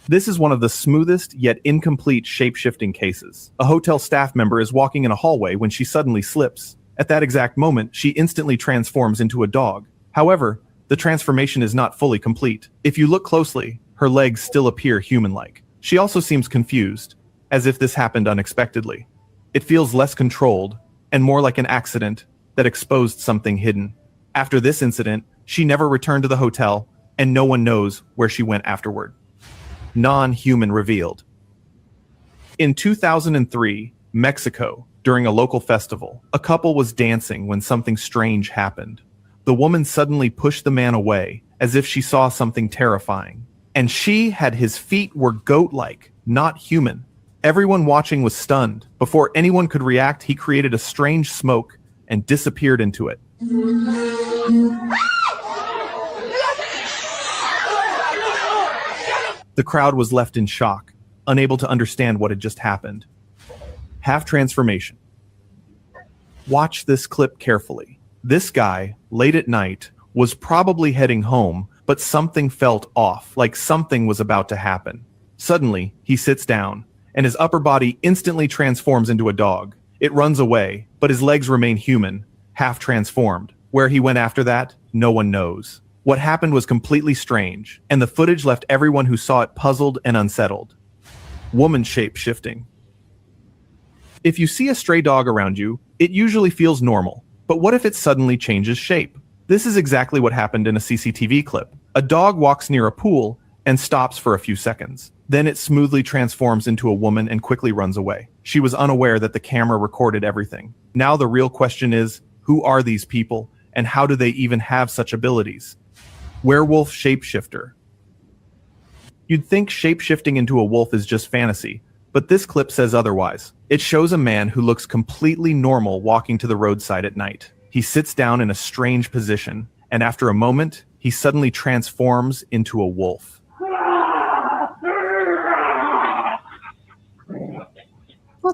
S10: This is one of the smoothest yet incomplete shape-shifting cases. A hotel staff member is walking in a hallway when she suddenly slips. At that exact moment, she instantly transforms into a dog. However, the transformation is not fully complete. If you look closely, her legs still appear human-like. She also seems confused, as if this happened unexpectedly. It feels less controlled and more like an accident that exposed something hidden. After this incident, she never returned to the hotel, and no one knows where she went afterward. Non-human revealed. In 2003, Mexico, during a local festival, a couple was dancing when something strange happened. The woman suddenly pushed the man away, as if she saw something terrifying. And his feet were goat-like, not human. Everyone watching was stunned. Before anyone could react, he created a strange smoke and disappeared into it. The crowd was left in shock, unable to understand what had just happened. Half transformation. Watch this clip carefully. This guy, late at night, was probably heading home, but something felt off, like something was about to happen. Suddenly, he sits down, and his upper body instantly transforms into a dog. It runs away, but his legs remain human, half transformed. Where he went after that, no one knows. What happened was completely strange, and the footage left everyone who saw it puzzled and unsettled. Woman shape shifting. If you see a stray dog around you, it usually feels normal, but what if it suddenly changes shape? This is exactly what happened in a CCTV clip. A dog walks near a pool and stops for a few seconds. Then it smoothly transforms into a woman and quickly runs away. She was unaware that the camera recorded everything. Now the real question is, who are these people, and how do they even have such abilities? Werewolf shapeshifter. You'd think shapeshifting into a wolf is just fantasy, but this clip says otherwise. It shows a man who looks completely normal walking to the roadside at night. He sits down in a strange position, and after a moment, he suddenly transforms into a wolf.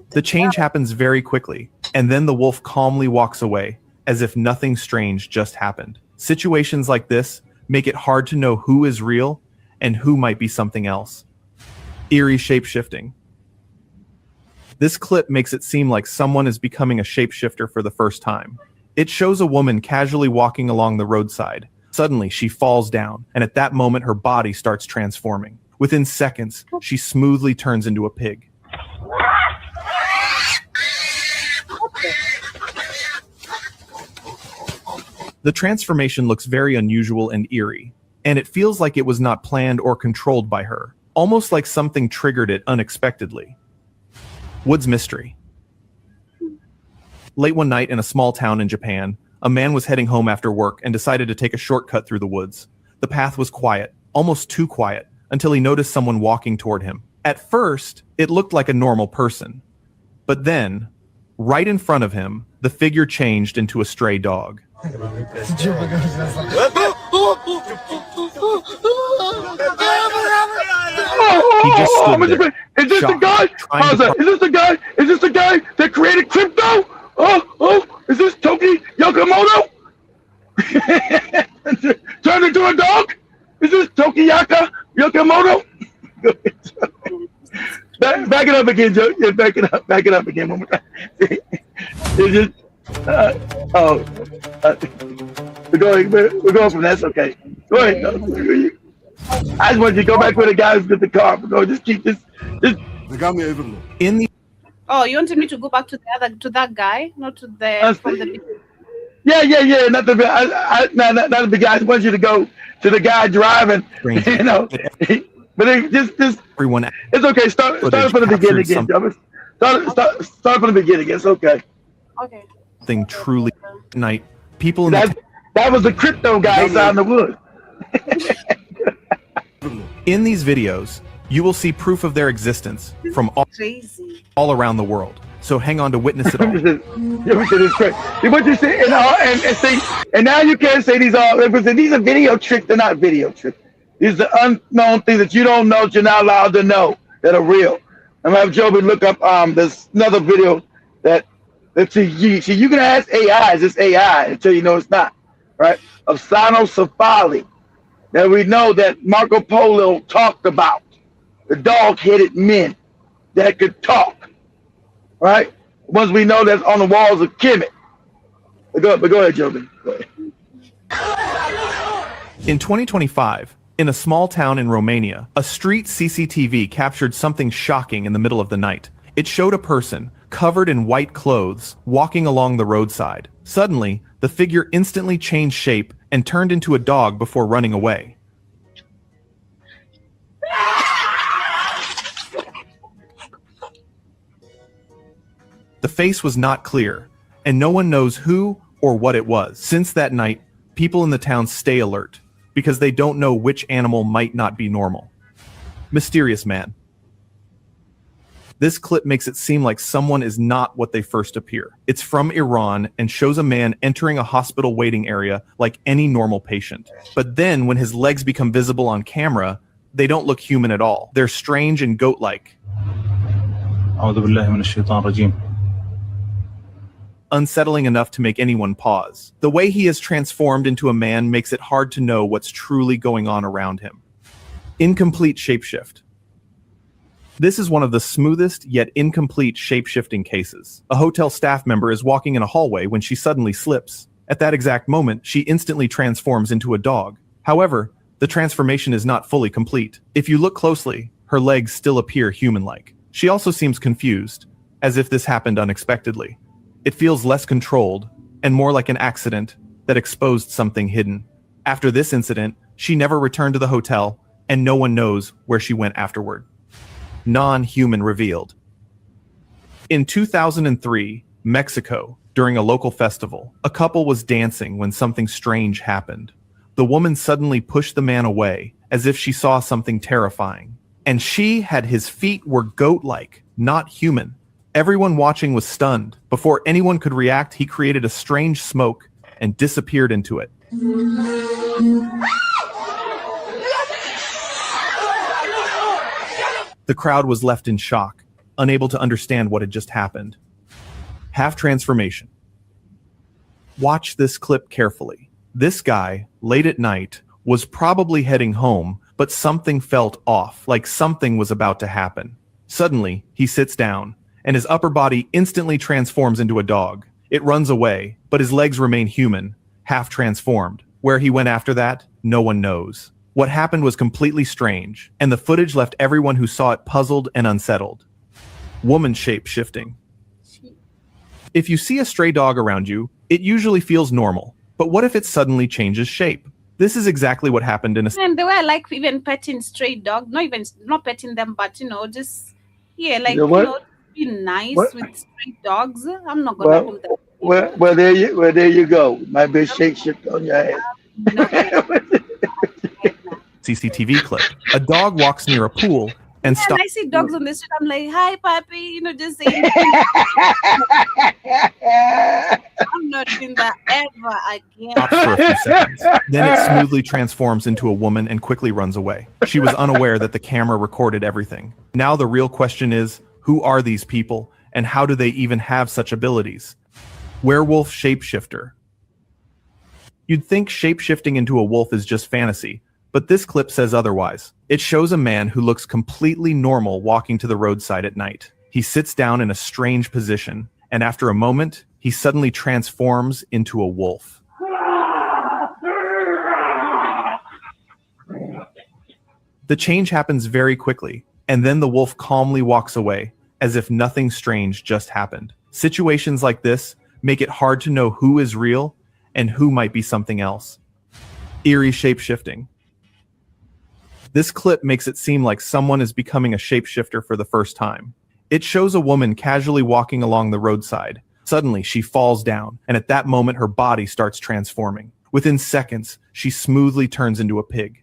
S10: The change happens very quickly, and then the wolf calmly walks away, as if nothing strange just happened. Situations like this make it hard to know who is real and who might be something else. Eerie shapeshifting. This clip makes it seem like someone is becoming a shapeshifter for the first time. It shows a woman casually walking along the roadside. Suddenly, she falls down, and at that moment, her body starts transforming. Within seconds, she smoothly turns into a pig. The transformation looks very unusual and eerie, and it feels like it was not planned or controlled by her, almost like something triggered it unexpectedly. Woods mystery. Late one night in a small town in Japan, a man was heading home after work and decided to take a shortcut through the woods. The path was quiet, almost too quiet, until he noticed someone walking toward him. At first, it looked like a normal person. But then, right in front of him, the figure changed into a stray dog. He just stood there.
S4: Is this the guy? Is this the guy? Is this the guy that created crypto? Is this Toki Yakamoto? Turned into a dog? Is this Toki Yakamoto? Back it up again, Joe. Yeah, back it up again one more time. It's just, we're going from that's okay. Go ahead. No, I just wanted you to go back with the guy who's with the car. But go, just keep this.
S11: They got me overlooked.
S10: In the
S2: Oh, you wanted me to go back to that guy, not to the from the.
S4: Yeah. Not the big guy. I just want you to go to the guy driving. You know, but it just
S10: everyone.
S4: It's okay. Start from the beginning again, Joe. Start from the beginning. It's okay.
S2: Okay.
S10: Thing truly night. People in
S4: that was the crypto guy outside in the woods.
S10: In these videos, you will see proof of their existence from all around the world. So hang on to witness it all.
S4: It's crazy. What you say, and see, and now you can't say these are video tricks. They're not video tricks. These are unknown things that you don't know, that you're not allowed to know, that are real. I'm gonna have Joby look up there's another video that you can ask AI, is this AI until you know it's not, right? Of cynocephaly, that we know that Marco Polo talked about, the dog-headed men that could talk, right? Ones we know that's on the walls of Kemet. But go ahead, Joby. Go ahead.
S10: In 2025, in a small town in Romania, a street CCTV captured something shocking in the middle of the night. It showed a person, covered in white clothes, walking along the roadside. Suddenly, the figure instantly changed shape and turned into a dog before running away. The face was not clear, and no one knows who or what it was. Since that night, people in the town stay alert, because they don't know which animal might not be normal. Mysterious man. This clip makes it seem like someone is not what they first appear. It's from Iran and shows a man entering a hospital waiting area like any normal patient. But then when his legs become visible on camera, They don't look human at all. They're strange and goat-like. Unsettling enough to make anyone pause. The way he is transformed into a man makes it hard to know what's truly going on around him. Incomplete shapeshift. This is one of the smoothest yet incomplete shape-shifting cases. A hotel staff member is walking in a hallway when she suddenly slips. At that exact moment, she instantly transforms into a dog. However, the transformation is not fully complete. If you look closely, her legs still appear human-like. She also seems confused, as if this happened unexpectedly. It feels less controlled and more like an accident that exposed something hidden. After this incident, she never returned to the hotel, and no one knows where she went afterward. Non-human revealed. In 2003, Mexico, during a local festival, a couple was dancing when something strange happened. The woman suddenly pushed the man away, as if she saw something terrifying. And his feet were goat-like, not human. Everyone watching was stunned. Before anyone could react, he created a strange smoke and disappeared into it. The crowd was left in shock, unable to understand what had just happened. Half transformation. Watch this clip carefully. This guy, late at night, was probably heading home, but something felt off, like something was about to happen. Suddenly, he sits down, and his upper body instantly transforms into a dog. It runs away, but his legs remain human, half transformed. Where he went after that, no one knows. What happened was completely strange, and the footage left everyone who saw it puzzled and unsettled. Woman shape shifting. If you see a stray dog around you, it usually feels normal. But what if it suddenly changes shape? This is exactly what happened in a...
S2: And the way I like even petting stray dog, not petting them, but just be nice with stray dogs. I'm not gonna do that.
S4: Well, there you go. My big shape shift on your head.
S10: CCTV clip. A dog walks near a pool and stops.
S2: And I see dogs on the street. I'm like, "Hi, puppy," just saying. I'm not doing that ever again.
S10: Stops for a few seconds. Then it smoothly transforms into a woman and quickly runs away. She was unaware that the camera recorded everything. Now the real question is, who are these people, and how do they even have such abilities? Werewolf shapeshifter. You'd think shapeshifting into a wolf is just fantasy, but this clip says otherwise. It shows a man who looks completely normal walking to the roadside at night. He sits down in a strange position, and after a moment, he suddenly transforms into a wolf. The change happens very quickly, and then the wolf calmly walks away, as if nothing strange just happened. Situations like this make it hard to know who is real and who might be something else. Eerie shapeshifting. This clip makes it seem like someone is becoming a shapeshifter for the first time. It shows a woman casually walking along the roadside. Suddenly, she falls down, and at that moment, her body starts transforming. Within seconds, she smoothly turns into a pig.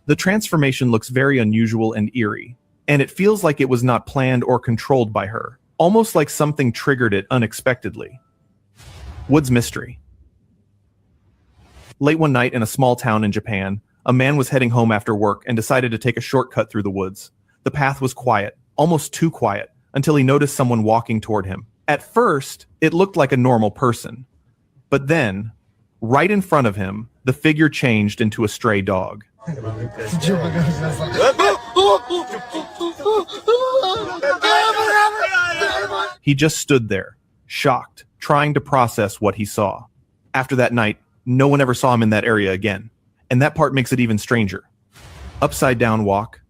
S10: The transformation looks very unusual and eerie, and it feels like it was not planned or controlled by her, almost like something triggered it unexpectedly. Woods mystery. Late one night in a small town in Japan, a man was heading home after work and decided to take a shortcut through the woods. The path was quiet, almost too quiet, until he noticed someone walking toward him. At first, it looked like a normal person. But then, right in front of him, the figure changed into a stray dog. He just stood there, shocked, trying to process what he saw. After that night, no one ever saw him in that area again. And that part makes it even stranger. Upside down walk.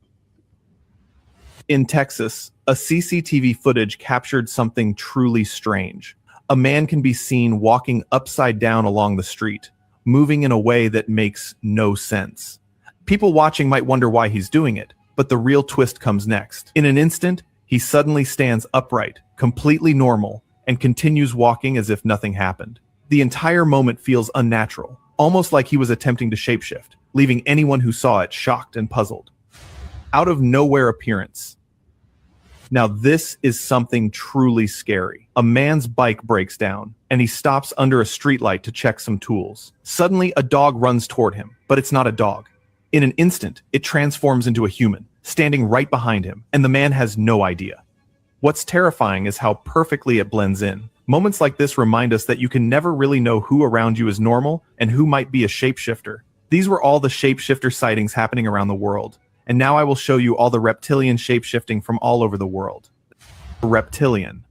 S10: In Texas, a CCTV footage captured something truly strange. A man can be seen walking upside down along the street, moving in a way that makes no sense. People watching might wonder why he's doing it, but the real twist comes next. In an instant, he suddenly stands upright, completely normal, and continues walking as if nothing happened. The entire moment feels unnatural, almost like he was attempting to shapeshift, leaving anyone who saw it shocked and puzzled. Out of nowhere appearance. Now this is something truly scary. A man's bike breaks down, and he stops under a streetlight to check some tools. Suddenly, a dog runs toward him, but it's not a dog. In an instant, it transforms into a human, standing right behind him, and the man has no idea. What's terrifying is how perfectly it blends in. Moments like this remind us that you can never really know who around you is normal and who might be a shapeshifter. These were all the shapeshifter sightings happening around the world. And now I will show you all the reptilian shapeshifting from all over the world. Reptilian.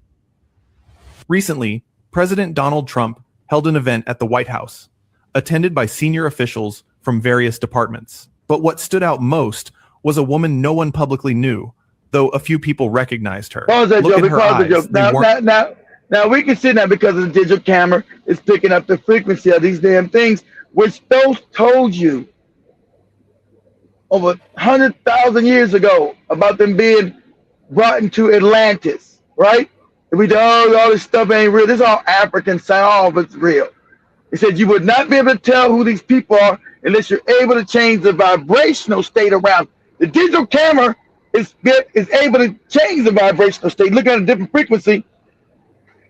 S10: Recently, President Donald Trump held an event at the White House, attended by senior officials from various departments. But what stood out most was a woman no one publicly knew, though a few people recognized her.
S4: Pause that,
S10: Look
S4: Joe,
S10: at her
S4: because
S10: eyes.
S4: of Joe. Now we can see that because of the digital camera is picking up the frequency of these damn things, which those told you over 100,000 years ago about them being brought into Atlantis, right? And we all this stuff ain't real. This is all African science, all of it's real. He said you would not be able to tell who these people are unless you're able to change the vibrational state around. The digital camera is able to change the vibrational state. Look at a different frequency.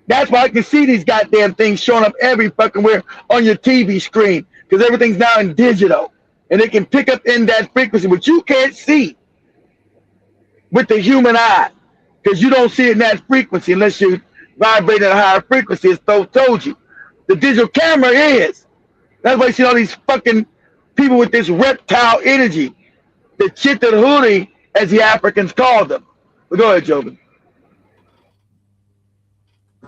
S4: That's why I can see these goddamn things showing up every fucking where on your TV screen, because everything's now in digital. And it can pick up in that frequency, but you can't see with the human eye, because you don't see it in that frequency unless you vibrate at a higher frequency, as told you. The digital camera is. That's why you see all these fucking people with this reptile energy, the Chitauri, as the Africans called them. But go ahead, Jobin.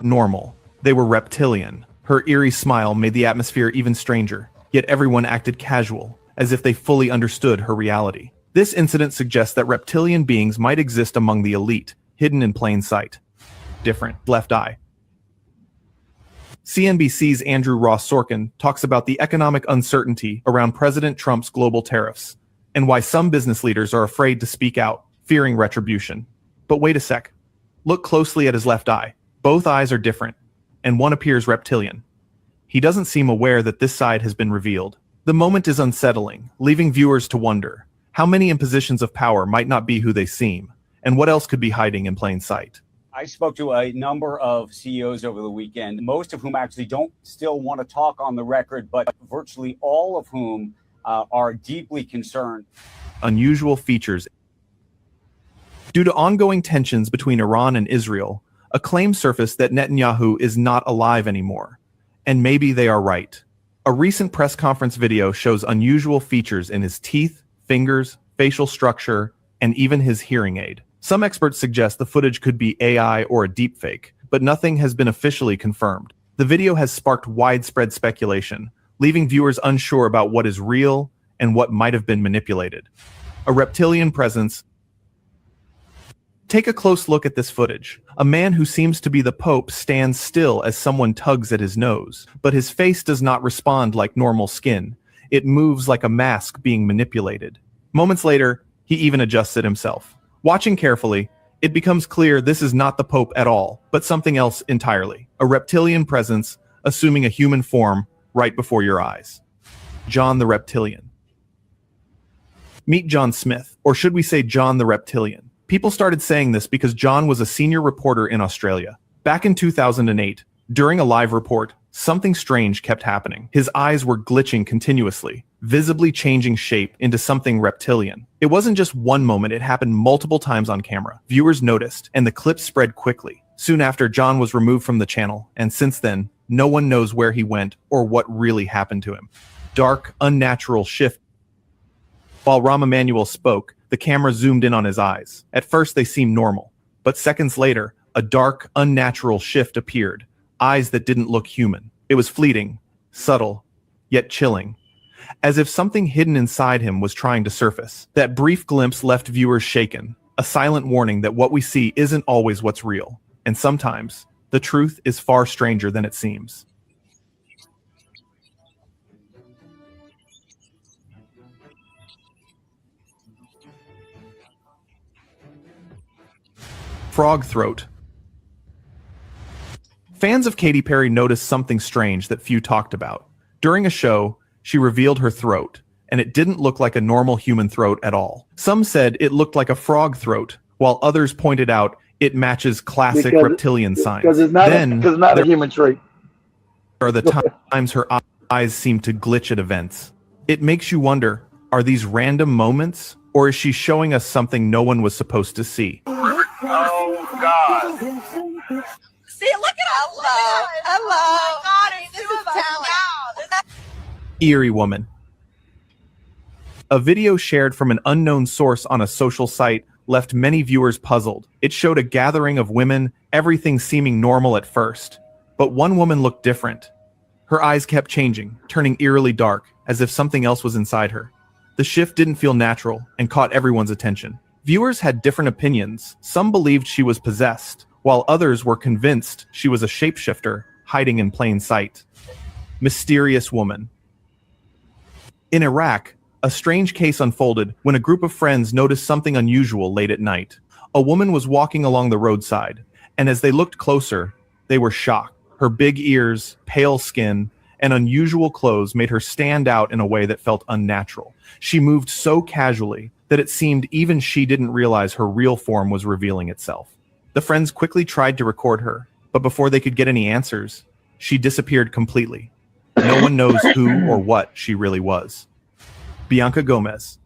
S10: Normal. They were reptilian. Her eerie smile made the atmosphere even stranger, yet everyone acted casual, as if they fully understood her reality. This incident suggests that reptilian beings might exist among the elite, hidden in plain sight. Different. Left eye. CNBC's Andrew Ross Sorkin talks about the economic uncertainty around President Trump's global tariffs, and why some business leaders are afraid to speak out, fearing retribution. But wait a sec. Look closely at his left eye. Both eyes are different, and one appears reptilian. He doesn't seem aware that this side has been revealed. The moment is unsettling, leaving viewers to wonder how many in positions of power might not be who they seem, and what else could be hiding in plain sight.
S12: I spoke to a number of CEOs over the weekend, most of whom actually don't still want to talk on the record, but virtually all of whom are deeply concerned.
S10: Unusual features. Due to ongoing tensions between Iran and Israel, a claim surfaced that Netanyahu is not alive anymore. And maybe they are right. A recent press conference video shows unusual features in his teeth, fingers, facial structure, and even his hearing aid. Some experts suggest the footage could be AI or a deepfake, but nothing has been officially confirmed. The video has sparked widespread speculation, leaving viewers unsure about what is real and what might have been manipulated. A reptilian presence. Take a close look at this footage. A man who seems to be the Pope stands still as someone tugs at his nose, but his face does not respond like normal skin. It moves like a mask being manipulated. Moments later, he even adjusts it himself. Watching carefully, it becomes clear this is not the Pope at all, but something else entirely. A reptilian presence assuming a human form right before your eyes. John the Reptilian. Meet John Smith, or should we say John the Reptilian. People started saying this because John was a senior reporter in Australia. Back in 2008, during a live report, something strange kept happening. His eyes were glitching continuously, visibly changing shape into something reptilian. It wasn't just one moment, it happened multiple times on camera. Viewers noticed, and the clip spread quickly. Soon after, John was removed from the channel, and since then, no one knows where he went or what really happened to him. Dark, unnatural shift. While Rahm Emanuel spoke, the camera zoomed in on his eyes. At first they seemed normal, but seconds later, a dark, unnatural shift appeared, eyes that didn't look human. It was fleeting, subtle, yet chilling, as if something hidden inside him was trying to surface. That brief glimpse left viewers shaken, a silent warning that what we see isn't always what's real, and sometimes the truth is far stranger than it seems. Frog throat. Fans of Katy Perry noticed something strange that few talked about. During a show, she revealed her throat, and it didn't look like a normal human throat at all. Some said it looked like a frog throat, while others pointed out It matches classic
S4: Because
S10: reptilian signs.
S4: Because it's not
S10: Then
S4: a human trait.
S10: there are the times her eyes seem to glitch at events. It makes you wonder, are these random moments, or is she showing us something no one was supposed to see?
S4: Oh, God.
S13: See, look at hello. Oh my God, this is talent.
S10: Eerie woman. A video shared from an unknown source on a social site left many viewers puzzled. It showed a gathering of women, everything seeming normal at first. But one woman looked different. Her eyes kept changing, turning eerily dark, as if something else was inside her. The shift didn't feel natural and caught everyone's attention. Viewers had different opinions. Some believed she was possessed, while others were convinced she was a shapeshifter hiding in plain sight. Mysterious woman. In Iraq, a strange case unfolded when a group of friends noticed something unusual late at night. A woman was walking along the roadside, and as they looked closer, they were shocked. Her big ears, pale skin, and unusual clothes made her stand out in a way that felt unnatural. She moved so casually that it seemed even she didn't realize her real form was revealing itself. The friends quickly tried to record her, but before they could get any answers, she disappeared completely. No one knows who or what she really was. Bianca Gomez.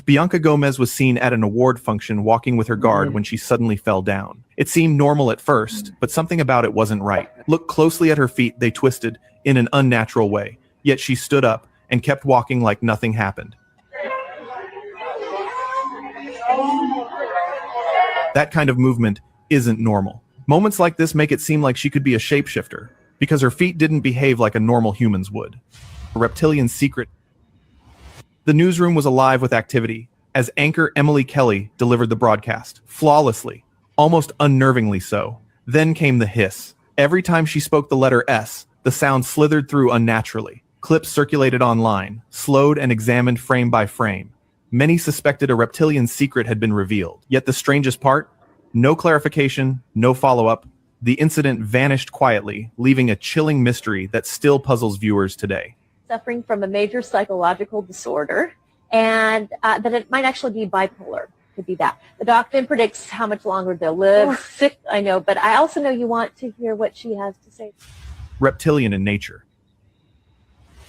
S10: Bianca Gomez was seen at an award function walking with her guard when she suddenly fell down. It seemed normal at first, but something about it wasn't right. Look closely at her feet, they twisted in an unnatural way, yet she stood up and kept walking like nothing happened. That kind of movement isn't normal. Moments like this make it seem like she could be a shapeshifter, because her feet didn't behave like a normal human's would. A reptilian secret. The newsroom was alive with activity as anchor Emily Kelly delivered the broadcast, flawlessly, almost unnervingly so. Then came the hiss. Every time she spoke the letter S, the sound slithered through unnaturally. Clips circulated online, slowed and examined frame by frame. Many suspected a reptilian secret had been revealed. Yet the strangest part? No clarification, no follow-up. The incident vanished quietly, leaving a chilling mystery that still puzzles viewers today.
S14: Suffering from a major psychological disorder, and that it might actually be bipolar. Could be that. The doc then predicts how much longer they'll live. Sick, I know, but I also know you want to hear what she has to say.
S10: Reptilian in nature.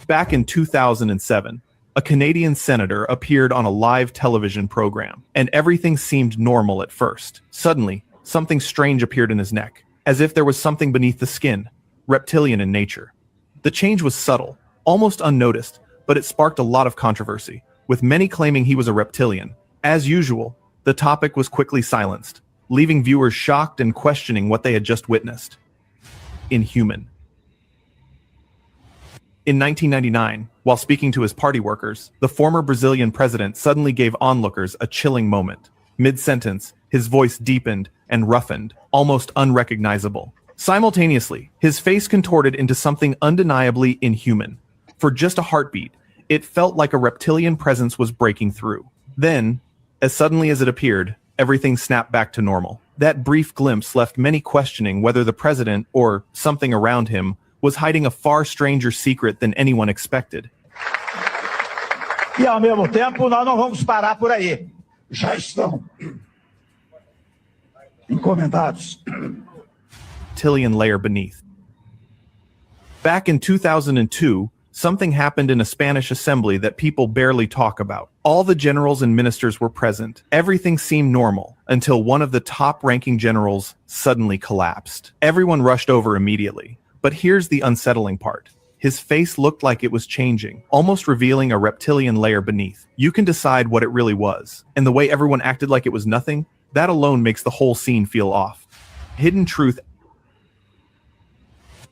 S10: Back in 2007, a Canadian senator appeared on a live television program, and everything seemed normal at first. Suddenly, something strange appeared in his neck, as if there was something beneath the skin, reptilian in nature. The change was subtle, almost unnoticed, but it sparked a lot of controversy, with many claiming he was a reptilian. As usual, the topic was quickly silenced, leaving viewers shocked and questioning what they had just witnessed. Inhuman. In 1999, while speaking to his party workers, the former Brazilian president suddenly gave onlookers a chilling moment. Mid-sentence, his voice deepened and roughened, almost unrecognizable. Simultaneously, his face contorted into something undeniably inhuman. For just a heartbeat, it felt like a reptilian presence was breaking through. Then, as suddenly as it appeared, everything snapped back to normal. That brief glimpse left many questioning whether the president, or something around him, was hiding a far stranger secret than anyone expected.
S15: E ao mesmo tempo, nós não vamos parar por aí. Já estão encomendados.
S10: Reptilian layer beneath. Back in 2002, something happened in a Spanish assembly that people barely talk about. All the generals and ministers were present. Everything seemed normal until one of the top-ranking generals suddenly collapsed. Everyone rushed over immediately. But here's the unsettling part. His face looked like it was changing, almost revealing a reptilian layer beneath. You can decide what it really was, and the way everyone acted like it was nothing, that alone makes the whole scene feel off. Hidden truth.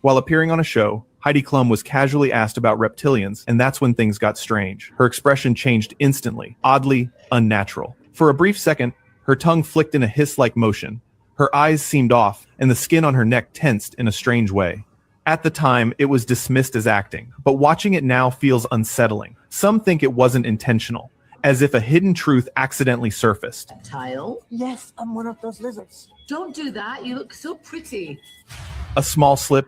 S10: While appearing on a show, Heidi Klum was casually asked about reptilians, and that's when things got strange. Her expression changed instantly, oddly unnatural. For a brief second, her tongue flicked in a hiss-like motion. Her eyes seemed off, and the skin on her neck tensed in a strange way. At the time, it was dismissed as acting, but watching it now feels unsettling. Some think it wasn't intentional, as if a hidden truth accidentally surfaced.
S16: Tile? Yes, I'm one of those lizards. Don't do that. You look so pretty.
S10: A small slip.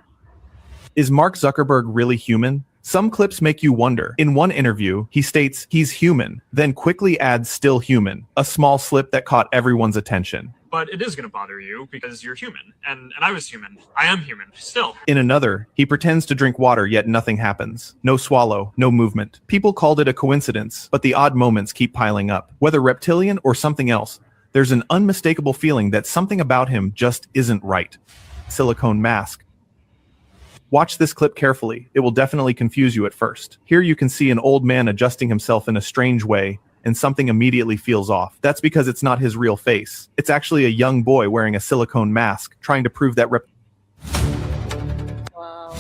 S10: Is Mark Zuckerberg really human? Some clips make you wonder. In one interview, he states he's human, then quickly adds still human, a small slip that caught everyone's attention.
S17: but it is going to bother you because you're human. And I was human. I am human still.
S10: In another, he pretends to drink water, yet nothing happens. No swallow, no movement. People called it a coincidence, but the odd moments keep piling up. Whether reptilian or something else, there's an unmistakable feeling that something about him just isn't right. Silicone mask. Watch this clip carefully. It will definitely confuse you at first. Here you can see an old man adjusting himself in a strange way, and something immediately feels off. That's because it's not his real face. It's actually a young boy wearing a silicone mask, trying to prove that
S2: Wow.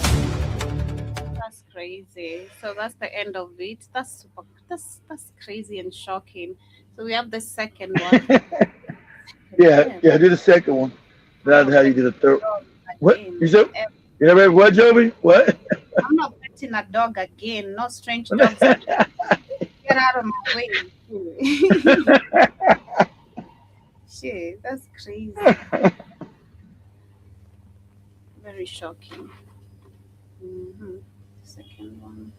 S2: That's crazy. So that's the end of it. That's crazy and shocking. So we have the second one.
S4: Yeah, do the second one. That's how you do the third. What? You said? You never what, Joby? What?
S2: I'm not petting a dog again. No strange dogs. Get out of my way. Shit, that's crazy. Very shocking. Second one.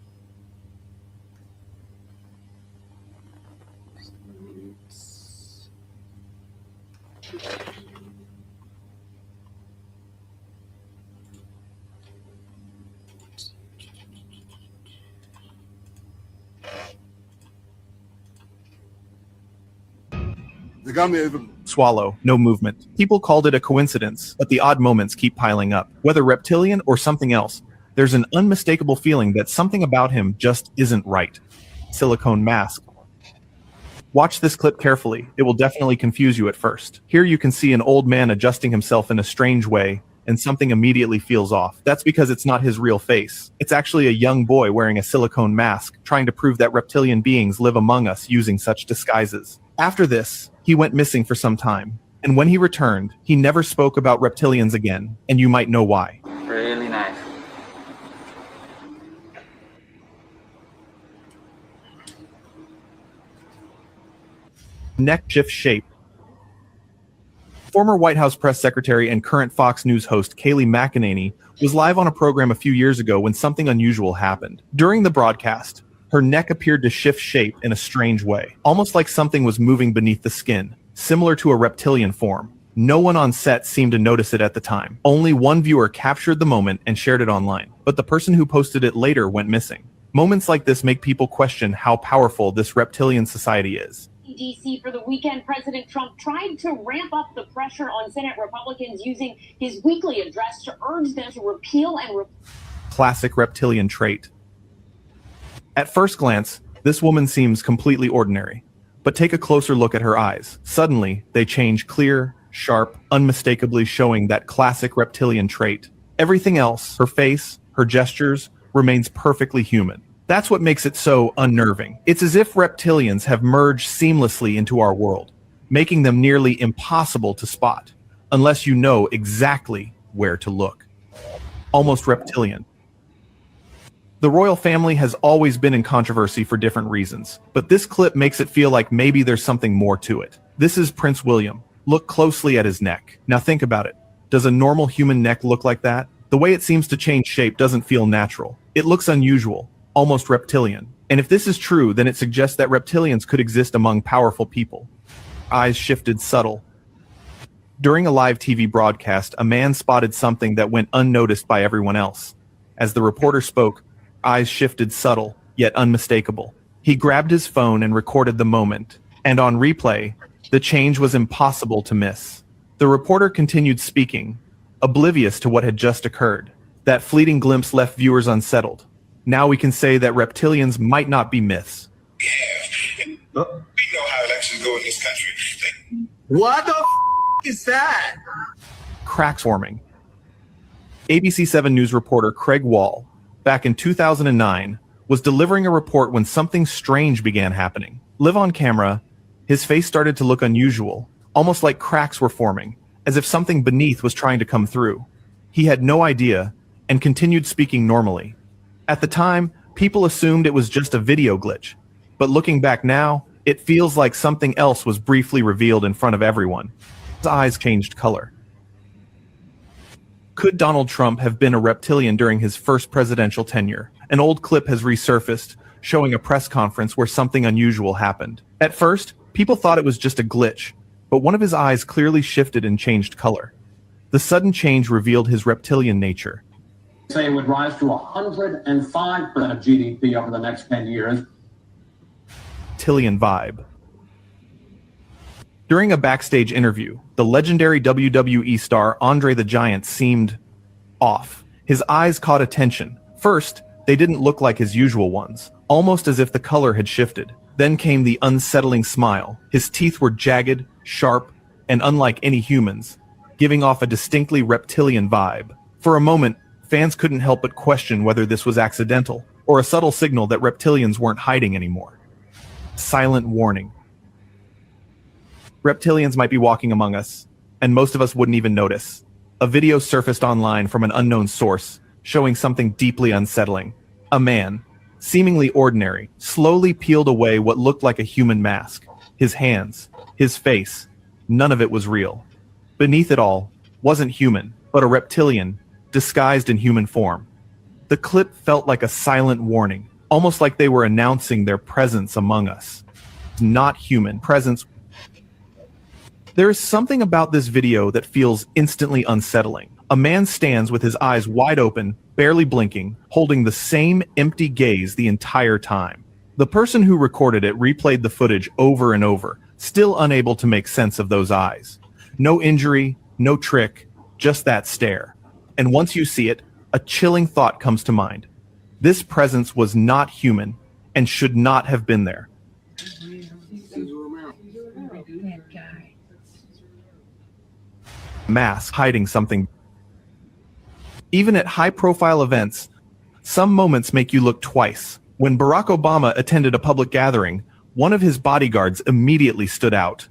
S11: They got me over.
S10: swallow, no movement. People called it a coincidence, but the odd moments keep piling up. Whether reptilian or something else, there's an unmistakable feeling that something about him just isn't right. Silicone mask. Watch this clip carefully. It will definitely confuse you at first. Here you can see an old man adjusting himself in a strange way, and something immediately feels off. That's because it's not his real face. It's actually a young boy wearing a silicone mask, trying to prove that reptilian beings live among us using such disguises. After this, he went missing for some time, and when he returned, he never spoke about reptilians again, and you might know why.
S18: Really nice.
S10: Neck shift shape. Former White House press secretary and current Fox News host Kayleigh McEnany was live on a program a few years ago when something unusual happened. During the broadcast, her neck appeared to shift shape in a strange way, almost like something was moving beneath the skin, similar to a reptilian form. No one on set seemed to notice it at the time. Only one viewer captured the moment and shared it online, but the person who posted it later went missing. Moments like this make people question how powerful this reptilian society is.
S19: D.C. for the weekend, President Trump tried to ramp up the pressure on Senate Republicans using his weekly address to urge them to repeal and
S10: Classic reptilian trait. At first glance, this woman seems completely ordinary, but take a closer look at her eyes. Suddenly, they change clear, sharp, unmistakably showing that classic reptilian trait. Everything else, her face, her gestures, remains perfectly human. That's what makes it so unnerving. It's as if reptilians have merged seamlessly into our world, making them nearly impossible to spot, unless you know exactly where to look. Almost reptilian. The royal family has always been in controversy for different reasons, but this clip makes it feel like maybe there's something more to it. This is Prince William. Look closely at his neck. Now think about it. Does a normal human neck look like that? The way it seems to change shape doesn't feel natural. It looks unusual. Almost reptilian. And if this is true, then it suggests that reptilians could exist among powerful people. Eyes shifted subtle. During a live TV broadcast, a man spotted something that went unnoticed by everyone else. As the reporter spoke, eyes shifted subtle, yet unmistakable. He grabbed his phone and recorded the moment, and on replay, the change was impossible to miss. The reporter continued speaking, oblivious to what had just occurred. That fleeting glimpse left viewers unsettled. Now we can say that reptilians might not be myths.
S20: We know how elections go in this country.
S15: What the is that?
S10: Cracks forming. ABC 7 News reporter Craig Wall, back in 2009, was delivering a report when something strange began happening. Live on camera, his face started to look unusual, almost like cracks were forming, as if something beneath was trying to come through. He had no idea and continued speaking normally. At the time, people assumed it was just a video glitch, but looking back now, it feels like something else was briefly revealed in front of everyone. His eyes changed color. Could Donald Trump have been a reptilian during his first presidential tenure? An old clip has resurfaced, showing a press conference where something unusual happened. At first, people thought it was just a glitch, but one of his eyes clearly shifted and changed color. The sudden change revealed his reptilian nature.
S18: Say it would rise to 105% of GDP over the next 10 years.
S10: Reptilian vibe. During a backstage interview, the legendary WWE star Andre the Giant seemed off. His eyes caught attention. First, they didn't look like his usual ones, almost as if the color had shifted. Then came the unsettling smile. His teeth were jagged, sharp, and unlike any humans, giving off a distinctly reptilian vibe. For a moment, fans couldn't help but question whether this was accidental, or a subtle signal that reptilians weren't hiding anymore. Silent warning. Reptilians might be walking among us, and most of us wouldn't even notice. A video surfaced online from an unknown source, showing something deeply unsettling. A man, seemingly ordinary, slowly peeled away what looked like a human mask. His hands, his face, none of it was real. Beneath it all, wasn't human, but a reptilian, disguised in human form. The clip felt like a silent warning, almost like they were announcing their presence among us. Not human presence. There is something about this video that feels instantly unsettling. A man stands with his eyes wide open, barely blinking, holding the same empty gaze the entire time. The person who recorded it replayed the footage over and over, still unable to make sense of those eyes. No injury, no trick, just that stare. And once you see it, a chilling thought comes to mind. This presence was not human and should not have been there. Mask hiding something. Even at high-profile events, some moments make you look twice. When Barack Obama attended a public gathering, one of his bodyguards immediately stood out.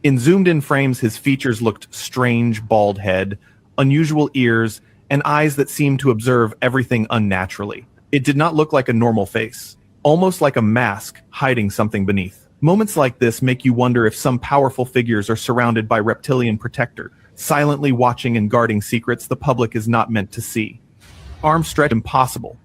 S10: In zoomed-in frames, his features looked strange, bald head, unusual ears, and eyes that seemed to observe everything unnaturally. It did not look like a normal face, almost like a mask hiding something beneath. Moments like this make you wonder if some powerful figures are surrounded by reptilian protectors, silently watching and guarding secrets the public is not meant to see. Arms stretched impossible.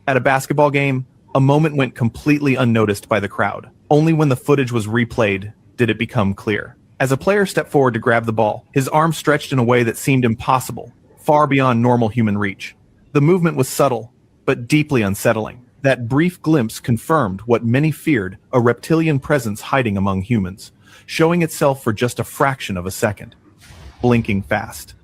S10: At a basketball game, a moment went completely unnoticed by the crowd. Only when the footage was replayed did it become clear. As a player stepped forward to grab the ball, his arm stretched in a way that seemed impossible, far beyond normal human reach. The movement was subtle, but deeply unsettling. That brief glimpse confirmed what many feared, a reptilian presence hiding among humans, showing itself for just a fraction of a second, blinking fast.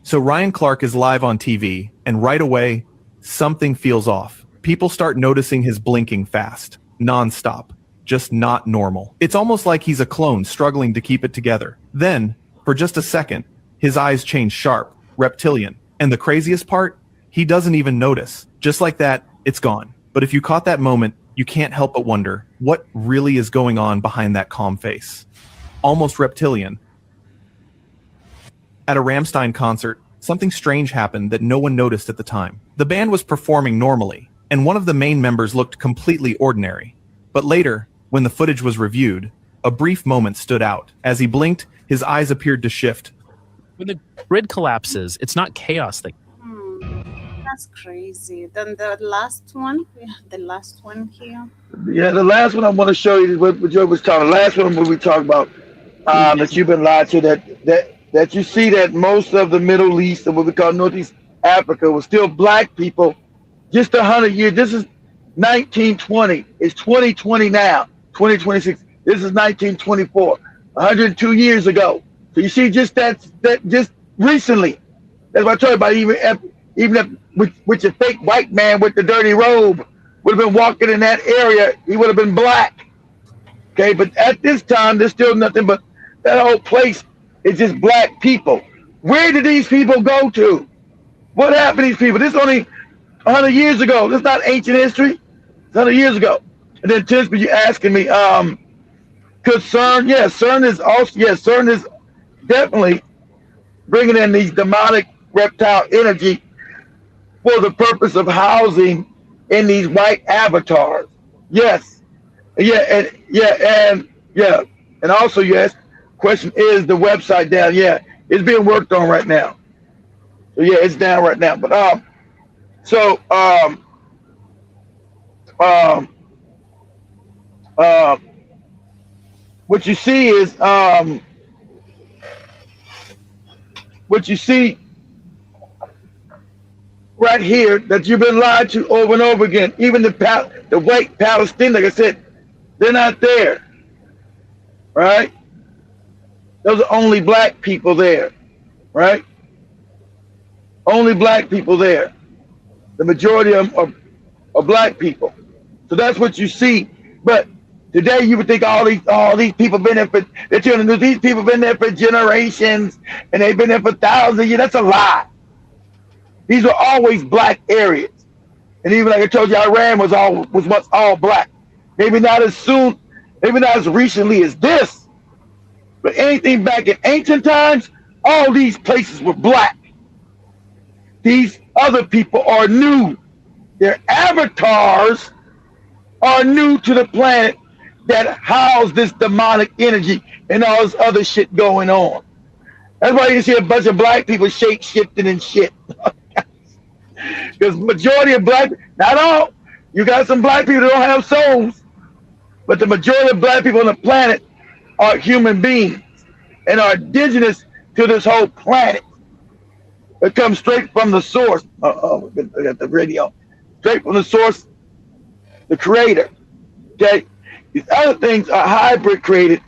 S10: So Ryan Clark is live on TV, and right away, something feels off. People start noticing his blinking fast, non-stop, just not normal. It's almost like he's a clone struggling to keep it together. Then, for just a second, his eyes change sharp, reptilian, and the craziest part, he doesn't even notice. Just like that, it's gone. But if you caught that moment, you can't help but wonder, what really is going on behind that calm face? Almost reptilian. At a Rammstein concert, something strange happened that no one noticed at the time. The band was performing normally, and one of the main members looked completely ordinary. But later, when the footage was reviewed, a brief moment stood out. As he blinked, his eyes appeared to shift.
S21: When the grid collapses, it's not chaos that...
S2: That's crazy. Then the last one, we have the last one here.
S4: Yeah, the last one I want to show you is what Joe was talking. The last one where we talk about that you've been lied to, that you see that most of the Middle East and what we call Northeast Africa was still black people just 100 years. This is 1920. It's 2020 now, 2026. This is 1924, 102 years ago. So you see just that just recently. That's what I told you about. Even if with your fake white man with the dirty robe would have been walking in that area, he would have been black. Okay, but at this time, there's still nothing but that whole place is just black people. Where did these people go to? What happened to these people? This is only 100 years ago. This is not ancient history. It's 100 years ago. And then Tinsby, you asking me, could CERN? Yes, CERN is definitely bringing in these demonic reptile energy for the purpose of housing in these white avatars. Yes. And also, yes, question is the website down? Yeah, it's being worked on right now. So yeah, it's down right now. But what you see is what you see right here that you've been lied to over and over again. Even the white Palestinians, like I said, they're not there, right? Those are only black people there, right? Only black people there. The majority of them are black people. So that's what you see. But today you would think all these people been there for these people been there for generations and they've been there for thousands of years. That's a lie. These were always black areas. And even like I told you, Iran was once all black. Maybe not as soon, maybe not as recently as this, but anything back in ancient times, all these places were black. These other people are new. Their avatars are new to the planet that house this demonic energy and all this other shit going on. That's why you see a bunch of black people shape-shifting and shit. Because majority of black, not all, you got some black people that don't have souls, but the majority of black people on the planet are human beings and are indigenous to this whole planet. It comes straight from the source. I got the radio. Straight from the source, the creator. Okay? These other things are hybrid created.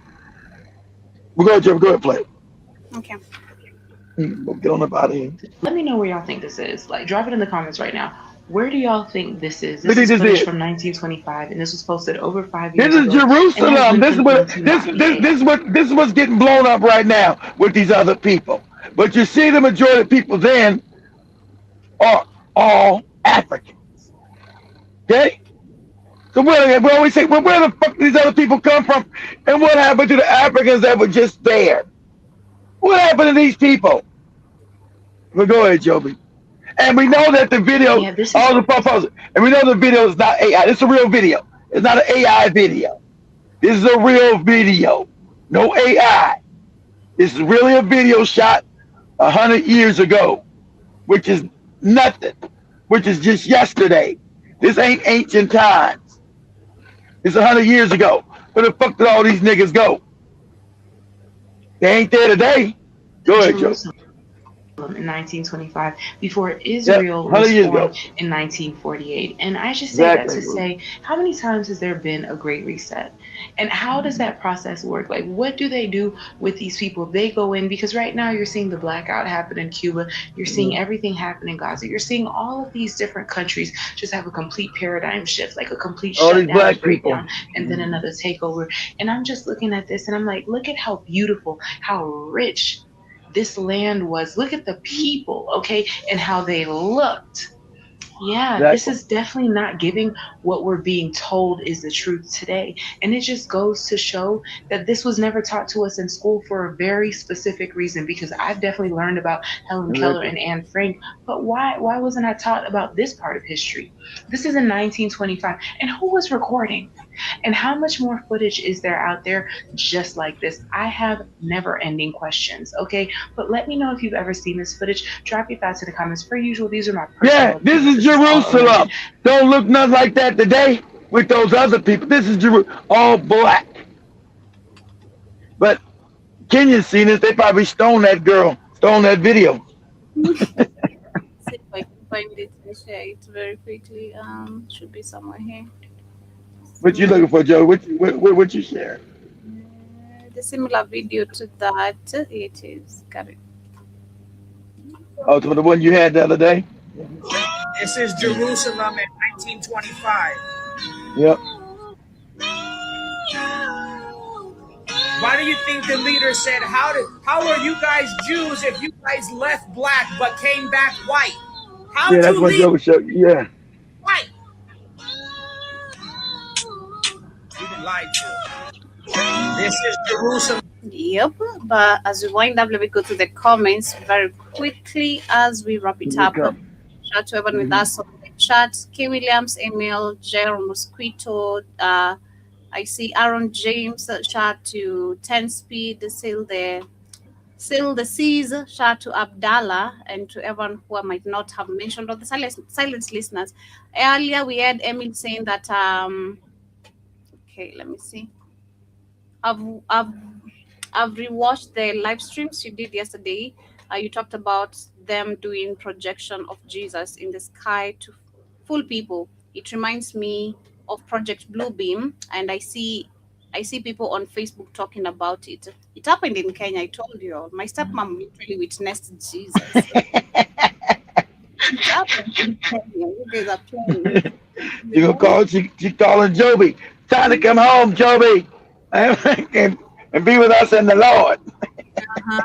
S4: We'll go, Jeff, go ahead, play.
S2: Okay.
S4: We'll get on up out of here.
S1: Let me know where y'all think this is. Like, drop it in the comments right now. Where do y'all think this is?
S4: This
S1: This is
S4: is
S1: footage
S4: it.
S1: from 1925, and this was posted over 5 years
S4: This is
S1: ago. and has
S4: Jerusalem.
S1: been
S4: This is what's getting blown up right now with these other people. But you see, the majority of people then are all Africans. Okay? So we always say, well, where the fuck do these other people come from? And what happened to the Africans that were just there? What happened to these people? Well, go ahead, Joby. And we know that the video, all the proposals, and we know the video is not AI. It's a real video. It's not an AI video. This is a real video. No AI. This is really a video shot 100 years ago, which is nothing, which is just yesterday. This ain't ancient times. It's 100 years ago. Where the fuck did all these niggas go? They ain't there today. Go ahead, Joe.
S1: In 1925, before Israel was
S4: 100 years
S1: formed
S4: ago.
S1: in 1948. And I just say that
S4: Exactly.
S1: to say, how many times has there been a great reset? And how does that process work? Like, what do they do with these people? They go in, because right now you're seeing the blackout happen in Cuba. You're seeing everything happen in Gaza. You're seeing all of these different countries just have a complete paradigm shift, like a complete
S4: All these
S1: shutdown,
S4: black people.
S1: breakdown, and then another takeover. And I'm just looking at this and I'm like, look at how beautiful, how rich this land was. Look at the people, okay, and how they looked. Yeah, this is definitely not giving what we're being told is the truth today. And it just goes to show that this was never taught to us in school for a very specific reason, because I've definitely learned about Helen Keller and Anne Frank, but why wasn't I taught about this part of history? This is in 1925, and who was recording? And how much more footage is there out there just like this? I have never-ending questions, okay? But let me know if you've ever seen this footage. Drop your thoughts in the comments. Per usual, these are my personal
S4: Yeah, this is Jerusalem. Don't look nothing like that today with those other people. This is all black. But Kenyans seen this, they probably stoned that girl, stoned that video.
S2: See if I can find it and share it very quickly. Should be somewhere here.
S4: What you looking for, Joe? What you share?
S2: The similar video to that. It is. Got it.
S4: Oh, to the one you had the other day?
S22: This is Jerusalem in 1925.
S4: Yep.
S22: Why do you think the leader said, how are you guys Jews if you guys left black but came back white? How
S4: Yeah, that's
S22: to
S4: what
S22: leave
S4: Joe was showing. Yeah.
S22: white? We've been lied to. This is Jerusalem.
S2: Yep. But as we wind up, let me go to the comments very quickly as we wrap it up. Shout out to everyone with us on the chat. K. Williams, Emil, Jerome Mosquito, I see Aaron James, shout out to 10 Speed, Sail the Seas, shout out to Abdallah, and to everyone who I might not have mentioned, or the silent listeners. Earlier we had Emil saying that, okay, let me see. I've I've I've rewatched the live streams you did yesterday. You talked about them doing projection of Jesus in the sky to fool people. It reminds me of Project Bluebeam, and I see people on Facebook talking about it. It happened in Kenya. I told you all. My stepmom literally witnessed Jesus. It happened in Kenya. You guys are playing.
S4: You gonna call? She calling Joby. Time to come home, Joby, and be with us in the Lord.
S2: Uh-huh.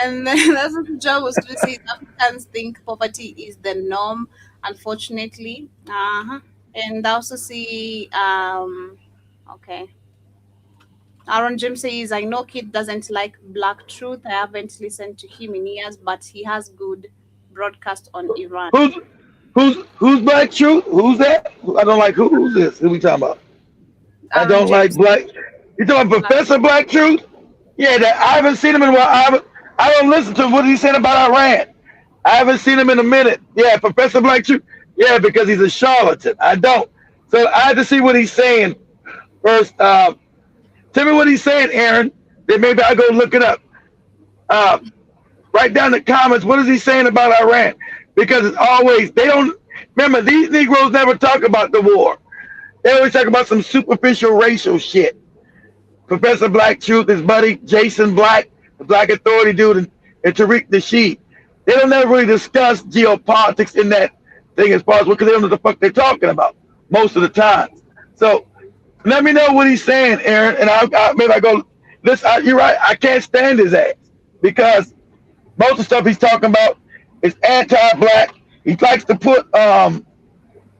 S2: And then that's what the job was to say. Africans think poverty is the norm, unfortunately. Uh-huh. And I also see, okay. Aaron Jim says, I know Kid doesn't like Black Truth. I haven't listened to him in years, but he has good broadcast on Iran.
S4: Who's Black Truth? Who's that? I don't like who's this? Who we talking about? I don't like Black. You talking about Professor Black Truth? Yeah, I haven't seen him in a while. I don't listen to what he's saying about Iran. I haven't seen him in a minute. Yeah, Professor Black Truth. Yeah, because he's a charlatan. I don't. So I had to see what he's saying first. Tell me what he's saying, Aaron. Then maybe I'll go look it up. Write down in the comments, what is he saying about Iran? Because it's always, they don't, remember, these Negroes never talk about the war. They always talk about some superficial racial shit. Professor Black Truth, his buddy Jason Black, the Black Authority dude, and Tariq Nasheed. They don't ever really discuss geopolitics in that thing as far as because they don't know what the fuck they're talking about most of the time. So let me know what he's saying, Aaron, and maybe I go, listen, you're right, I can't stand his ass because most of the stuff he's talking about is anti-black. He likes to put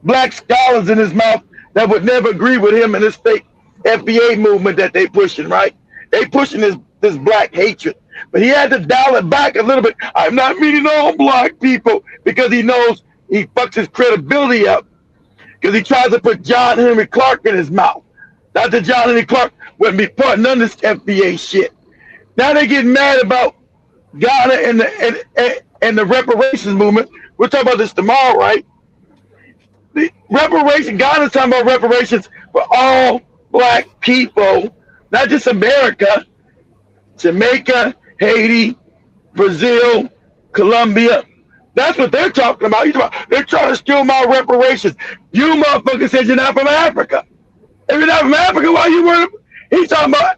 S4: black scholars in his mouth that would never agree with him and this fake FBA movement that they pushing, right? They pushing this black hatred. But he had to dial it back a little bit. I'm not meeting all black people because he knows he fucks his credibility up because he tries to put John Henry Clark in his mouth. Dr. John Henry Clark wouldn't be putting none of this FBA shit. Now they get mad about Ghana and the reparations movement. We'll talk about this tomorrow, right? The reparation, Ghana's talking about reparations for all black people, not just America, Jamaica, Haiti, Brazil, Colombia. That's what they're talking about. They're trying to steal my reparations. You motherfuckers said you're not from Africa. If you're not from Africa, why you weren't? He's talking about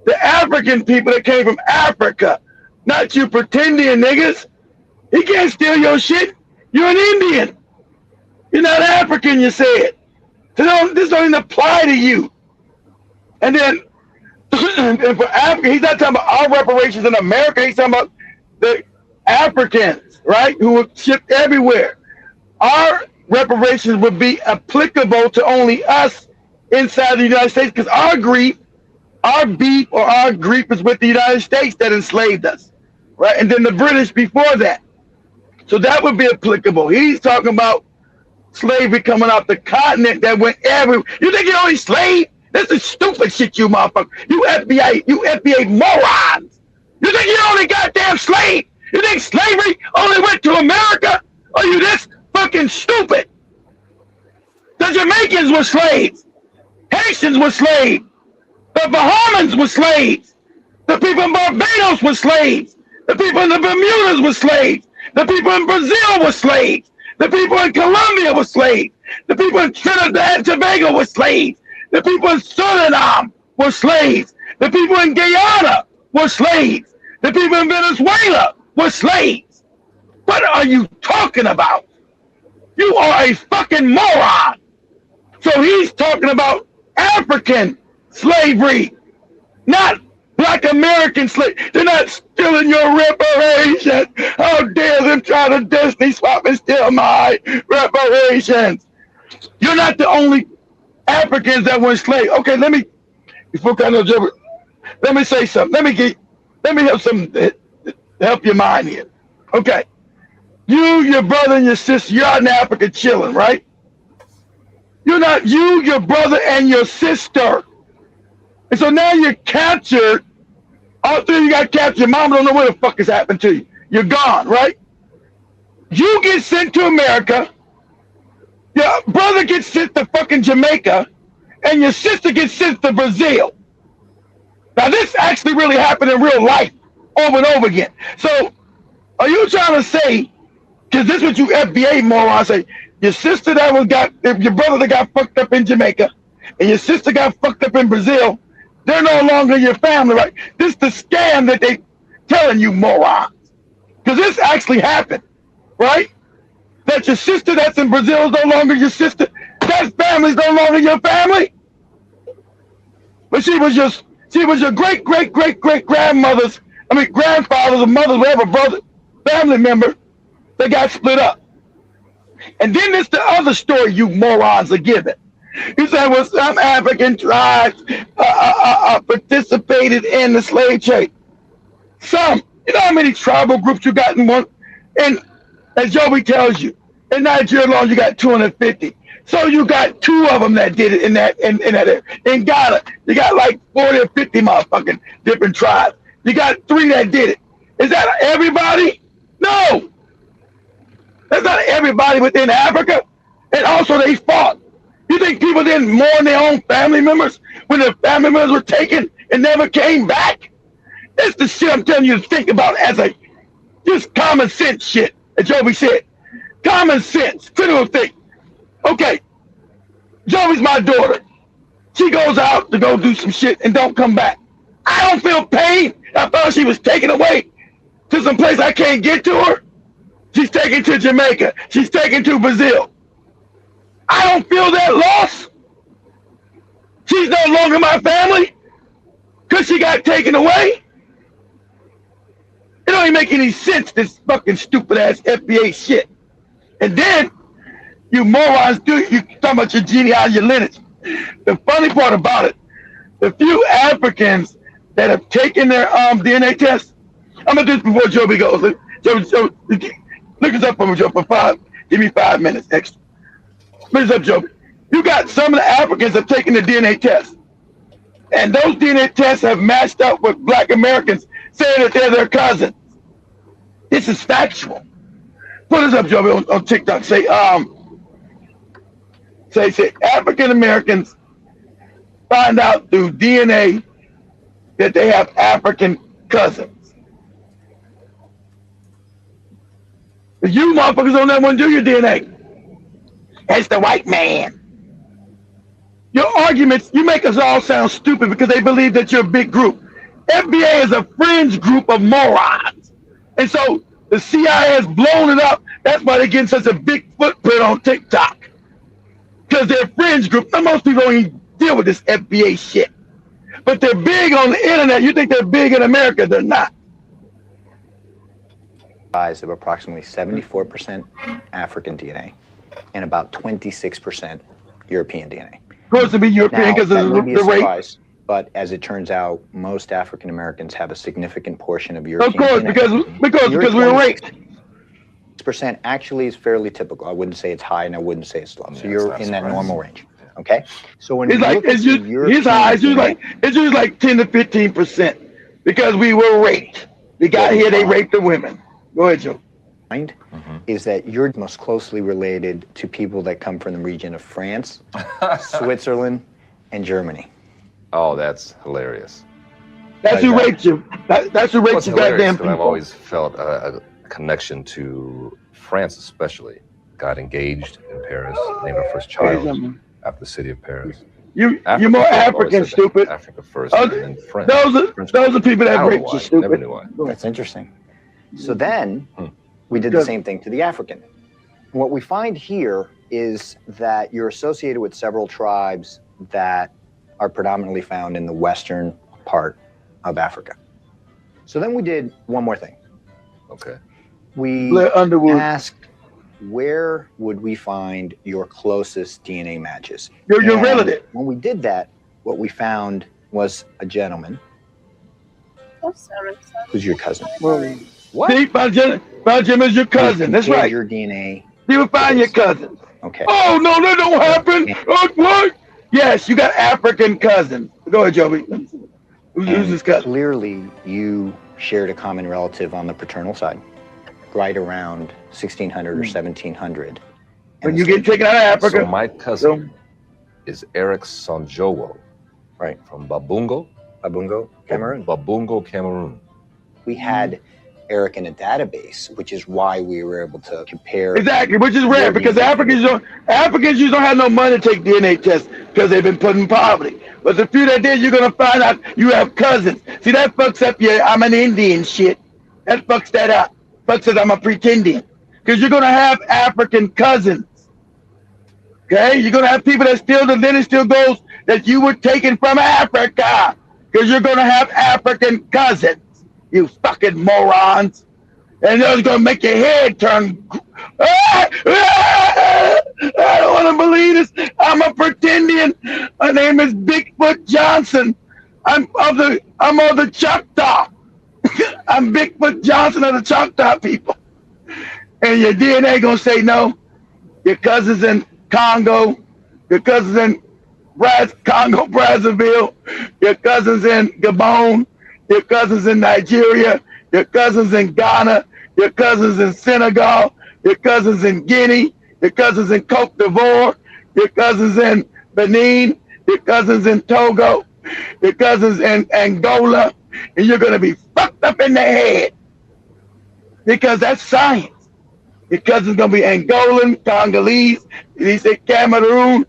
S4: the African people that came from Africa, not you pretendian niggas. He can't steal your shit. You're an Indian. You're not African, you said. So this don't even apply to you. And then and for Africa, he's not talking about our reparations in America. He's talking about the Africans, right, who were shipped everywhere. Our reparations would be applicable to only us inside the United States because our beef or our grief is with the United States that enslaved us, right? And then the British before that. So that would be applicable. He's talking about slavery coming off the continent that went everywhere. You think you're only slave? This is stupid shit, you motherfucker. You FBA morons. You think you're only goddamn slave? You think slavery only went to America? Are you this fucking stupid? The Jamaicans were slaves. Haitians were slaves. The Bahamians were slaves. The people in Barbados were slaves. The people in the Bermudas were slaves. The people in Brazil were slaves. The people in Colombia were slaves. The people in Trinidad and Tobago were slaves. The people in Suriname were slaves. The people in Guyana were slaves. The people in Venezuela were slaves. What are you talking about? You are a fucking moron. So he's talking about African slavery, not Black American slavery. They're not stealing your reparations. How dare them try to Destiny swap and steal my reparations? You're not the only Africans that were enslaved. Okay, let me say something. Let me have some to help your mind here. Okay. You, your brother, and your sister, you're out in Africa chilling, right? You're not you, your brother, and your sister. And so now you're captured. All three of you got captured. Your mom don't know what the fuck has happened to you. You're gone, right? You get sent to America. Your brother gets sent to fucking Jamaica. And your sister gets sent to Brazil. Now, this actually really happened in real life over and over again. So, are you trying to say, because this is what you FBA morons say, your sister your brother that got fucked up in Jamaica, and your sister got fucked up in Brazil, they're no longer your family, right? This is the scam that they telling you, morons. Because this actually happened, right? That your sister that's in Brazil is no longer your sister. That family's no longer your family. But she was your great grandfather's or mother's, whatever, brother, family member that got split up. And then there's the other story you morons are giving. You say, well, some African tribes participated in the slave trade. Some. You know how many tribal groups you got in one? And as Joey tells you, in Nigeria alone, you got 250. So you got 2 of them that did it in that area. In Ghana, you got like 40 or 50 motherfucking different tribes. You got 3 that did it. Is that everybody? No. That's not everybody within Africa. And also they fought. You think people didn't mourn their own family members when their family members were taken and never came back? That's the shit I'm telling you to think about as a just common sense shit, as Joey said. Common sense, critical think. Okay, Joey's my daughter. She goes out to go do some shit and don't come back. I don't feel pain. I thought she was taken away to some place I can't get to her. She's taken to Jamaica. She's taken to Brazil. I don't feel that loss. She's no longer my family because she got taken away. It don't even make any sense, this fucking stupid ass FBA shit. And then you morons you talking about your genealogy, your lineage. The funny part about it, the few Africans that have taken their DNA test, I'm gonna do this before Joby goes. Joby, look us up for me, Joe, for 5. Give me 5 minutes extra. Look us up, Joby. You got some of the Africans have taken the DNA test. And those DNA tests have matched up with Black Americans saying that they're their cousins. This is factual. Put us up, Joby, on TikTok. Say African Americans find out through DNA that they have African cousins. You motherfuckers don't ever want to do your DNA. It's the white man. Your arguments, you make us all sound stupid because they believe that you're a big group. FBA is a fringe group of morons. And so the CIA has blown it up. That's why they're getting such a big footprint on TikTok. Because they're a fringe group. Now, most people don't even deal with this FBA shit. But they're big on the internet. You think they're big in America. They're not.
S3: Of approximately 74% African DNA and about 26% European DNA.
S4: Of course, to be European because of the rate.
S3: But as it turns out, most African Americans have a significant portion of European
S4: DNA. Of course, because we're raped.
S3: Percent actually is fairly typical. I wouldn't say it's high and I wouldn't say it's low. So you're in that normal range. Okay. So when
S4: it's like it's high. It's usually like 10 to 15% because we were raped. They got here, they raped the women. Go ahead, Joe.
S3: Is that you're most closely related to people that come from the region of France, Switzerland, and Germany.
S5: Oh, that's hilarious.
S4: That's who raped you. That's who raped you, goddamn people.
S5: I've always felt a connection to France, especially. Got engaged in Paris, named our first child after the city of Paris.
S4: You're more African, stupid.
S5: Africa first, and then France.
S4: Those are people that raped you, stupid.
S5: Never knew why.
S3: That's interesting. So then we did the same thing to the African. What we find here is that you're associated with several tribes that are predominantly found in the western part of Africa. So then we did one more thing.
S5: Okay.
S3: We asked, where would we find your closest DNA matches?
S4: Your relative.
S3: When we did that, what we found was a gentleman who's your cousin.
S4: What? See, Jim is your cousin. That's right.
S3: Your DNA.
S4: You will find your cousin.
S3: Okay.
S4: Oh, no, that don't happen. What? Yes, you got African cousins. Go ahead, Joby. Who's his cousin?
S3: Clearly, you shared a common relative on the paternal side, right around 1600 or 1700.
S4: When you get taken out of Africa.
S5: So my cousin is Eric Sonjowo,
S3: right,
S5: from Babungo.
S3: Babungo, Cameroon.
S5: Babungo, Cameroon.
S3: We had Eric in a database, which is why we were able to compare.
S4: Exactly, which is rare because Africans don't have no money to take DNA tests because they've been put in poverty. But the few that did, you're gonna find out you have cousins. See, that fucks up your I'm an Indian shit. That fucks that up. Fucks it, I'm a pretendian. Because you're gonna have African cousins. Okay? You're gonna have people that still the lineage still goes that you were taken from Africa. Because you're gonna have African cousins. You fucking morons. And that's gonna make your head turn. I don't wanna believe this. I'm a pretendian. My name is Bigfoot Johnson. I'm of the Choctaw. I'm Bigfoot Johnson of the Choctaw people. And your DNA gonna say no. Your cousins in Congo, your cousins in Congo, Brazzaville, your cousins in Gabon, your cousins in Nigeria, your cousins in Ghana, your cousins in Senegal, your cousins in Guinea, your cousins in Cote d'Ivoire, your cousins in Benin, your cousins in Togo, your cousins in Angola, and you're gonna be fucked up in the head because that's science. Your cousin's gonna be Angolan, Congolese, he said Cameroon,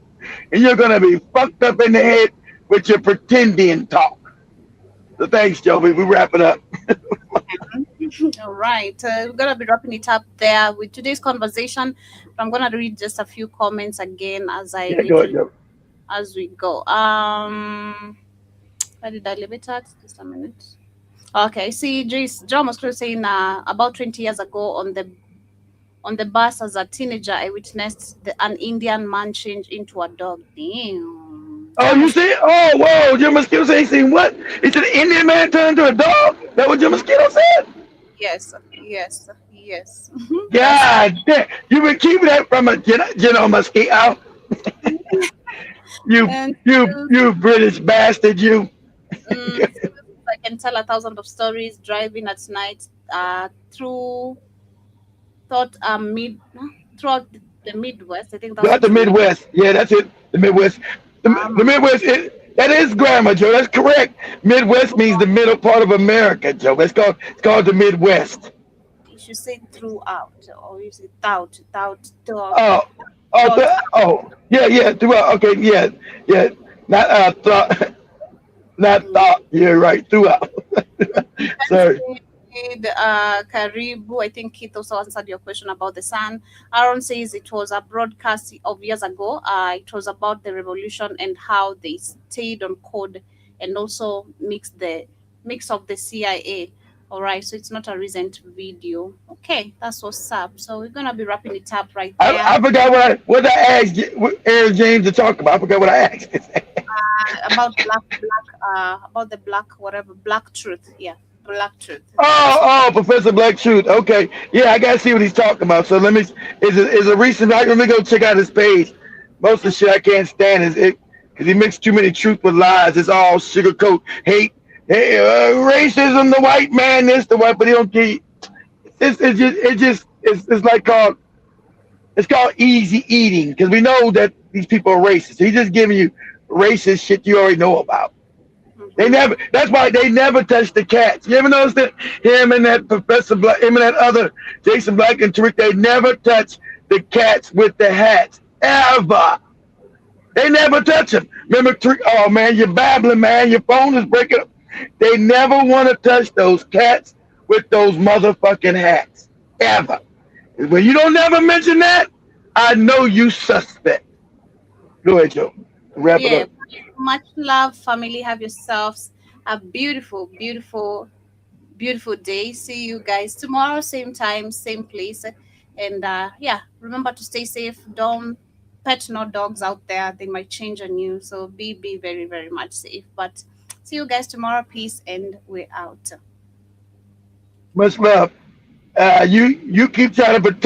S4: and you're gonna be fucked up in the head with your pretendian talk. So thanks, Joby. We wrap it up.
S2: All right, we're gonna be wrapping it up there with today's conversation. I'm gonna read just a few comments again as as we go. Where did I leave it at? Just a minute. Okay, see, John was saying about 20 years ago on the bus as a teenager, I witnessed an Indian man change into a dog. Damn.
S4: Oh, you see? Oh, whoa! Your mosquito said he seen what? He said an Indian man turned into a dog? That what your mosquito said?
S2: Yes.
S4: God damn! You been keeping that from a mosquito? you British bastard! You.
S2: I can tell 1,000 of stories driving at night throughout the Midwest. I think that's
S4: the Midwest. Yeah, that's it. The Midwest. The Midwest. That is grammar, Joe. That's correct. Midwest means the middle part of America, Joe. It's called the Midwest.
S2: You should say throughout, or you say throughout.
S4: Yeah, throughout. Okay, yeah. Not thought. Not thought. You're right. Throughout. Sorry.
S2: Karibu, I think Keith also answered your question about the sun. Aaron says it was a broadcast of years ago. It was about the revolution and how they stayed on code and also mix of the CIA. All right, so it's not a recent video. Okay, that's what's up. So we're gonna be wrapping it up right there.
S4: I forgot what I asked Aaron James to talk about. I forgot what I asked.
S2: About the Black Truth. Yeah. Black Truth.
S4: Oh, Professor Black Truth. Okay, yeah, I gotta see what he's talking about. So let me go check out his page. Most of the shit I can't stand is it because he mixed too many truth with lies. It's all sugarcoat, hate, racism. The white man, this, the white, but he don't get. It's called easy eating because we know that these people are racist. So he's just giving you racist shit you already know about. That's why they never touch the cats. You ever notice that him and that Professor Black, him and that other Jason Black and Tariq, they never touch the cats with the hats. Ever. They never touch them. Remember Tariq, oh man, you're babbling, man. Your phone is breaking up. They never want to touch those cats with those motherfucking hats. Ever. When you don't never mention that, I know you suspect. Go ahead, Joe. Wrap it up.
S2: Much love, family. Have yourselves a beautiful, beautiful, beautiful day. See you guys tomorrow, same time, same place. And remember to stay safe. Don't pet no dogs out there. They might change on you. So be very, very much safe. But see you guys tomorrow. Peace, and we're out.
S4: Much love. You keep trying to protect